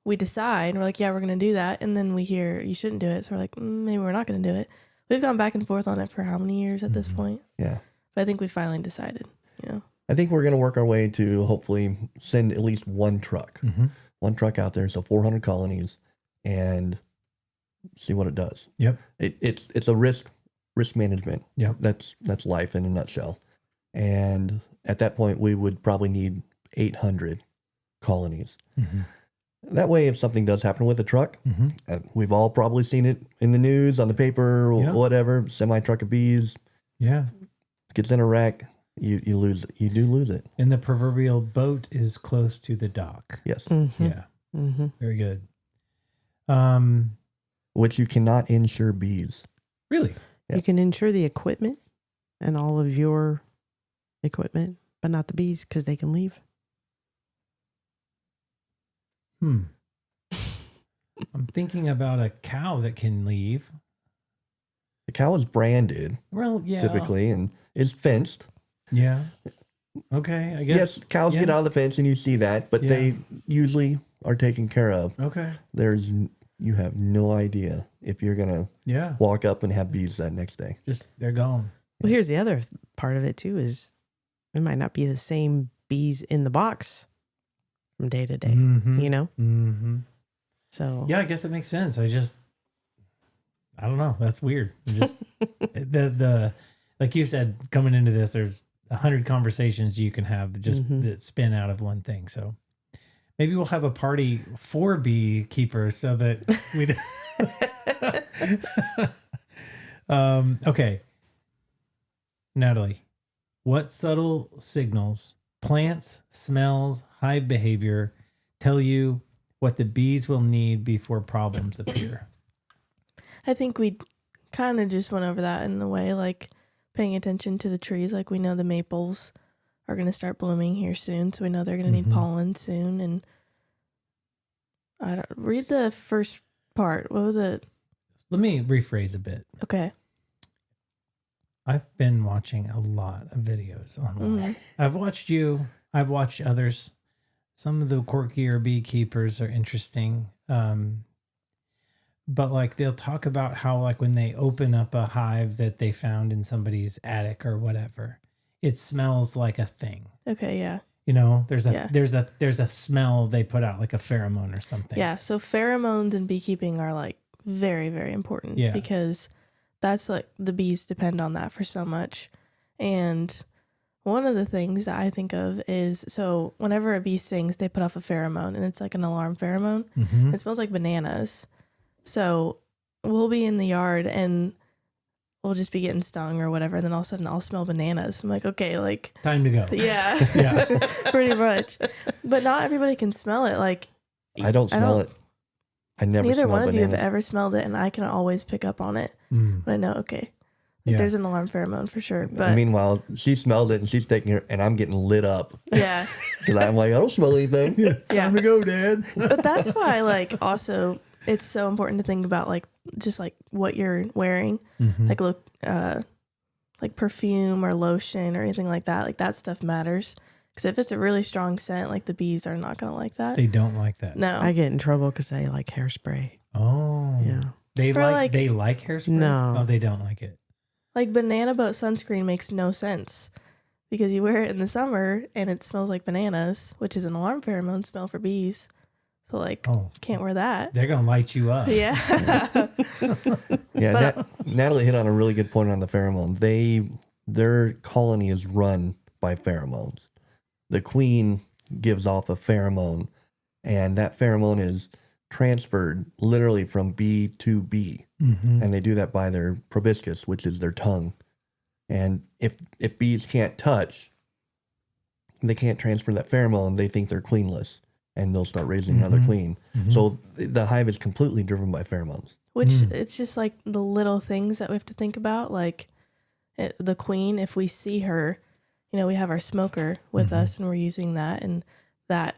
we decide, we're like, yeah, we're going to do that. And then we hear you shouldn't do it. So we're like, maybe we're not going to do it. We've gone back and forth on it for how many years at this point? Yeah. But I think we finally decided, I think we're going to work our way to hopefully send at least one truck. One truck out there, so 400 colonies, and see what it does. Yep. It's a risk management. Yep. That's life in a nutshell. And at that point, we would probably need 800 colonies. That way, if something does happen with a truck, we've all probably seen it in the news, on the paper, whatever, semi-truck of bees. Yeah. Gets in a wreck, you lose it. You do lose it. And the proverbial boat is close to the dock. Yes. Yeah. Very good. Which you cannot insure bees. Really? Yeah. You can insure the equipment and all of your equipment, but not the bees because they can leave. I'm thinking about a cow that can leave. The cow is branded. Well, yeah. Typically, and is fenced. Yeah. Okay, I guess. Yes, cows get out of the fence and you see that, but they usually are taken care of. Okay. You have no idea if you're going to walk up and have bees that next day. Just, they're gone. Well, here's the other part of it too, is it might not be the same bees in the box from day to day, So yeah, I guess it makes sense. I don't know. That's weird. Just the like you said, coming into this, there's 100 conversations you can have that spin out of one thing. So maybe we'll have a party for beekeepers so that we. Okay, Natalee, what subtle signals, plants, smells, hive behavior tell you what the bees will need before problems appear? I think we kind of just went over that in a way, like paying attention to the trees. Like we know the maples are going to start blooming here soon, so we know they're going to need pollen soon. And I don't read the first part. What was it? Let me rephrase a bit. Okay. I've been watching a lot of videos online. I've watched you. I've watched others. Some of the quirkier beekeepers are interesting. But like they'll talk about how like when they open up a hive that they found in somebody's attic or whatever, it smells like a thing. Okay, yeah. There's a smell they put out, like a pheromone or something. Yeah, so pheromones in beekeeping are like very, very important because that's like the bees depend on that for so much. And one of the things that I think of is, so whenever a bee stings, they put off a pheromone, and it's like an alarm pheromone. Mm-hmm. It smells like bananas. So we'll be in the yard and we'll just be getting stung or whatever. And then all of a sudden I'll smell bananas. I'm like, okay, like, Time to go. yeah, Yeah. pretty much. But not everybody can smell it. Like, I don't smell it. I never neither smell one of you have bananas. ever smelled it, and I can always pick up on it. Mm. But I know, okay, like, Yeah. there's an alarm pheromone for sure. But Meanwhile, she smelled it and she's taking it, and I'm getting lit up yeah, because I'm like, I don't smell anything. yeah. Time to go, Dad. But that's why, like, also it's so important to think about, like, just like what you're wearing, Mhm. like look, like perfume or lotion or anything like that. Like that stuff matters, because if it's a really strong scent, like the bees are not gonna like that. They don't like that. No, I get in trouble because I like hairspray. Oh. Yeah. They For, like, like- they like hairspray? No. Oh, they don't like it. like banana boat sunscreen makes no sense, because you wear it in the summer and it smells like bananas, which is an alarm pheromone smell for bees. So like, Oh. can't wear that. They're gonna light you up. Yeah. Yeah, But- Natalie hit on a really good point on the pheromone. Their colony is run by pheromones. The queen gives off a pheromone, and that pheromone is transferred literally from bee to bee, Mm-hmm. and they do that by their proboscis, which is their tongue. And if bees can't touch, they can't transfer that pheromone. They think they're queenless, and they'll start raising another Mhm. queen. Mm-hmm. So the hive is completely driven by pheromones. Which Mm. it's just like the little things that we have to think about. Like the queen, if we see her, you know, we have our smoker with Mhm. us and we're using that, and that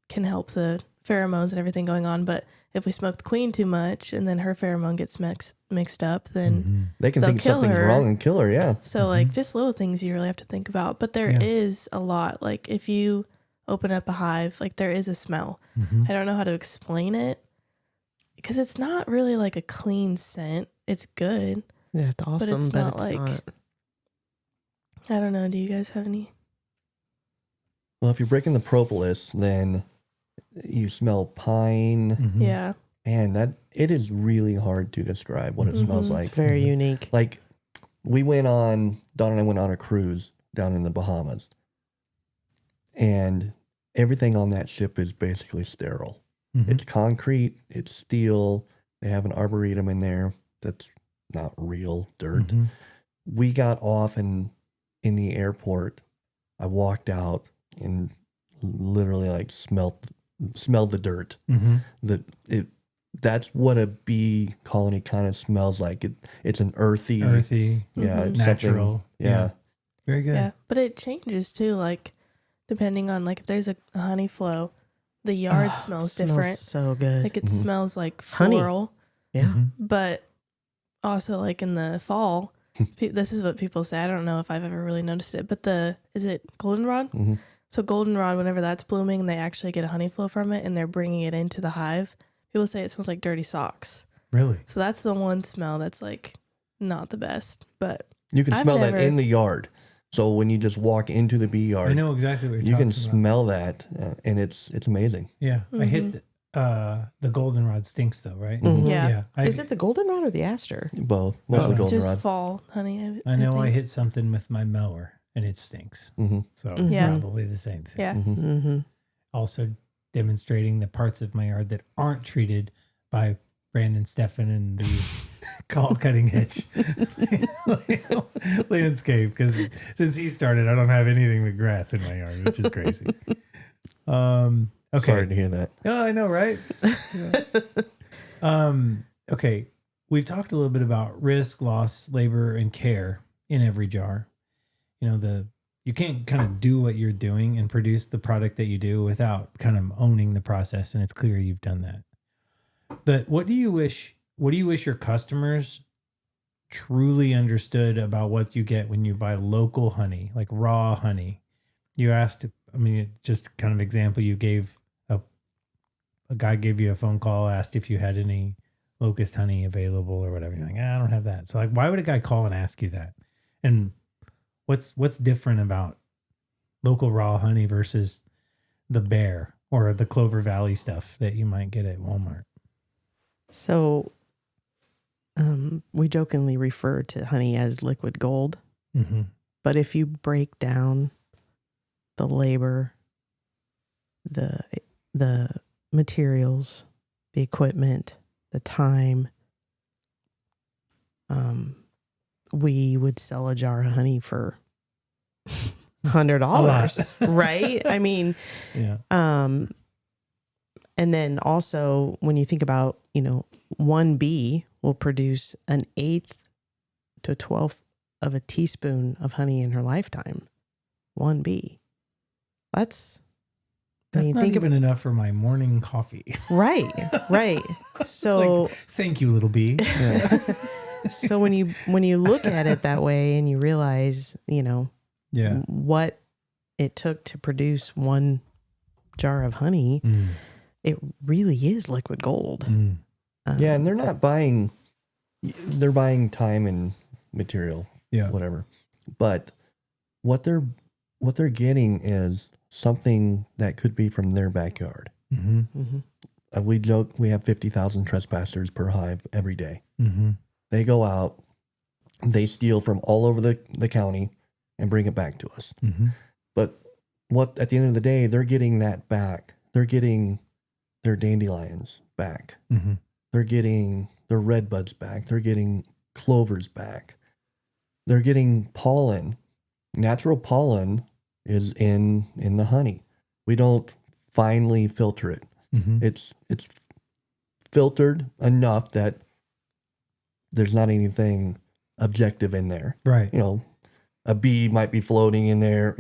can help the pheromones and everything going on. But if we smoke the queen too much and then her pheromone gets mixed up, then Mm-hmm. They can They'll think kill something's her. wrong and kill her. Yeah. so like just little things you really have to think about. But there is Yeah. a lot. Like if you open up a hive, like there is a smell. Mm-hmm. I don't know how to explain it, because it's not really like a clean scent. It's good. Yeah, it's awesome, it's but not it's like- not. I don't know. Do you guys have any? Well, if you're breaking the propolis, then you smell pine, Mm-hmm. Yeah. and that it is really hard to describe what it smells Mhm. like. It's very Mhm. unique. Like Dawn and I went on a cruise down in the Bahamas, and everything on that ship is basically sterile. Mm-hmm. It's concrete, it's steel. They have an arboretum in there that's not real dirt. Mm-hmm. We got off in the airport. I walked out and literally like smelled the dirt. Mm-hmm. That's what a bee colony kind of smells like. It's an earthy, Earthy, yeah, Mhm. it's something- natural. yeah. Very good. Yeah. But it changes too. Like depending on, like, if there's a honey flow, the yard Ah, smells Smells different. so good. Like it Mhm. smells like Honey. floral. Yeah. Mhm. But also, like in the fall, this is what people say. I don't know if I've ever really noticed it, but is it goldenrod? Mhm. So goldenrod, whenever that's blooming, they actually get a honey flow from it, and they're bringing it into the hive. People say it smells like dirty socks. Really? So that's the one smell that's like not the best. But You can I've smell never- that in the yard. So when you just walk into the bee yard, I know exactly what you're you can talking about. smell that, and it's amazing. Yeah. I Mhm. hit the goldenrod stinks though, right? Mhm. yeah, Is it the goldenrod or the aster? Both, mostly Oh. just goldenrod. fall honey. I know I think. hit something with my mower and it stinks. hmm So Mhm. Yeah. probably the same thing. Yeah. hmm Mm-hmm. Also demonstrating the parts of my yard that aren't treated by Brandon Steffen and the call cutting hitch landscape, because since he started, I don't have anything but grass in my yard, which is crazy. Okay. Sorry to hear that. Oh, I know, right? Okay. We've talked a little bit about risk, loss, labor, and care in every jar. You know, you can't kind of do what you're doing and produce the product that you do without kind of owning the process. And it's clear you've done that. But what do you wish your customers truly understood about what you get when you buy local honey, like raw honey? You asked, I mean, just kind of example, you gave a guy gave you a phone call, asked if you had any locust honey available or whatever. You're like, I don't have that. So like, why would a guy call and ask you that? And what's different about local raw honey versus the Bear or the Clover Valley stuff that you might get at Walmart? So we jokingly refer to honey as liquid gold. Mm-hmm. But if you break down the labor, the materials, the equipment, the time, we would sell a jar of honey for $100, right? I mean, Yeah. And then also when you think about, one bee will produce an 1/8 to a 1/12 of a teaspoon of honey in her lifetime. One bee. That's not even enough for my morning coffee. right. So Thank you, little bee. so when you look at it that way and you realize, what it took to produce one jar of honey, it really is liquid gold. Yeah, and they're not buying, they're buying time and material, whatever. But what they're getting is something that could be from their backyard. We joke we have 50,000 trespassers per hive every day. They go out, they steal from all over the county and bring it back to us. But at the end of the day, they're getting that back. They're getting their dandelions back. They're getting their redbuds back. They're getting clovers back. They're getting pollen. Natural pollen is in the honey. We don't finely filter it. It's filtered enough that there's not anything objective in there. Right. A bee might be floating in there.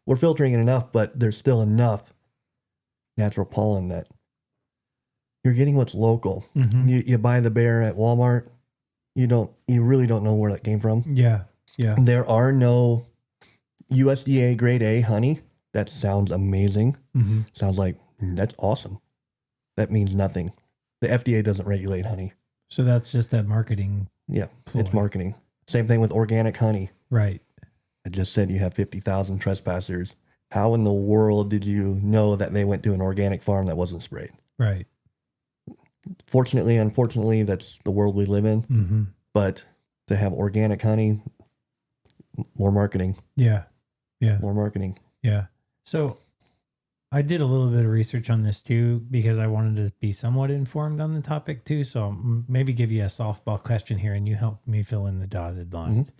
We're filtering it enough, but there's still enough natural pollen that you're getting what's local. You buy the bear at Walmart. You really don't know where that came from. Yeah. There are no USDA grade A honey. That sounds amazing. Sounds like that's awesome. That means nothing. The FDA doesn't regulate honey. So that's just that marketing. Yeah, ploy. It's marketing. Same thing with organic honey. Right. I just said you have 50,000 trespassers. How in the world did you know that they went to an organic farm that wasn't sprayed? Right. Fortunately, unfortunately, that's the world we live in. But to have organic honey, more marketing. Yeah. More marketing. Yeah. So I did a little bit of research on this too, because I wanted to be somewhat informed on the topic too. So I'll maybe give you a softball question here and you help me fill in the dotted lines.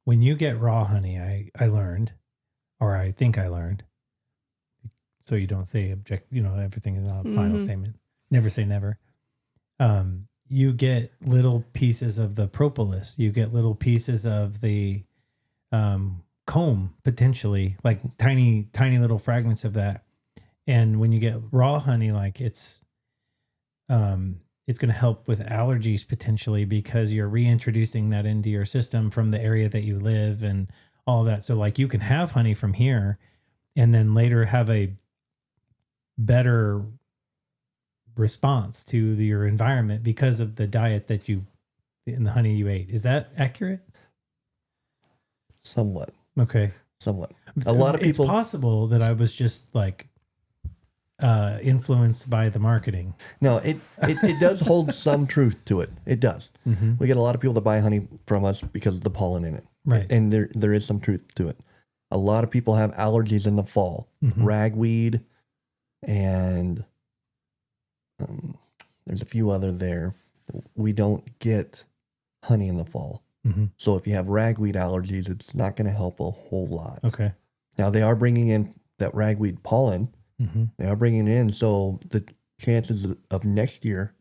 When you get raw honey, I learned, or I think I learned, so you don't say everything is not a final statement. Never say never. You get little pieces of the propolis. You get little pieces of the comb, potentially, like tiny little fragments of that. And when you get raw honey, like it's going to help with allergies potentially, because you're reintroducing that into your system from the area that you live and all that. So like you can have honey from here and then later have a better response to your environment because of the diet and the honey you ate. Is that accurate? Somewhat. Okay. Somewhat. A lot of people. It's possible that I was just like influenced by the marketing. No, it does hold some truth to it. It does. We get a lot of people that buy honey from us because of the pollen in it. Right. And there is some truth to it. A lot of people have allergies in the fall. Ragweed and there's a few other there. We don't get honey in the fall. So if you have ragweed allergies, it's not going to help a whole lot. Okay. Now they are bringing in that ragweed pollen. They are bringing it in. So the chances of next year,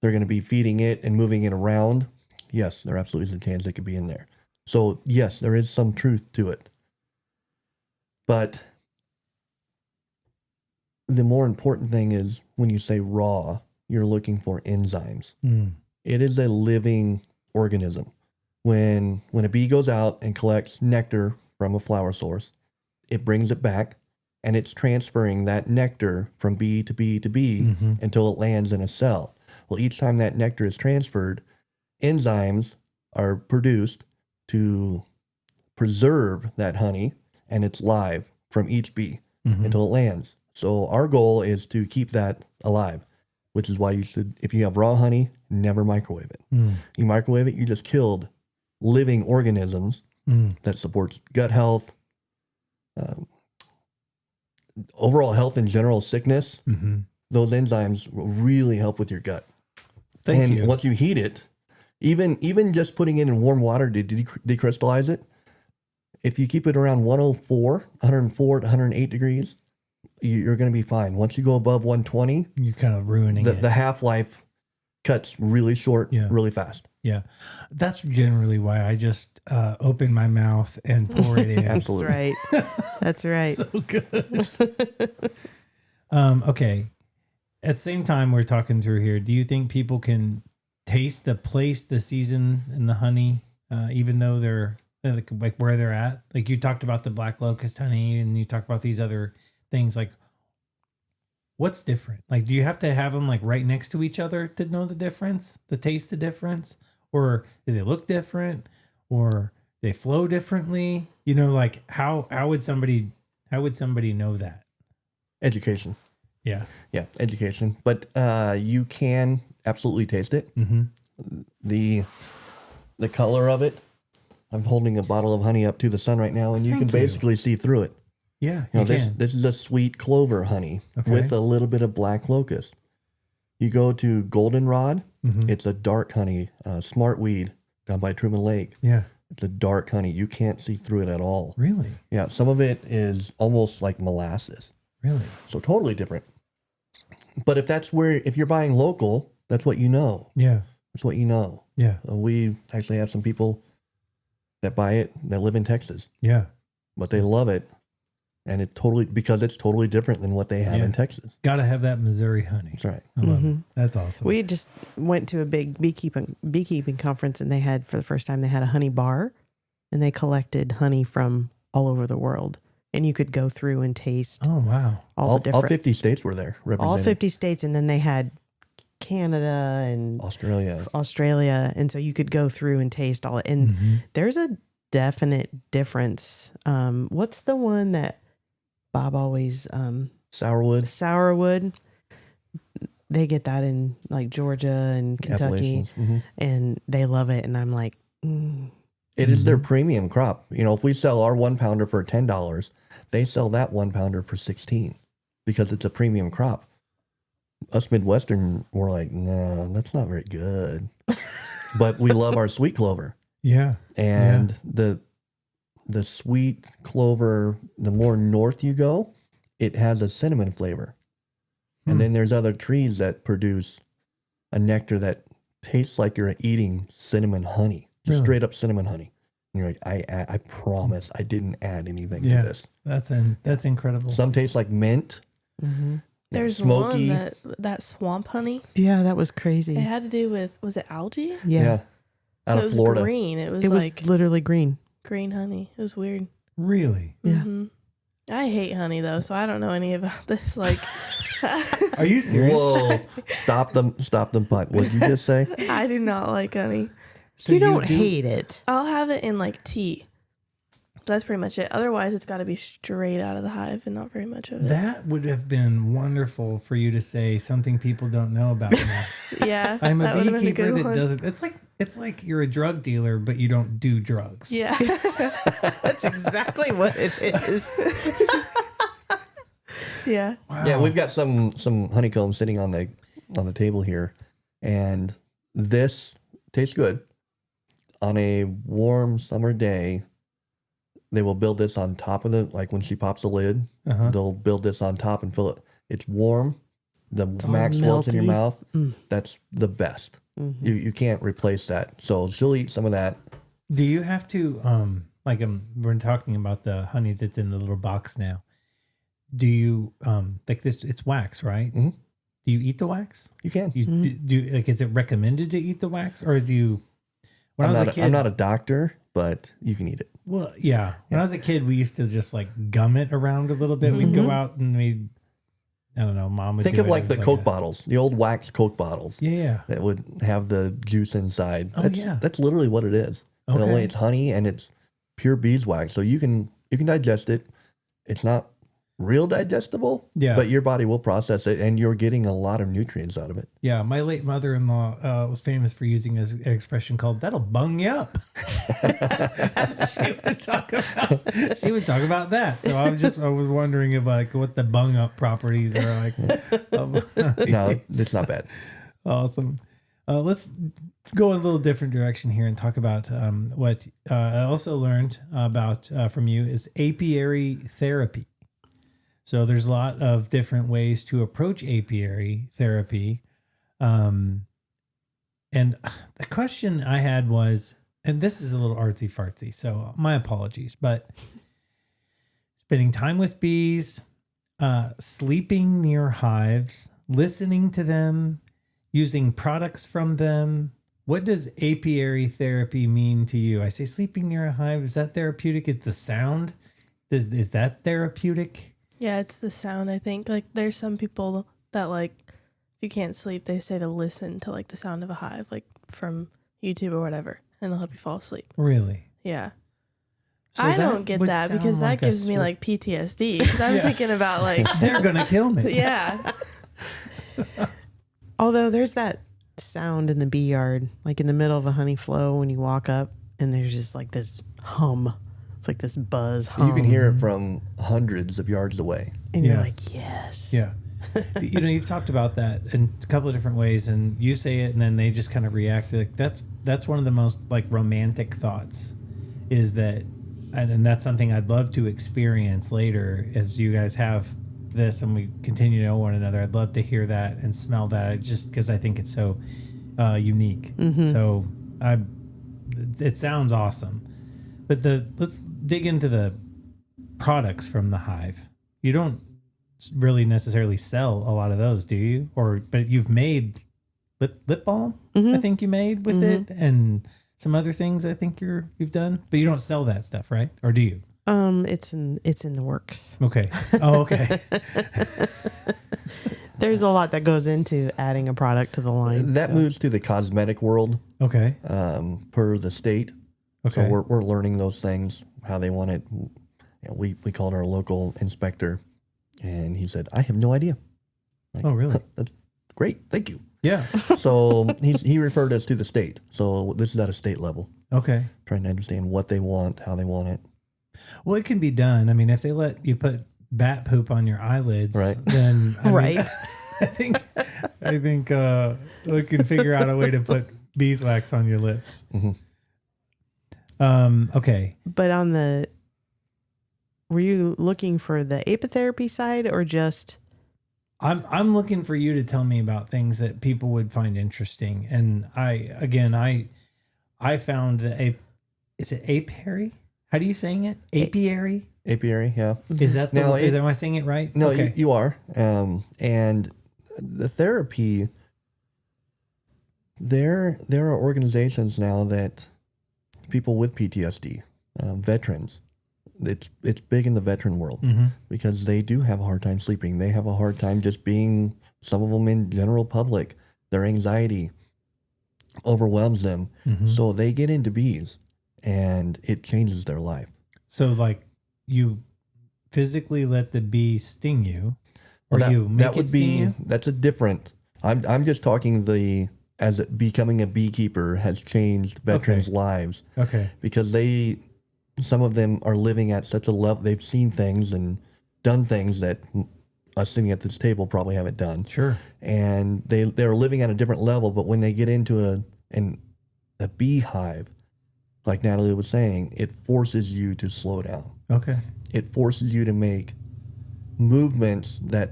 they're going to be feeding it and moving it around. Yes, there absolutely is a chance it could be in there. So yes, there is some truth to it. But the more important thing is when you say raw, you're looking for enzymes. It is a living organism. When a bee goes out and collects nectar from a flower source, it brings it back and it's transferring that nectar from bee to bee to bee until it lands in a cell. Well, each time that nectar is transferred, enzymes are produced to preserve that honey, and it's live from each bee until it lands. So our goal is to keep that alive, which is why you should, if you have raw honey, never microwave it. You microwave it, you just killed living organisms that supports gut health, overall health in general, sickness. Those enzymes will really help with your gut. Thank you. Once you heat it, even just putting it in warm water to decrystallize it, if you keep it around 104 to 108 degrees, you're going to be fine. Once you go above 120, You're kind of ruining it. the half-life cuts really short, really fast. Yeah. That's generally why I just open my mouth and pour it in. Absolutely. That's right. So good. Okay. At the same time we're talking through here, do you think people can taste the place, the season, and the honey, even though they're like where they're at? Like you talked about the black locust honey and you talked about these other things. Like what's different? Like, do you have to have them like right next to each other to know the difference, to taste the difference? Or do they look different, or they flow differently? You know, like how would somebody know that? Education. Yeah. Yeah, education. But you can absolutely taste it. The color of it. I'm holding a bottle of honey up to the sun right now, and you can basically see through it. Yeah, You know, this is a sweet clover honey with a little bit of black locust. You go to goldenrod, it's a dark honey, smartweed down by Truman Lake. Yeah. It's a dark honey. You can't see through it at all. Really? Yeah, some of it is almost like molasses. Really? So totally different. But if you're buying local, that's what you know. Yeah. That's what you know. Yeah. We actually have some people that buy it that live in Texas, Yeah. but they love it. And because it's totally different than what they have in Texas. Got to have that Missouri honey. That's right. I love it. That's awesome. We just went to a big beekeeping conference, and they had, for the first time, they had a honey bar, and they collected honey from all over the world. And you could go through and taste Oh, wow. all the different, all 50 states were there represented. all 50 states, and then they had Canada and Australia. and so you could go through and taste all it. And there's a definite difference. What's the one that Bob always Sourwood? They get that in like Georgia and Kentucky, and they love it. And I'm like, It is their premium crop. You know, if we sell our 1 pounder for $10, they sell that 1 pounder for $16 because it's a premium crop. Us Midwestern, we're like, no, that's not very good. But we love our sweet clover. Yeah. And the sweet clover, the more north you go, it has a cinnamon flavor. And then there's other trees that produce a nectar that tastes like you're eating cinnamon honey, just straight up cinnamon honey. And you're like, I promise I didn't add anything to this. That's incredible. Some taste like mint. There's smoky. one that swamp honey. yeah, that was crazy. It had to do with, was it algae? Yeah. Out So of it was Florida. green. It was It was like literally green. green honey. It was weird. Really? Yeah. I hate honey though, so I don't know any about this. Like, Are you serious? Whoa! Stop them! What did you just say? I do not like honey. So you don't hate it. I'll have it in like tea. That's pretty much it. Otherwise, it's got to be straight out of the hive and not very much of it. That would have been wonderful for you to say something people don't know about me. Yeah, I'm a that would've been beekeeper good that one. doesn't. It's like you're a drug dealer, but you don't do drugs. Yeah, That's exactly what it is. yeah. Wow. Yeah, we've got some honeycomb sitting on the table here, and this tastes good. On a warm summer day, they will build this on top of it. Like when she pops the lid, they'll build this on top and fill it. It's warm. The max swells in your melty. mouth. That's the best. You can't replace that. So she'll eat some of that. Do you have to we're talking about the honey that's in the little box now. Do you like this? It's wax, right? Mm-hmm. Do you eat the wax? You can. You do like? Is it recommended to eat the wax, or do you? When I was a kid, I'm not a doctor, but you can eat it. Well, yeah. When I was a kid, we used to just like gum it around a little bit. We'd go out and I don't know, Mom would Think do of it. like It the was Coke bottles, the old wax Coke bottles. Yeah. That would have the juice inside. Oh, yeah. That's literally what it is. Okay. It's honey and it's pure beeswax. So you can digest it. It's not real digestible. Yeah. But your body will process it, and you're getting a lot of nutrients out of it. Yeah, my late mother-in-law was famous for using an expression called "that'll bung you up." she would talk about. She would talk about that. So I was wondering if like what the bung up properties are like. No, it's not bad. Awesome. Let's go a little different direction here and talk about what I also learned about from you is apiary therapy. So there's a lot of different ways to approach apiary therapy. And the question I had was, and this is a little artsy fartsy, so my apologies, but spending time with bees, sleeping near hives, listening to them, using products from them. What does apiary therapy mean to you? I say sleeping near a hive. Is that therapeutic? Is the sound? Is that therapeutic? Yeah, it's the sound, I think. Like, there's some people that, like, if you can't sleep, they say to listen to, like, the sound of a hive, like, from YouTube or whatever, and it'll help you fall asleep. Really? Yeah. So I that don't get would that because sound that like a gives me, like, PTSD. Because I'm Yeah. thinking about, like, They're going to kill me. yeah. Although there's that sound in the bee yard, like in the middle of a honey flow when you walk up and there's just like this hum. It's like this buzz hum. You can hear it from hundreds of yards away. And you're Yeah. like, yes. Yeah. You've talked about that in a couple of different ways, and you say it and then they just kind of react. Like that's one of the most like romantic thoughts is that, and that's something I'd love to experience later as you guys have this and we continue to know one another. I'd love to hear that and smell that just because I think it's so unique. So it sounds awesome. But let's dig into the products from the hive. You don't really necessarily sell a lot of those, do you? But you've made lip balm. I think you made with it, and some other things. I think you've done, but you don't sell that stuff, right? Or do you? It's in the works. Okay. Oh, okay. There's a lot that goes into adding a product to the line. That moves to the cosmetic world Okay. per the state. Okay. So we're learning those things, how they want it. You know, we called our local inspector, and he said, "I have no idea." Like, Oh, really? That's great. Thank you. Yeah. So he referred us to the state. So this is at a state level, Okay. trying to understand what they want, how they want it. Well, it can be done. I mean, if they let you put bat poop on your eyelids, Right. then I mean, Right. I think we can figure out a way to put beeswax on your lips. Okay. But were you looking for the apitherapy side or just? I'm looking for you to tell me about things that people would find interesting. And I found that is it apiary? How do you saying it? Apiary? Apiary, yeah. Is that Now, am I saying it right? No, Okay. you are. And the therapy, there are organizations now that people with PTSD, veterans, it's big in the veteran world because they do have a hard time sleeping. They have a hard time just being, some of them in general public, their anxiety overwhelms them. So they get into bees and it changes their life. So like you physically let the bee sting you, or Well, you make that it would sting be you? that's a different. I'm just talking as becoming a beekeeper has changed veterans' lives Okay. because some of them are living at such a level, they've seen things and done things that us sitting at this table probably haven't done. Sure. And they're living at a different level, but when they get into a beehive, like Natalee was saying, it forces you to slow down. Okay. It forces you to make movements that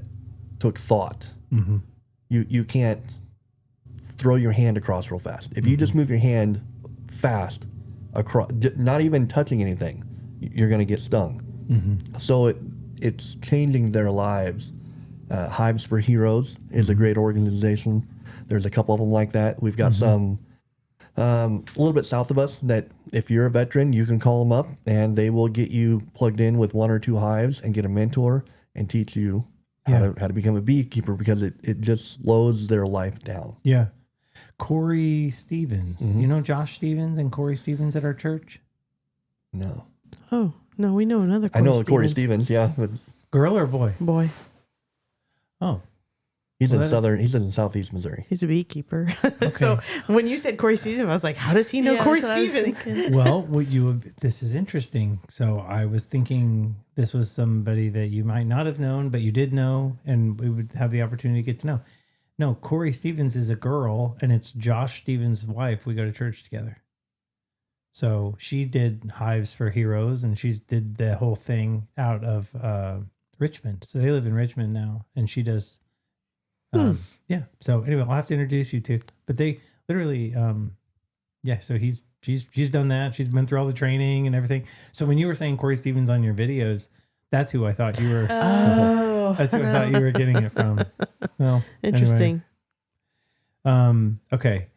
took thought. You can't throw your hand across real fast. If you just move your hand fast across, not even touching anything, you're going to get stung. So it's changing their lives. Hives for Heroes is a great organization. There's a couple of them like that. We've got some a little bit south of us that if you're a veteran, you can call them up and they will get you plugged in with 1 or 2 hives and get a mentor and teach you how to become a beekeeper because it just slows their life down. Yeah. Corey Stevens. You know Josh Stevens and Corey Stevens at our church? No. Oh no, we know another. I know Corey Stevens, yeah. But Girl or boy? Boy. Oh, He's Well, he's in southeast Missouri. He's a beekeeper. So when you said Corey Stevens, I was like, how does he know Yeah, Corey that's what I was Stevens? thinking. well, this is interesting. So I was thinking this was somebody that you might not have known, but you did know, and we would have the opportunity to get to know. No, Corey Stevens is a girl, and it's Josh Stevens' wife. We go to church together. So she did Hives for Heroes, and she did the whole thing out of Richmond. So they live in Richmond now, and she does. Yeah. So anyway, I'll have to introduce you to. But they literally, yeah. So she's done that. She's been through all the training and everything. So when you were saying Corey Stevens on your videos, that's who I thought you were. Oh, That's who I thought you were getting it from. Well, interesting. anyway. Okay.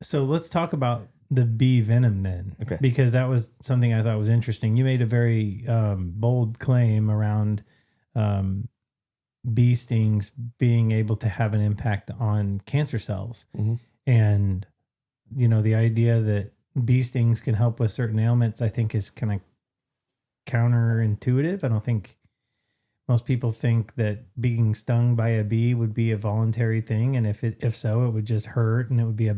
So let's talk about the bee venom then. Okay. Because that was something I thought was interesting. You made a very bold claim around bee stings being able to have an impact on cancer cells. Mm-hmm. And, you know, the idea that bee stings can help with certain ailments, I think is kind of counterintuitive. I don't think most people think that being stung by a bee would be a voluntary thing. And if so, it would just hurt and it would be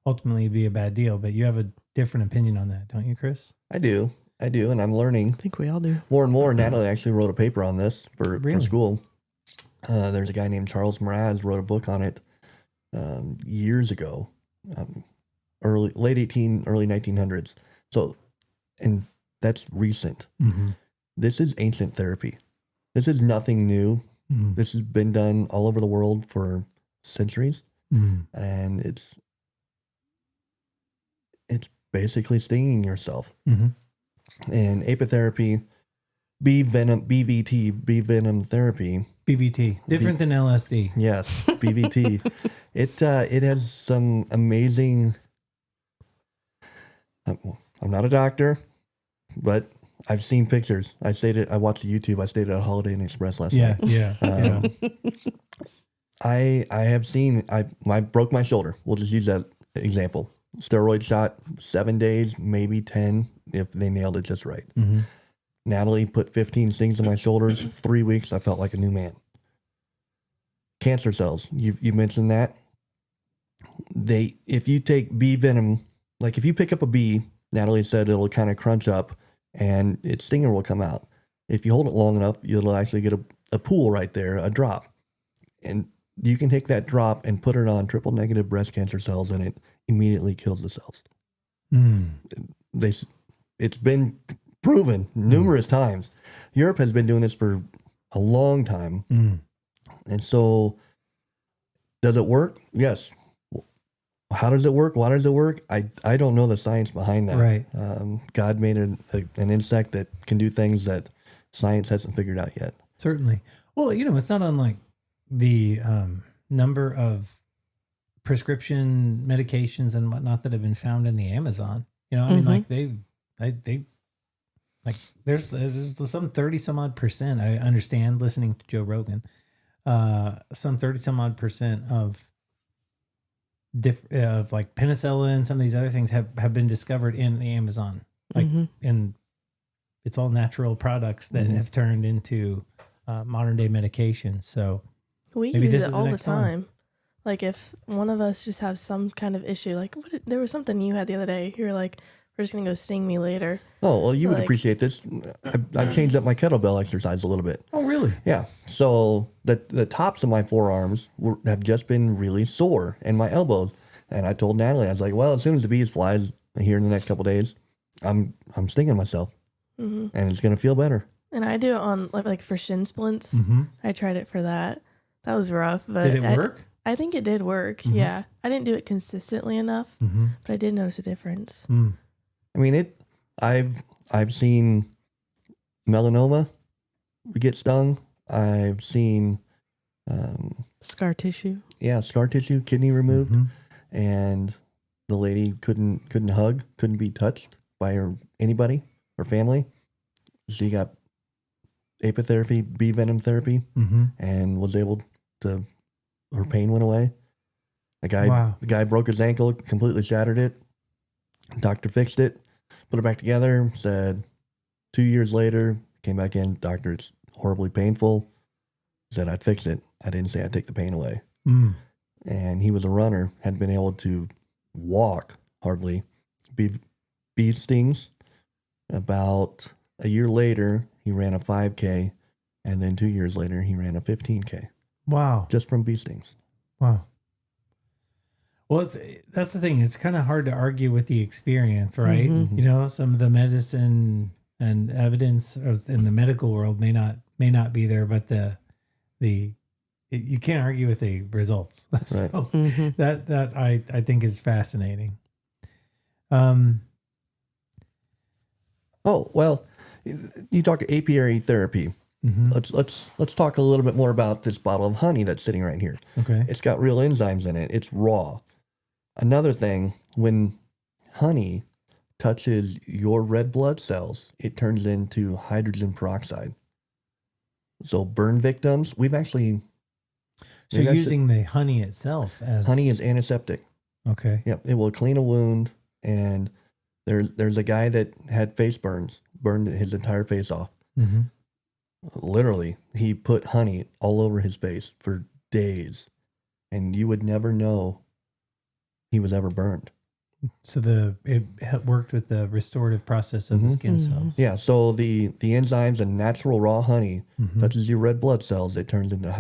ultimately be a bad deal. But you have a different opinion on that, don't you, Chris? I do. And I'm learning I think we all do. more and more. Natalee actually wrote a paper on this for Really? school. There's a guy named Charles Mraz wrote a book on it years ago, late 18, early 1900s. So, and that's recent. Mm-hmm. This is ancient therapy. This is nothing new. Mm-hmm. This has been done all over the world for centuries, Mm-hmm. and it's basically stinging yourself. Mm-hmm. And apitherapy, bee venom therapy. BVT, different than LSD. Yes, BVT. It has some amazing. I'm not a doctor, but I've seen pictures. I watched YouTube. I stayed at a Holiday Inn Express last night. Yeah. I have seen. I broke my shoulder. We'll just use that example. Steroid shot, 7 days, maybe 10, if they nailed it just right. Mm-hmm. Natalee put 15 stings in my shoulders. 3 weeks, I felt like a new man. Cancer cells, you mentioned that. If you take bee venom, like if you pick up a bee, Natalee said it'll kind of crunch up and its stinger will come out. If you hold it long enough, you'll actually get a pool right there, a drop. And you can take that drop and put it on triple negative breast cancer cells and it immediately kills the cells. Mm. It's been proven numerous times. Europe has been doing this for a long time. Mm. And so, does it work? Yes. How does it work? Why does it work? I don't know the science behind that. Right. God made an insect that can do things that science hasn't figured out yet. Certainly. Well, you know, it's not unlike the number of prescription medications and whatnot that have been found in the Amazon. You know, I mean, like they like there's some 30 some odd percent. I understand listening to Joe Rogan, some 30 some odd percent of like penicillin, some of these other things have been discovered in the Amazon. Like, and it's all natural products that have turned into modern day medications. So We maybe use this it is the all the next one. time. Like if one of us just has some kind of issue, like there was something you had the other day. You were like, "We're just gonna go sting me later." Oh, well, you would Like- appreciate this. I changed up my kettlebell exercise a little bit. Oh, really? Yeah. So the tops of my forearms have just been really sore and my elbows. And I told Natalee, I was like, well, as soon as the bees flies here in the next couple of days, I'm stinging myself and it's going to feel better. And I do it on like for shin splints. Mm-hmm. I tried it for that. That was rough, but Did it work? I think it did work. Yeah, I didn't do it consistently enough, Mm-hmm. but I did notice a difference. Mm. I mean, I've seen melanoma get stung. I've seen, Scar tissue. scar tissue, kidney removed. Mm-hmm. And the lady couldn't hug, couldn't be touched by anybody, her family. She got apitherapy, bee venom therapy, Mm-hmm. and was able to. Her pain went away. Wow. The guy broke his ankle, completely shattered it. Doctor fixed it, put it back together. Said 2 years later, came back in. Doctor, it's horribly painful. Said I'd fix it. I didn't say I'd take the pain away. Mm. And he was a runner, hadn't been able to walk hardly. Bee stings. About a year later, he ran a 5K, and then 2 years later, he ran a 15K Wow. just from bee stings. Wow. Well, that's the thing. It's kind of hard to argue with the experience, right? Mhm. You know, some of the medicine and evidence in the medical world may not be there, but you can't argue with the results. So Mhm. that I think is fascinating. Oh, well, you talk apiary therapy. Mhm. Let's talk a little bit more about this bottle of honey that's sitting right here. Okay. It's got real enzymes in it. It's raw. Another thing, when honey touches your red blood cells, it turns into hydrogen peroxide. So burn victims, So using the honey itself as honey is antiseptic. okay. Yep, it will clean a wound. And there's a guy that had face burns, burned his entire face off. Mm-hmm. Literally, he put honey all over his face for days, and you would never know he was ever burned. So it worked with the restorative process of the skin cells. Yeah, so the enzymes and natural raw honey Mhm. touches your red blood cells. It turns into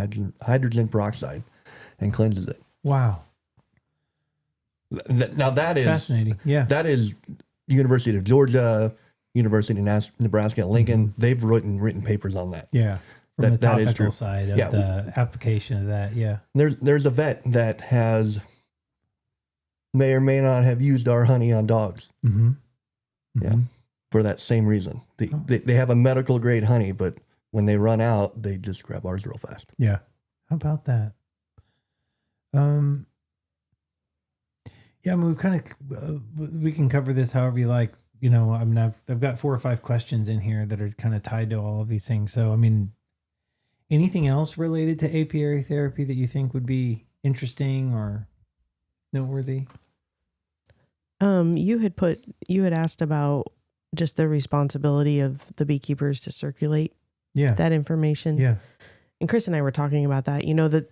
hydrogen peroxide and cleanses it. Wow. Now that is Fascinating. Yeah. That is University of Georgia, University of Nebraska, Lincoln. They've written papers on that. Yeah. From the that is topical true. side of Yeah. the application of that. Yeah. There's a vet that may or may not have used our honey on dogs. Mm-hmm. Yeah, for that same reason. They have a medical grade honey, but when they run out, they just grab ours real fast. Yeah. How about that? Yeah, I mean, we've kind of, we can cover this however you like. You know, I mean, I've got 4 or 5 questions in here that are kind of tied to all of these things. So, I mean, anything else related to apiary therapy that you think would be interesting or noteworthy? You had asked about just the responsibility of the beekeepers to circulate Yeah. that information. Yeah. And Chris and I were talking about that. You know, that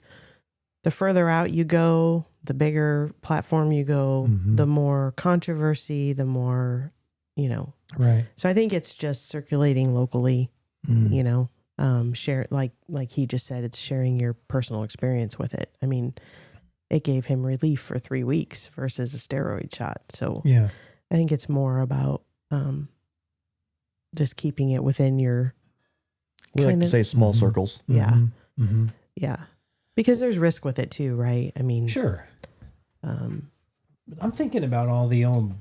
the further out you go, the bigger platform you go, Mhm. the more controversy, the more, you know. Right. So I think it's just circulating locally, you know, share, like he just said, it's sharing your personal experience with it. I mean, it gave him relief for 3 weeks versus a steroid shot. So Yeah. I think it's more about just keeping it within your, We like kind to of- say small Mhm. circles. Yeah. Mm-hmm. yeah, because there's risk with it too, right? I mean, Sure. um, But I'm thinking about all the old,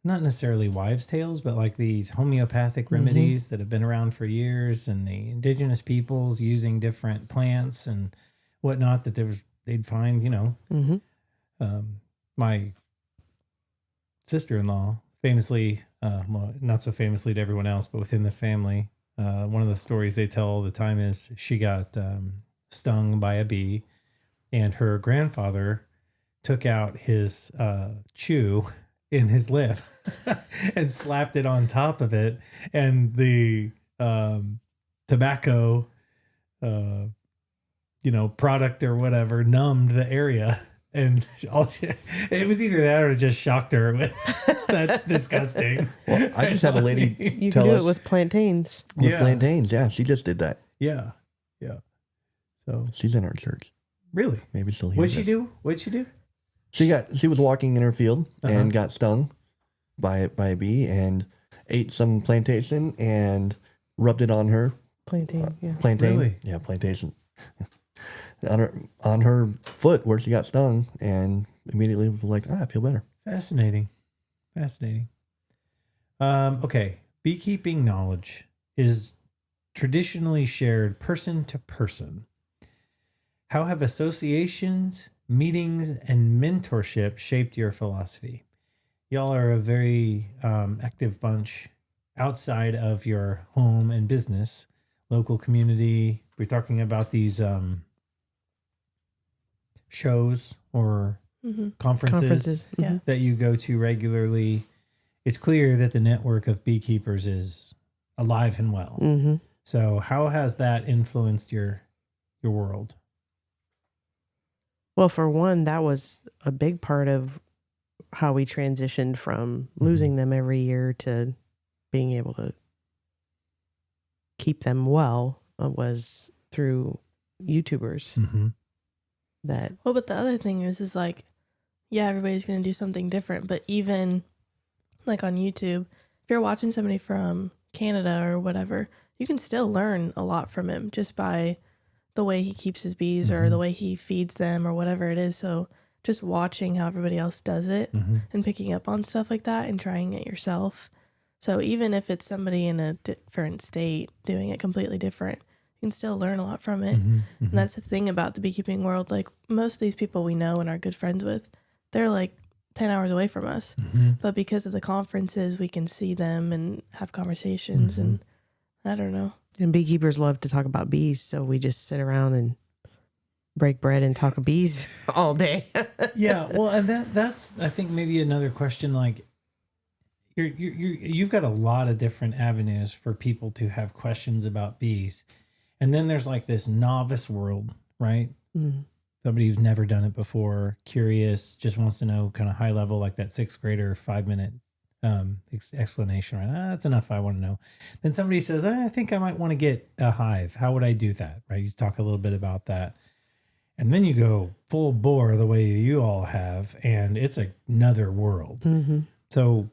not necessarily wives' tales, but like these homeopathic remedies that have been around for years, and the indigenous peoples using different plants and whatnot that they'd find, you know. mhm. My sister-in-law famously, well, not so famously to everyone else, but within the family, one of the stories they tell all the time is she got stung by a bee, and her grandfather took out his chew in his lip and slapped it on top of it, and the tobacco product or whatever numbed the area, and it was either that or it just shocked her. That's disgusting. Well, I just had a lady You tell can do us it with plantains. with Yeah. plantains. Yeah, she just did that. Yeah. So She's in our church. really, Maybe she'll hear what'd she this. do? What'd she do? She was walking in her field Uh-huh. and got stung by a bee and ate some plantation and rubbed it on her Plantain, yeah. plantain. Really? Yeah, plantation. on her foot where she got stung, and immediately was like, I feel better. Fascinating. Okay. Beekeeping knowledge is traditionally shared person to person. How have associations, meetings, and mentorship shaped your philosophy? Y'all are a very active bunch outside of your home and business, local community. We're talking about these shows or conferences Yeah. that you go to regularly. It's clear that the network of beekeepers is alive and well. Mm-hmm. So how has that influenced your world? Well, for one, that was a big part of how we transitioned from losing them every year to being able to keep them well was through YouTubers that. Well, but the other thing is like, yeah, everybody's going to do something different. But even like on YouTube, if you're watching somebody from Canada or whatever, you can still learn a lot from him just by the way he keeps his bees or the way he feeds them or whatever it is. So just watching how everybody else does it and picking up on stuff like that and trying it yourself. So even if it's somebody in a different state doing it completely different, you can still learn a lot from it. And that's the thing about the beekeeping world. Like most of these people we know and are good friends with, they're like 10 hours away from us. But because of the conferences, we can see them and have conversations and I don't know. And beekeepers love to talk about bees, so we just sit around and break bread and talk bees all day. Yeah, well, and that's I think maybe another question. Like, you've got a lot of different avenues for people to have questions about bees, and then there's like this novice world, right? Somebody who's never done it before, curious, just wants to know, kind of high level, like that 6th grader 5-minute explanation, right? That's enough. I want to know. Then somebody says, I think I might want to get a hive. How would I do that? Right? You talk a little bit about that. And then you go full bore the way you all have, and it's another world. So,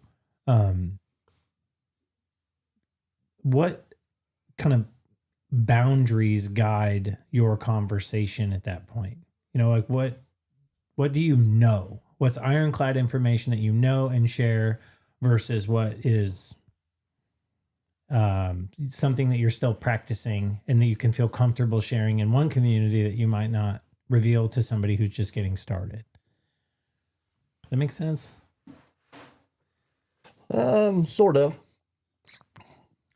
what kind of boundaries guide your conversation at that point? You know, like what do you know? What's ironclad information that you know and share versus what is something that you're still practicing and that you can feel comfortable sharing in one community that you might not reveal to somebody who's just getting started. That makes sense? Sort of.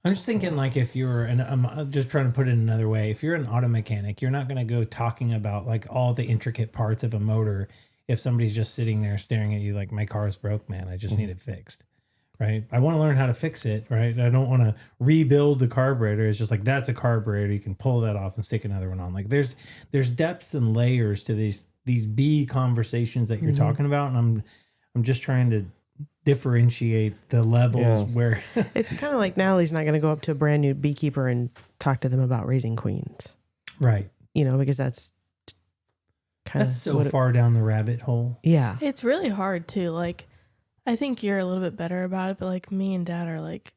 I'm just thinking, like, if you're, and I'm just trying to put it another way, if you're an auto mechanic, you're not going to go talking about like all the intricate parts of a motor if somebody's just sitting there staring at you like, my car's broke, man, I just need it fixed. Right? I want to learn how to fix it, right? I don't want to rebuild the carburetor. It's just like, that's a carburetor. You can pull that off and stick another one on. Like there's depths and layers to these bee conversations that you're talking about. And I'm just trying to differentiate the levels where it's kind of like Natalee's not going to go up to a brand new beekeeper and talk to them about raising queens. Right. You know, because that's kind of so far down the rabbit hole. Yeah. It's really hard too. Like, I think you're a little bit better about it, but like me and Dad are like,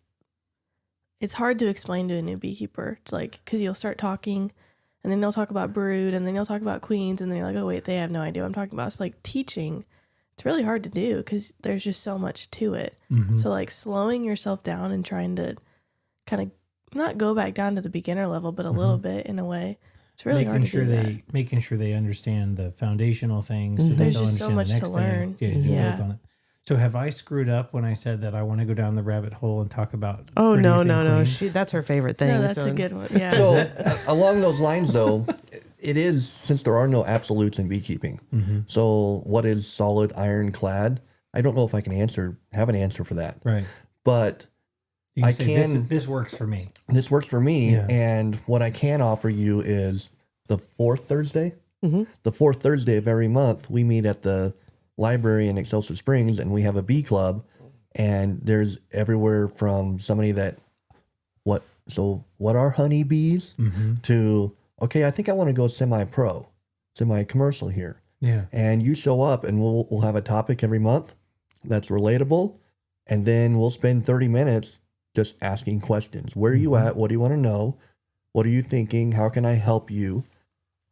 it's hard to explain to a new beekeeper, like, because you'll start talking and then they'll talk about brood and then you'll talk about queens and then you're like, oh wait, they have no idea what I'm talking about. It's like teaching. It's really hard to do because there's just so much to it. So like slowing yourself down and trying to kind of not go back down to the beginner level, but a little bit in a way. It's really hard to do that. Making sure they understand the foundational things. So There's they'll just so understand much the next to learn. thing. Yeah. On it. So have I screwed up when I said that I want to go down the rabbit hole and talk about? Oh, no. queens? That's her favorite thing. No, that's a good one. Yeah. So along those lines, though, it is, since there are no absolutes in beekeeping. So what is solid ironclad? I don't know if I can have an answer for that. Right. But you can say, this works for me. This works for me. Yeah. And what I can offer you is the 4th Thursday. The 4th Thursday of every month, we meet at the library in Excelsior Springs, and we have a bee club. And there's everywhere from somebody that, what are honeybees to, okay, I think I want to go semi-pro, semi-commercial here. Yeah. And you show up and we'll have a topic every month that's relatable. And then we'll spend 30 minutes just asking questions. Where are you at? What do you want to know? What are you thinking? How can I help you?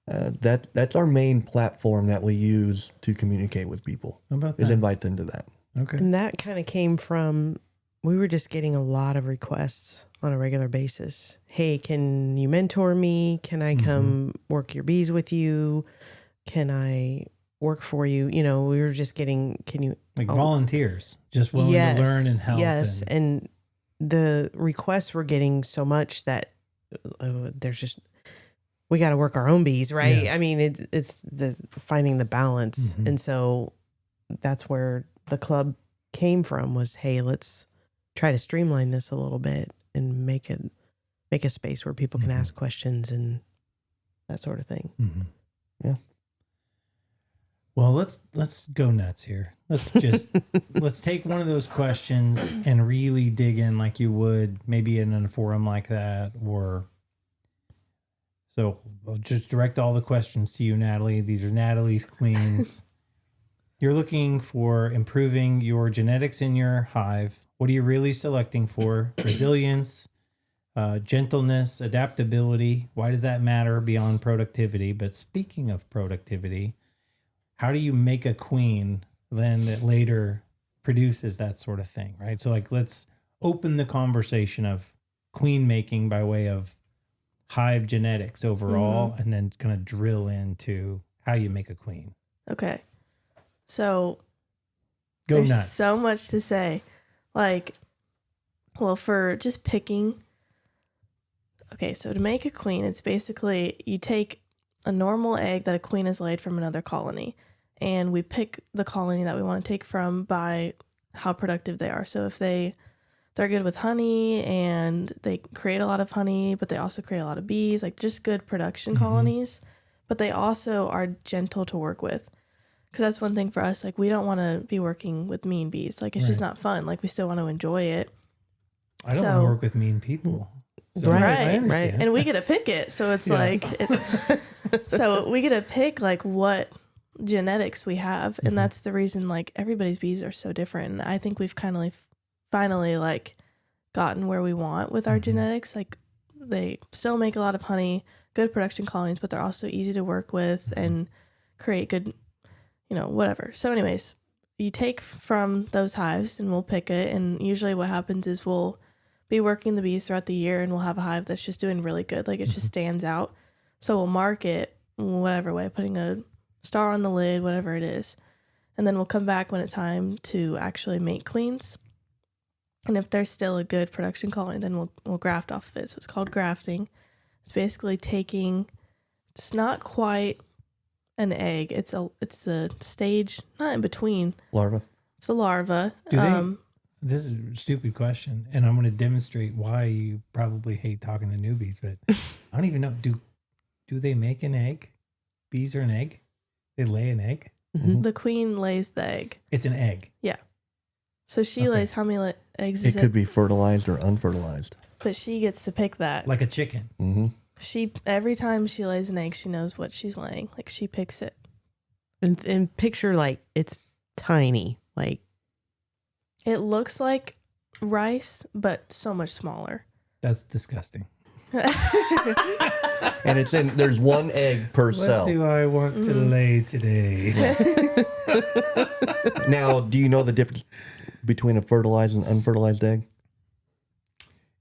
That's our main platform that we use to communicate with people. How about is that? invite them to that. Okay. And that kind of came from, we were just getting a lot of requests on a regular basis. Hey, can you mentor me? Can I come work your bees with you? Can I work for you? You know, we were just getting, Like volunteers, just willing to learn and help. Yes. And the requests were getting so much that there's just, we got to work our own bees, right? Yeah. I mean, it's the finding the balance. And so that's where the club came from was, hey, let's try to streamline this a little bit and make it make a space where people can ask questions and that sort of thing. Mm-hmm. Yeah. Well, let's go nuts here. Let's take one of those questions and really dig in like you would maybe in a forum like that, or so I'll just direct all the questions to you, Natalee. These are Natalee's queens. You're looking for improving your genetics in your hive. What are you really selecting for? Resilience, gentleness, adaptability. Why does that matter beyond productivity? But speaking of productivity, how do you make a queen then that later produces that sort of thing, right? So like, let's open the conversation of queen making by way of hive genetics overall, and then kind of drill into how you make a queen. Okay. So Go there's nuts. so much to say. Like, well, for just picking. Okay, so to make a queen, it's basically you take a normal egg that a queen has laid from another colony, and we pick the colony that we want to take from by how productive they are. So if they're good with honey and they create a lot of honey, but they also create a lot of bees, like just good production colonies, but they also are gentle to work with. Because that's one thing for us, like we don't want to be working with mean bees. Like it's just not fun. Like we still want to enjoy it. I don't want to work with mean people. So Right. right. And we get to pick it. So it's so we get to pick like what genetics we have. And that's the reason like everybody's bees are so different. And I think we've kind of finally like gotten where we want with our genetics. Like they still make a lot of honey, good production colonies, but they're also easy to work with and create good, whatever. So anyways, you take from those hives and we'll pick it. And usually what happens is we'll be working the bees throughout the year and we'll have a hive that's just doing really good. Like it just stands out. So we'll mark it whatever way, putting a star on the lid, whatever it is. And then we'll come back when it's time to actually make queens. And if there's still a good production colony, then we'll graft off of it. So it's called grafting. It's basically it's not quite an egg. It's a stage, not in between. Larva. It's a larva. This is a stupid question, and I'm going to demonstrate why you probably hate talking to newbies, but I don't even know. Do they make an egg? Bees are an egg? They lay an egg? The queen lays the egg. It's an egg. Yeah. So she lays how many eggs It could be fertilized or unfertilized. But she gets to pick that. Like a chicken. Mm-hmm. Every time she lays an egg, she knows what she's laying. Like she picks it. And picture like it's tiny. Like it looks like rice, but so much smaller. That's disgusting. And there's one egg per cell. What do I want to lay today? Now, do you know the difference between a fertilized and unfertilized egg?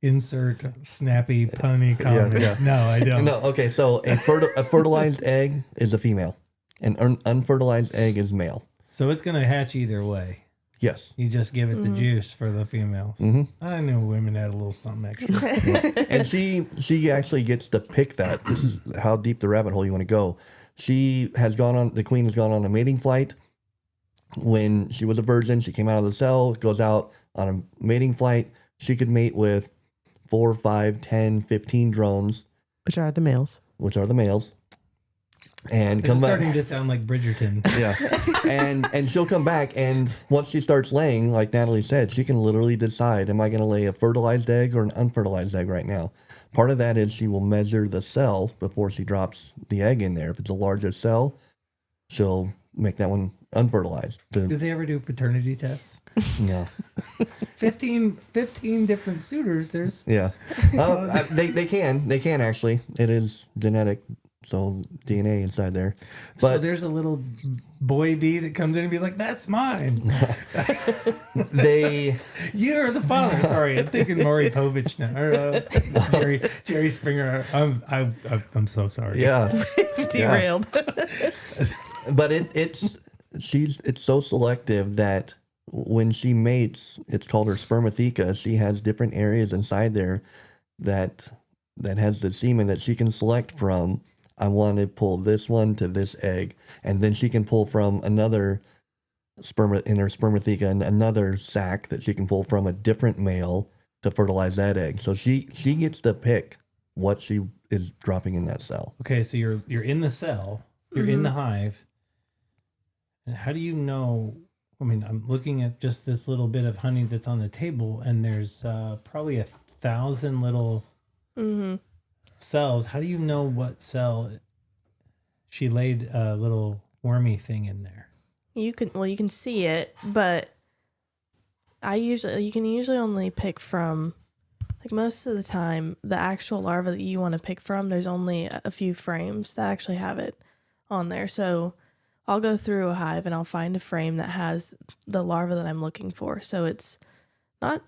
Insert snappy punny comment. Yeah. No, I don't. No, okay, so a fertilized egg is a female. An unfertilized egg is male. So it's going to hatch either way. Yes. You just give it the juice for the females. I knew women had a little something extra. And she actually gets to pick that. This is how deep the rabbit hole you want to go. The queen has gone on a mating flight. When she was a virgin, she came out of the cell, goes out on a mating flight. She could mate with 4, 5, 10, 15 drones. which are the males. This And is come back. starting to sound like Bridgerton. Yeah. And she'll come back, and once she starts laying, like Natalee said, she can literally decide, am I going to lay a fertilized egg or an unfertilized egg right now? Part of that is she will measure the cell before she drops the egg in there. If it's a larger cell, she'll make that one unfertilized. Do they ever do paternity tests? No. 15 different suitors. There's Yeah. They can actually. It is genetic. So DNA inside there. so But there's a little boy bee that comes in and be like, "That's mine." You're the father. Sorry, I'm thinking Maury Povich now. Or, Jerry Springer. I'm so sorry. yeah. Derailed. But it's so selective that when she mates, it's called her spermatheca. She has different areas inside there that has the semen that she can select from. I want to pull this one to this egg, and then she can pull from another in her spermatheca and another sac that she can pull from a different male to fertilize that egg. So she gets to pick what she is dropping in that cell. Okay, so you're in the cell, you're in the hive. And how do you know? I mean, I'm looking at just this little bit of honey that's on the table, and there's probably 1,000 little cells. How do you know what cell she laid a little wormy thing in there? You can see it, but you can usually only pick from, like, most of the time, the actual larva that you want to pick from, there's only a few frames that actually have it on there. So I'll go through a hive and I'll find a frame that has the larva that I'm looking for. So it's not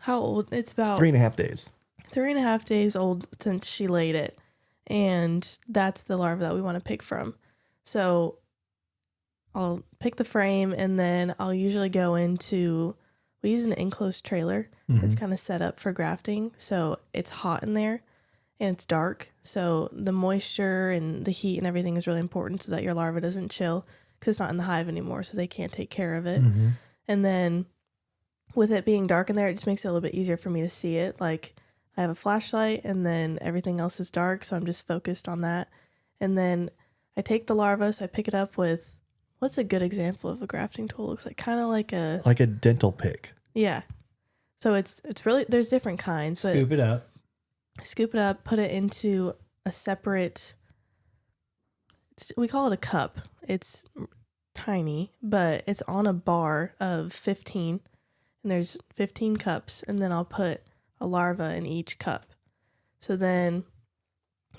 how old, it's about 3.5 days. 3.5 days old since she laid it. And that's the larva that we want to pick from. So I'll pick the frame, and then I'll usually go into, we use an enclosed trailer. It's kind of set up for grafting. So it's hot in there and it's dark. So the moisture and the heat and everything is really important so that your larva doesn't chill, because it's not in the hive anymore. So they can't take care of it. And then with it being dark in there, it just makes it a little bit easier for me to see it. Like, I have a flashlight and then everything else is dark. So I'm just focused on that. And then I take the larva. So I pick it up with, what's a good example of a grafting tool? Looks like kind of like a dental pick. Yeah. So it's really, there's different kinds. Scoop it up. Scoop it up, put it into a separate, we call it a cup. It's tiny, but it's on a bar of 15, and there's 15 cups, and then I'll put a larva in each cup. So then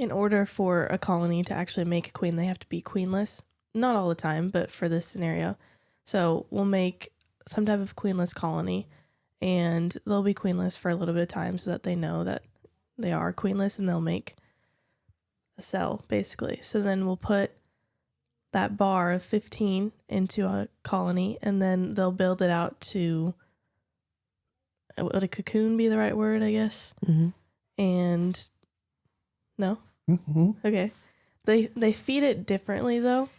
in order for a colony to actually make a queen, they have to be queenless. Not all the time, but for this scenario. So we'll make some type of queenless colony, and they'll be queenless for a little bit of time so that they know that they are queenless, and they'll make a cell, basically. So then we'll put that bar of 15 into a colony, and then they'll build it out to, would a cocoon be the right word, I guess? And no? Okay. They feed it differently, though,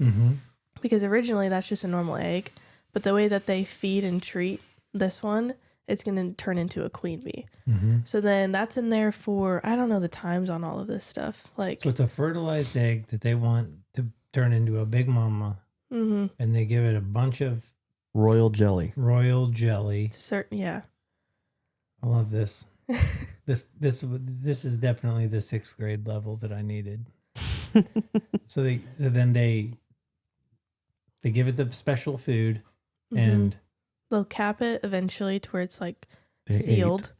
because originally that's just a normal egg. But the way that they feed and treat this one, it's going to turn into a queen bee. So then that's in there for, I don't know the times on all of this stuff. Like, So it's a fertilized egg that they want to turn into a big mama, and they give it a bunch of Royal jelly. yeah. I love this. This is definitely the 6th grade level that I needed. So then they give it the special food, and they'll cap it eventually to where it's like Day sealed. 8.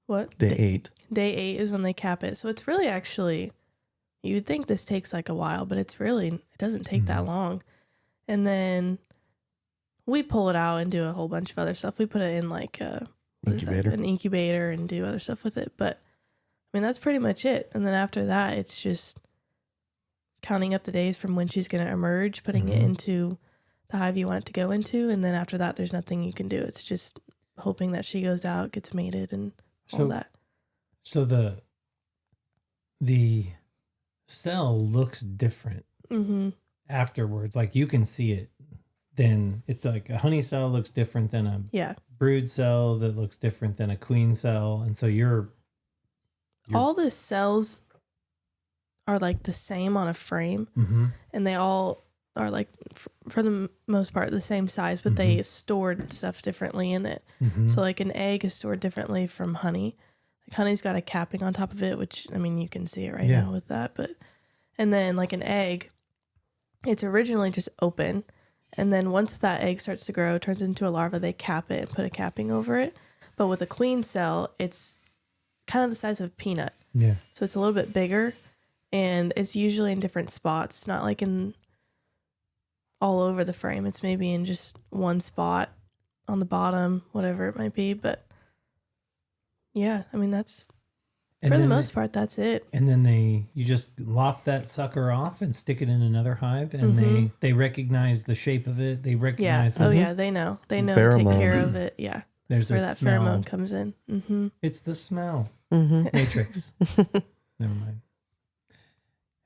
What? Day 8. Day 8 is when they cap it. So it's really actually, you would think this takes like a while, but it doesn't take that long. And then we pull it out and do a whole bunch of other stuff. We put it in like an incubator and do other stuff with it. But I mean, that's pretty much it. And then after that, it's just counting up the days from when she's going to emerge, putting it into the hive you want it to go into. And then after that, there's nothing you can do. It's just hoping that she goes out, gets mated, and all that. So the cell looks different afterwards. Like, you can see it. Then it's like a honey cell looks different than a brood cell that looks different than a queen cell. And so you're all the cells are like the same on a frame, and they all are like, for the most part, the same size, but they stored stuff differently in it. So like an egg is stored differently from honey. Like, honey's got a capping on top of it, which, I mean, you can see it right now with that. And then like an egg, it's originally just open. And then once that egg starts to grow, it turns into a larva, they cap it and put a capping over it. But with a queen cell, it's kind of the size of a peanut. Yeah. So it's a little bit bigger, and it's usually in different spots. It's not like in all over the frame. It's maybe in just one spot on the bottom, whatever it might be. But yeah, I mean, that's, for the most part, that's it. And then you just lop that sucker off and stick it in another hive, and they recognize the shape of it. They recognize they know. They know to take care of it. Yeah. There's where that smell. pheromone comes in. It's the smell. Matrix. Never mind.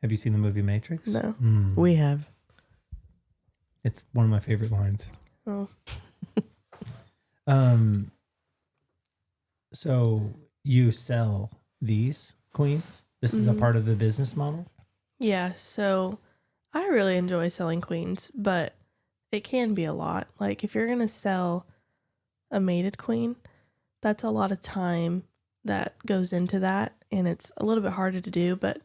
Have you seen the movie Matrix? No. We have. It's one of my favorite lines. Oh. So you sell these queens? This is a part of the business model? Yeah, so I really enjoy selling queens, but it can be a lot. Like if you're going to sell a mated queen, that's a lot of time that goes into that, and it's a little bit harder to do. But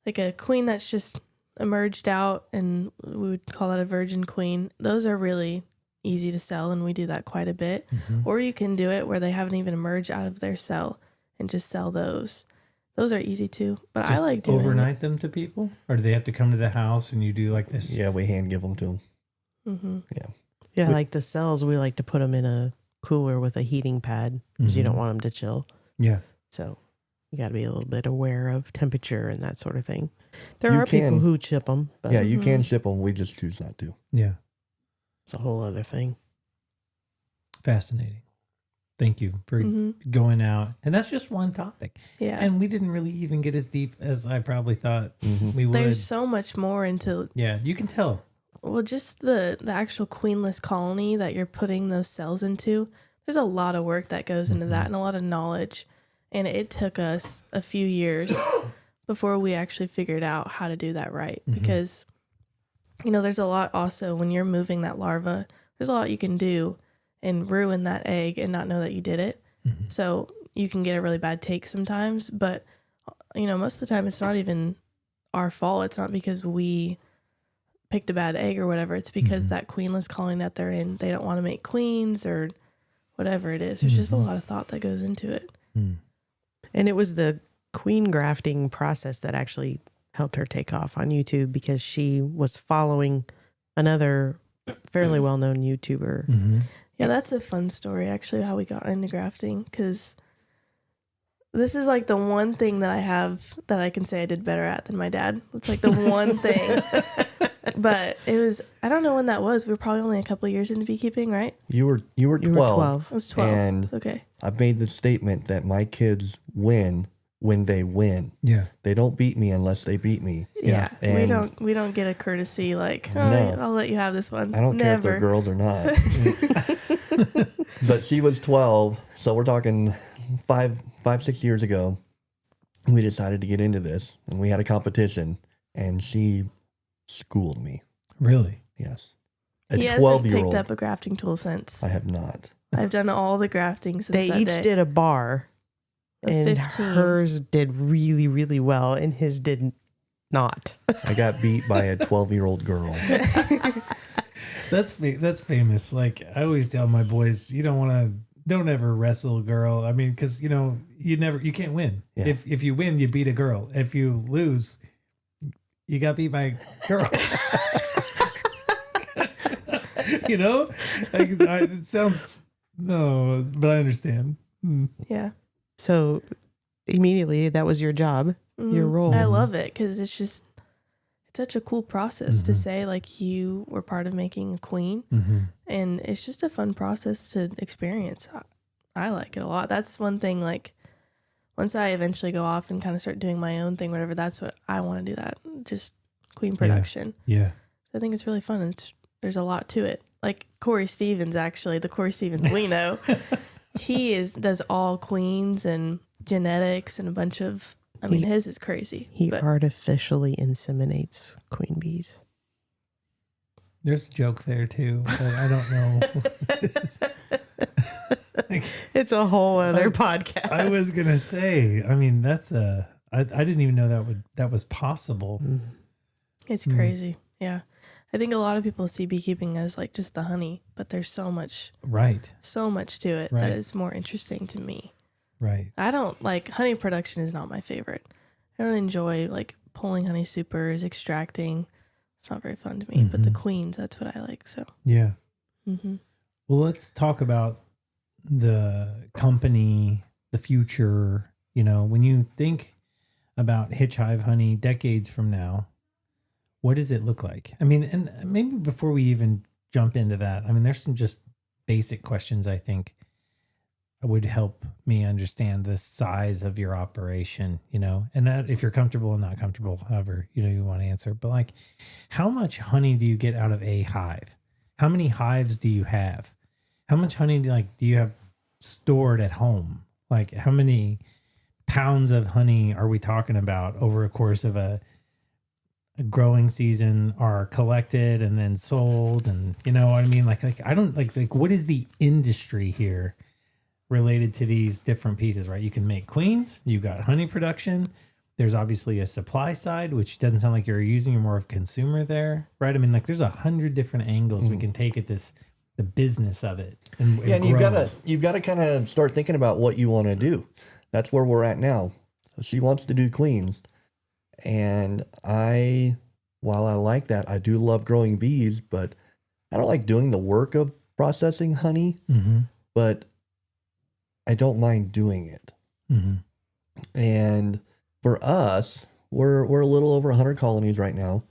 like a queen that's just emerged out, and we would call that a virgin queen, those are really easy to sell, and we do that quite a bit. Or you can do it where they haven't even emerged out of their cell and just sell those. Those are easy too, but Just I like doing overnight them to people, or do they have to come to the house and you do like this? Yeah, we hand give them to them. Mm-hmm. Yeah, like the cells, we like to put them in a cooler with a heating pad because you don't want them to chill. Yeah. So you got to be a little bit aware of temperature and that sort of thing. There You are people can- who chip them, but Yeah, you can ship them. We just choose not to. Yeah. it's a whole other thing. Fascinating. Thank you for going out. And that's just one topic. Yeah. And we didn't really even get as deep as I probably thought Mm-hmm. we would. There's so much more into, Yeah, you can tell. well, just the actual queenless colony that you're putting those cells into. There's a lot of work that goes into that and a lot of knowledge. And it took us a few years before we actually figured out how to do that right. Because, there's a lot also when you're moving that larva, there's a lot you can do and ruin that egg and not know that you did it. So you can get a really bad take sometimes. But, most of the time it's not even our fault. It's not because we picked a bad egg or whatever. It's because that queenless colony that they're in, they don't want to make queens or whatever it is. There's just a lot of thought that goes into it. And it was the queen grafting process that actually helped her take off on YouTube because she was following another fairly well-known YouTuber. Yeah, that's a fun story, actually, how we got into grafting, because this is like the one thing that I have that I can say I did better at than my dad. It's like the one thing. But it was, I don't know when that was. We were probably only a couple of years into beekeeping, right? You were 12. You were 12. I was 12. And okay. I've made the statement that my kids win when they win. Yeah. They don't beat me unless they beat me. Yeah. And we don't get a courtesy like, oh, No. I'll let you have this one. I don't care if Never. they're girls or not. But she was 12, so we're talking 6 years ago. We decided to get into this, and we had a competition, and she schooled me. Really? Yes. He A hasn't 12-year-old. picked up a grafting tool since. I have not. I've done all the grafting since They that each day. did a bar, Of and 15. hers did really, really well, and his did not. I got beat by a 12-year-old girl. That's famous. Like I always tell my boys, don't ever wrestle a girl. I mean, because you can't win. Yeah. If you win, you beat a girl. If you lose, you got beat by a girl. It sounds no, but I understand. Yeah. So immediately, that was your job, your Mhm. role. I love it because it's such a cool process to say like you were part of making a queen, and it's just a fun process to experience. I like it a lot. That's one thing. Like once I eventually go off and kind of start doing my own thing, whatever, that's what I want to do. That just queen production. Yeah. I think it's really fun. And there's a lot to it. Like Corey Stevens, actually, the Corey Stevens we know, he does all queens and genetics and a bunch of. I mean, his is crazy. He but artificially inseminates queen bees. There's a joke there too, but I don't know. It's a whole other podcast. I was gonna say. I mean, I didn't even know that was possible. It's crazy. Yeah. I think a lot of people see beekeeping as like just the honey, but there's so much Right. to it Right. that is more interesting to me. Right. I don't like honey production is not my favorite. I don't enjoy like pulling honey supers, extracting. It's not very fun to me, but the queens, that's what I like. So, Yeah. Well, let's talk about the company, the future. When you think about Hitch Hive honey decades from now, what does it look like? I mean, and maybe before we even jump into that, I mean, there's some just basic questions I think would help me understand the size of your operation, and that if you're comfortable and not comfortable, however, you want to answer, but like, how much honey do you get out of a hive? How many hives do you have? How much honey do you have stored at home? Like how many pounds of honey are we talking about over a course of a growing season are collected and then sold? And you know what I mean? Like I don't like what is the industry here related to these different pieces, right? You can make queens, you got honey production. There's obviously a supply side, which doesn't sound like you're using, you're more of a consumer there, right? I mean, like there's 100 different angles we can take at this, the business of it. And And you've gotta kind of start thinking about what you want to do. That's where we're at now. So she wants to do queens, and while I like that, I do love growing bees, but I don't like doing the work of processing honey. But I don't mind doing it. And for us, we're a little over 100 colonies right now,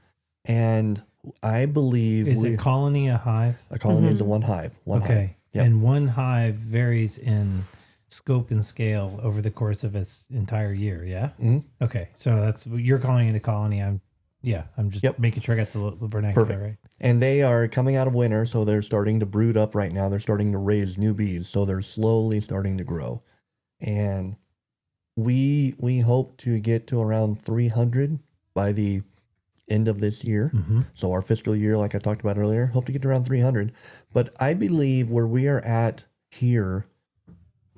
and I believe is a colony a hive? A colony is a one hive. One okay. hive. Yep. And one hive varies in scope and scale over the course of its entire year. Yeah. Okay. So that's, you're calling it a colony. I'm just making sure I got the vernacular right. And they are coming out of winter, so they're starting to brood up right now. They're starting to raise new bees, so they're slowly starting to grow. And we hope to get to around 300 by the end of this year. So our fiscal year, like I talked about earlier, hope to get to around 300. But I believe where we are at here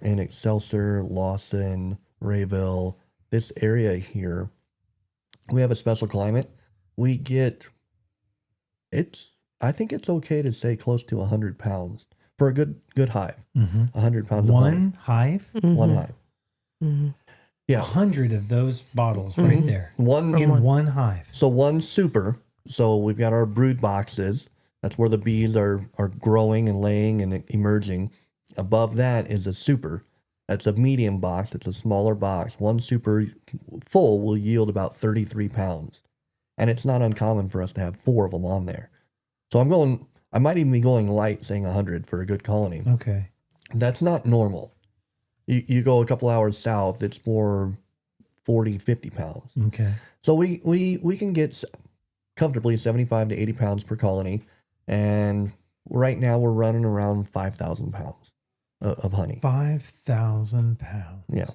in Excelsior, Lawson, Rayville, this area here, we have a special climate. We get, I think it's okay to say close to 100 pounds for a good hive. 100 pounds of honey. One hive? One hive. Yeah. 100 of those bottles right there. One hive. So one super. So we've got our brood boxes. That's where the bees are growing and laying and emerging. Above that is a super. That's a medium box. It's a smaller box. One super full will yield about 33 pounds. And it's not uncommon for us to have 4 of them on there. So I might even be going light saying 100 for a good colony. Okay. That's not normal. You go a couple hours south, it's more 40, 50 pounds. Okay. So we can get comfortably 75 to 80 pounds per colony. And right now we're running around 5,000 pounds of honey. 5,000 pounds. Yeah.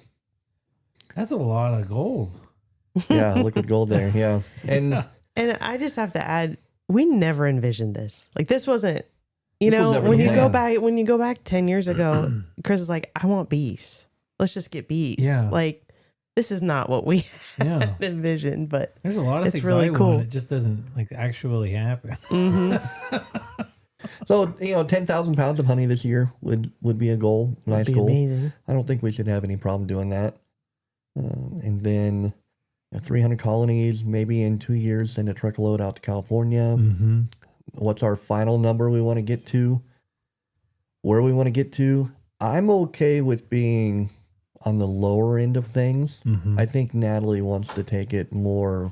That's a lot of gold. Yeah, liquid gold there. Yeah. And I just have to add, we never envisioned this. Like this wasn't, you This was know, never when the you plan. go back 10 years ago, Chris is like, I want bees. Let's just get bees. Yeah. Like this is not what we had envisioned, but there's a lot of it's things really I cool. want. It just doesn't like actually happen. so, 10,000 pounds of honey this year would be a goal. Nice That'd be goal. amazing. I don't think we should have any problem doing that. And then 300 colonies, maybe in 2 years, send a truckload out to California. What's our final number we want to get to? Where we want to get to? I'm okay with being on the lower end of things. I think Natalee wants to take it more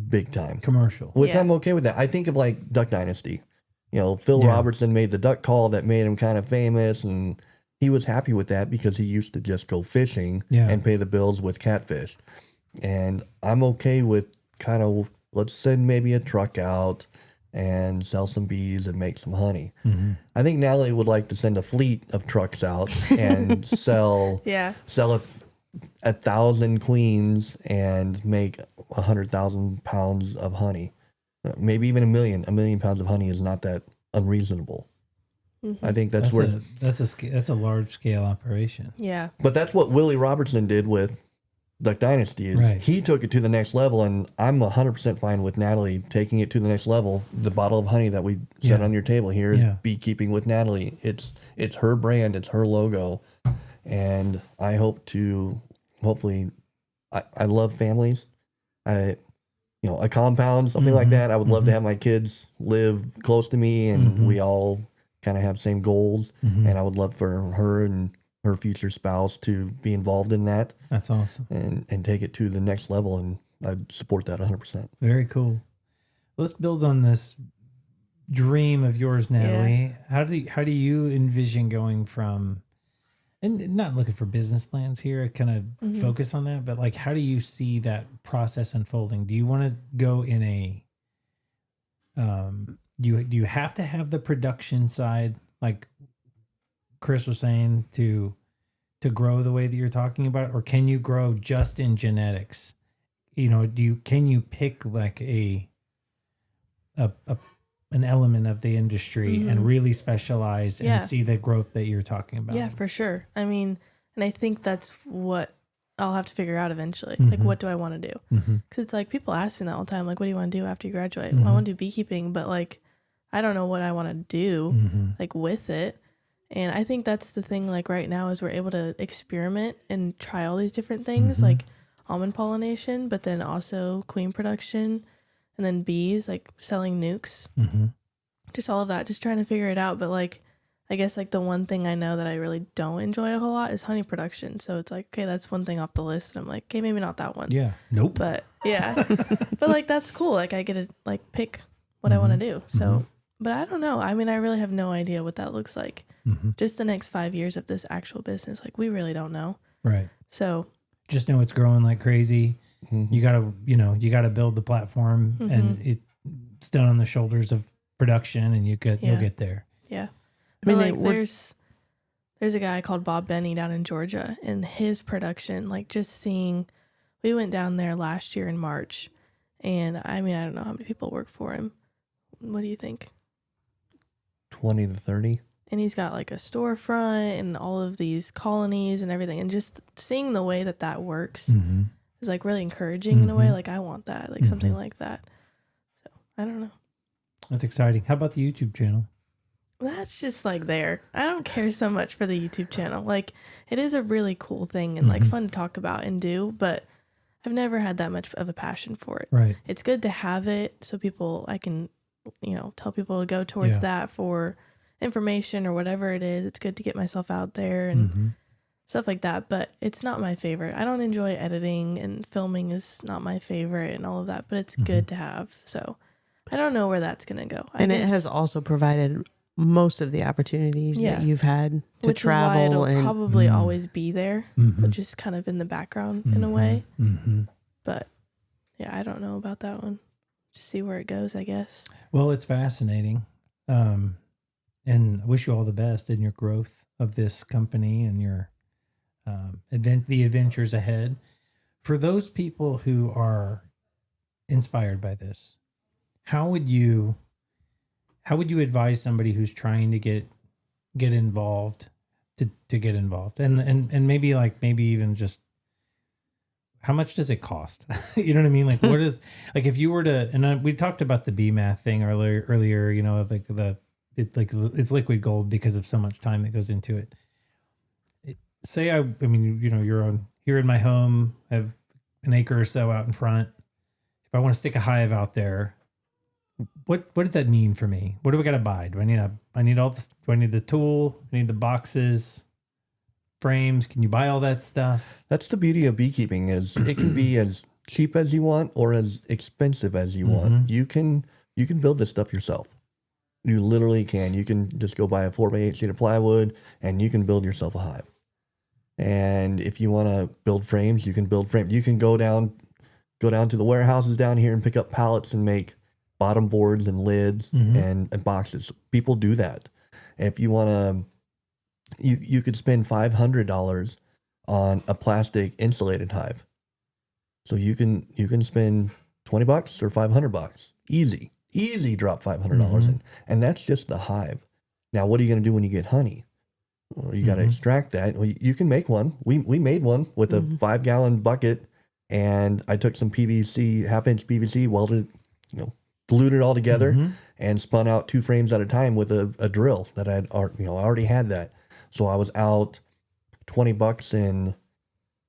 big time. Commercial. Which Yeah. I'm okay with that. I think of like Duck Dynasty. Phil Yeah. Robertson made the duck call that made him kind of famous, and he was happy with that because he used to just go fishing and pay the bills with catfish. And I'm okay with kind of, let's send maybe a truck out and sell some bees and make some honey. I think Natalee would like to send a fleet of trucks out and sell 1,000 queens and make 100,000 pounds of honey. Maybe even a million pounds of honey is not that unreasonable. I think that's where that's a large scale operation. Yeah. but that's what Willie Robertson did with Duck Dynasty. Is Right. He took it to the next level, and I'm 100% fine with Natalee taking it to the next level. The bottle of honey that we set on your table here is Beekeeping with Natalee. It's her brand, it's her logo, and I hope to hopefully. I love families. A compound, something like that. I would love to have my kids live close to me, and we all kind of have same goals. And I would love for her and her future spouse to be involved in that. That's awesome. And take it to the next level. And I'd support that 100%. Very cool. Let's build on this dream of yours, Natalee. Yeah. How do you envision going from, and not looking for business plans here, kind of focus on that, but like, how do you see that process unfolding? Do you want to go in a, do you have to have the production side, like Chris was saying, to to grow the way that you're talking about, or can you grow just in genetics? You know, can you pick like a an element of the industry and really specialize and see the growth that you're talking about? Yeah, for sure. I mean, and I think that's what I'll have to figure out eventually. Like, what do I want to do? Because it's like people ask me that all the time. Like, what do you want to do after you graduate? Well, I want to do beekeeping, but like, I don't know what I want to do like with it. And I think that's the thing. Like right now, is we're able to experiment and try all these different things, like almond pollination, but then also queen production, and then bees, like selling nukes, just all of that, just trying to figure it out. But like, I guess like the one thing I know that I really don't enjoy a whole lot is honey production. So it's like, okay, that's one thing off the list. And I'm like, okay, maybe not that one. Yeah. Nope. But yeah, but like, that's cool. Like I get to like pick what I want to do. So, but I don't know. I mean, I really have no idea what that looks like. Just the next 5 years of this actual business. Like we really don't know. Right. So just know it's growing like crazy. You gotta build the platform, and it's done on the shoulders of production, and you'll get there. Yeah. I mean, like there's a guy called Bob Benny down in Georgia, and his production, like just seeing, we went down there last year in March, and I mean, I don't know how many people work for him. What do you think? 20 to 30. And he's got like a storefront and all of these colonies and everything, and just seeing the way that works is like really encouraging in a way. Like I want that, like something like that. So I don't know. That's exciting. How about the YouTube channel? That's just like there. I don't care so much for the YouTube channel. Like it is a really cool thing and like fun to talk about and do, but I've never had that much of a passion for it. Right. It's good to have it so I can, tell people to go towards that for information or whatever it is. It's good to get myself out there and stuff like that, but it's not my favorite. I don't enjoy editing, and filming is not my favorite and all of that, but it's good to have. So I don't know where that's going to go. And it has also provided most of the opportunities that you've had to travel, is why it'll and probably always be there, but just kind of in the background in a way. But yeah, I don't know about that one. Just see where it goes, I guess. Well, it's fascinating. And I wish you all the best in your growth of this company and your the adventures ahead. For those people who are inspired by this, how would you advise somebody who's trying to get involved to get involved, and maybe even just how much does it cost? You know what I mean? Like what is, like if you were to, and we talked about the bee math thing earlier, like it's liquid gold because of so much time that goes into it. Say I mean, you're here in my home, I have an acre or so out in front. If I want to stick a hive out there, what does that mean for me? What do I got to buy? Do I need all this? Do I need the tool? I need the boxes, frames? Can you buy all that stuff? That's the beauty of beekeeping, is it can be as cheap as you want or as expensive as you want. You can build this stuff yourself. You literally can. You can just go buy a 4x8 sheet of plywood and you can build yourself a hive. And if you want to build frames, you can build frames. You can go down to the warehouses down here and pick up pallets and make bottom boards and lids and boxes. People do that. If you want to, you could spend $500 on a plastic insulated hive. So you can spend $20 or $500. Easy drop $500 in. And that's just the hive. Now, what are you going to do when you get honey? Well, you got to extract that. Well, you can make one. We made one with a 5-gallon bucket, and I took some PVC, 1/2-inch PVC, welded, glued it all together, and spun out 2 frames at a time with a drill that I already had that. So I was out $20 in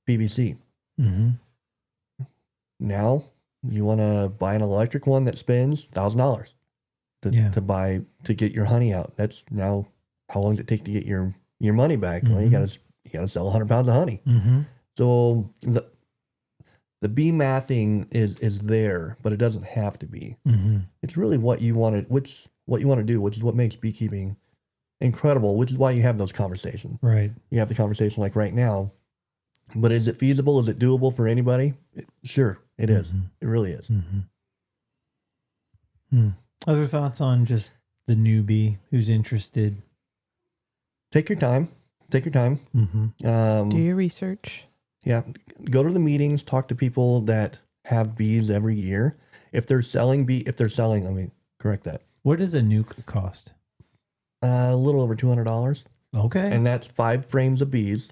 PVC. Now you want to buy an electric one that spins $1,000 to get your honey out. That's now, how long does it take to get your money back? Well, you gotta sell 100 pounds of honey. So the bee mathing is there, but it doesn't have to be. It's really what you want to do, which is what makes beekeeping incredible, which is why you have those conversations. Right. You have the conversation like right now, but is it feasible? Is it doable for anybody? Sure, it is. It really is. Other thoughts on just the newbie who's interested? Take your time. Take your time. Do your research. Yeah. Go to the meetings, talk to people that have bees every year. If they're selling, correct that. What does a nuke cost? A little over $200. Okay. And that's 5 frames of bees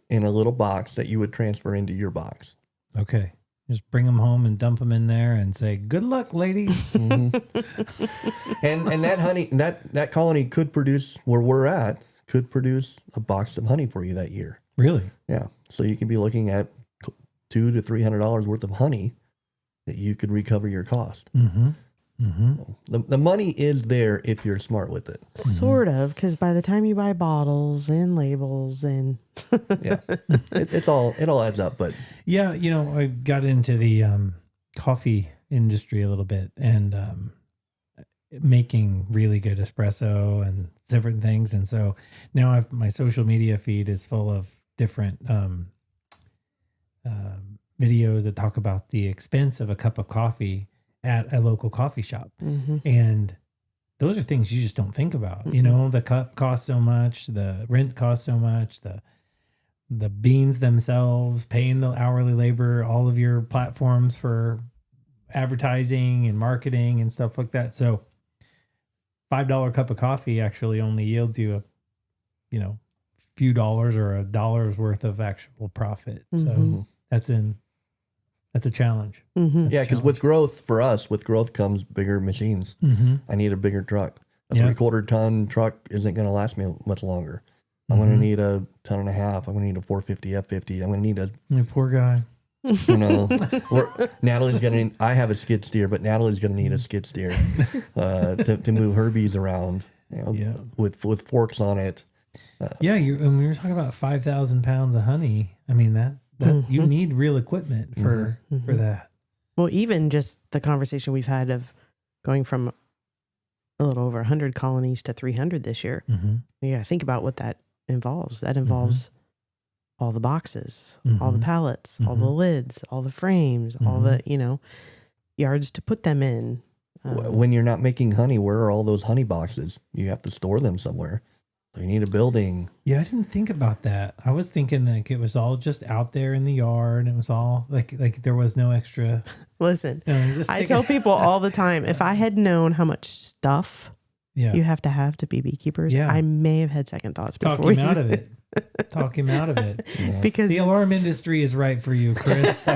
in a little box that you would transfer into your box. Okay. Just bring them home and dump them in there and say, good luck, ladies. And that honey, that colony could produce, where we're at, could produce a box of honey for you that year. Really? Yeah. So you could be looking at $200 to $300 worth of honey that you could recover your cost. The money is there if you're smart with it. Sort of, because by the time you buy bottles and labels and Yeah, it all adds up. But Yeah, I got into the coffee industry a little bit and making really good espresso and different things. And so now my social media feed is full of different videos that talk about the expense of a cup of coffee at a local coffee shop. And those are things you just don't think about. The cup costs so much, the rent costs so much, the beans themselves, paying the hourly labor, all of your platforms for advertising and marketing and stuff like that. So $5 cup of coffee actually only yields you a few dollars or $1's worth of actual profit. So that's a challenge. yeah, because with growth comes bigger machines. I need a bigger truck. A 3/4 ton truck isn't going to last me much longer. I'm going to need a 1.5 tons. I'm going to need a 450 F50. I'm going to need a Poor guy. Natalie's going to. I have a skid steer, but Natalie's going to need a skid steer to move her bees around. With forks on it. And we were talking about 5,000 pounds of honey. I mean that you need real equipment for that. Well, even just the conversation we've had of going from a little over 100 colonies to 300 this year. Yeah, think about what that involves. That involves all the boxes, all the pallets, all the lids, all the frames, all the, yards to put them in. When you're not making honey, where are all those honey boxes? You have to store them somewhere. So you need a building. Yeah, I didn't think about that. I was thinking like it was all just out there in the yard. It was all like there was no extra. Listen, I tell people all the time, if I had known how much stuff you have to be beekeepers, I may have had second thoughts before. Talk him out of it. Talk him out of it. Yeah. Because the alarm industry is right for you, Chris. Do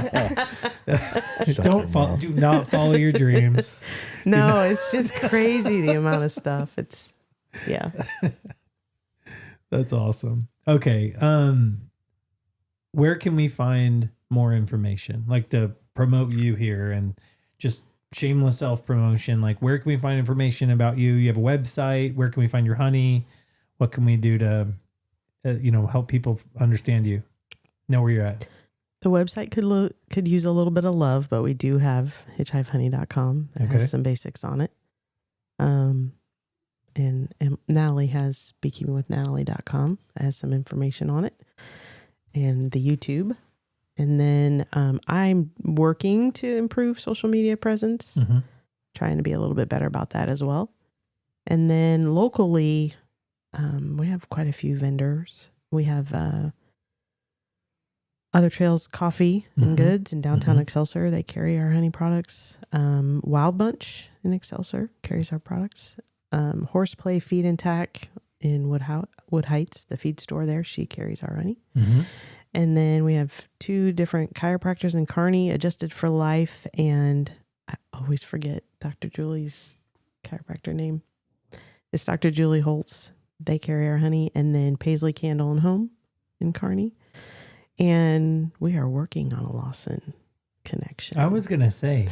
not follow your dreams. No, it's just crazy the amount of stuff. It's That's awesome. Okay. Where can we find more information? Like to promote you here and just shameless self-promotion. Like where can we find information about you? You have a website. Where can we find your honey? What can we do to, help people understand you? Know where you're at. The website could use a little bit of love, but we do have hitchhivehoney.com that has some basics on it. And Natalee has beekeepingwithnatalee.com. That has some information on it. And the YouTube. And then I'm working to improve social media presence, trying to be a little bit better about that as well. And then locally, we have quite a few vendors. We have Other Trails Coffee and Goods in downtown Excelsior. They carry our honey products. Wild Bunch in Excelsior carries our products. Horseplay Feed and Tack in Wood Heights, the feed store there, she carries our honey. And then we have 2 different chiropractors in Kearney, Adjusted for Life, and I always forget Dr. Julie's chiropractor name. It's Dr. Julie Holtz. They carry our honey. And then Paisley Candle and Home in Kearney. And we are working on a Lawson connection. I was going to say.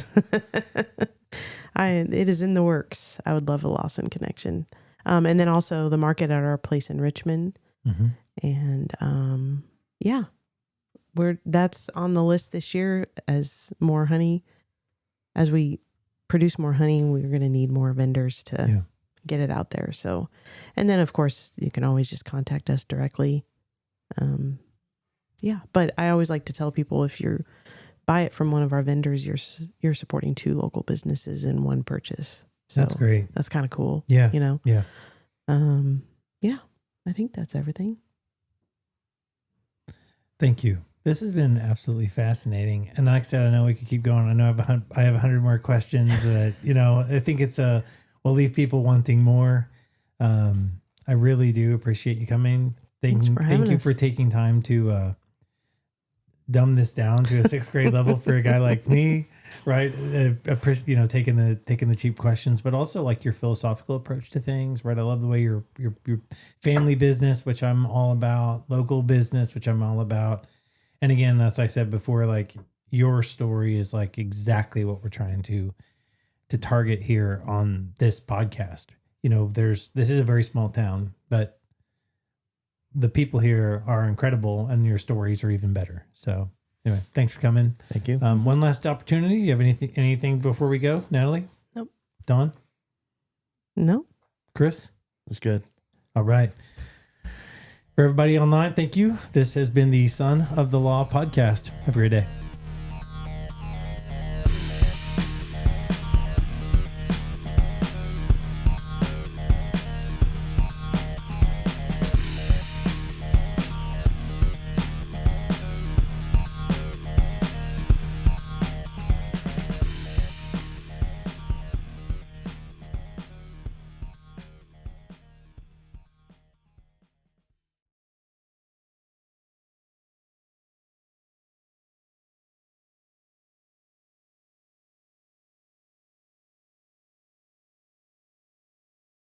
It is in the works. I would love a Lawson connection. And then also the market at our place in Richmond. And that's on the list this year as more honey. As we produce more honey, we're going to need more vendors to get it out there. So, and then of course you can always just contact us directly. But I always like to tell people if you buy it from one of our vendors, you're supporting 2 local businesses in one purchase. So that's great. That's kind of cool. Yeah. I think that's everything. Thank you. This has been absolutely fascinating. And like I said, I know we could keep going. I know I have 100 more questions. I think we'll leave people wanting more. I really do appreciate you coming. Thank you for taking time to dumb this down to a 6th grade level for a guy like me, right? Taking the cheap questions, but also like your philosophical approach to things, right? I love the way your family business, which I'm all about, local business, which I'm all about. And again, as I said before, like your story is like exactly what we're trying to target here on this podcast. This is a very small town, but the people here are incredible and your stories are even better. So anyway, thanks for coming. Thank you. One last opportunity. You have anything before we go, Natalie? Nope. Dawn? No. Chris? It's good. All right. For everybody online, thank you. This has been the Son of the Law podcast. Have a great day.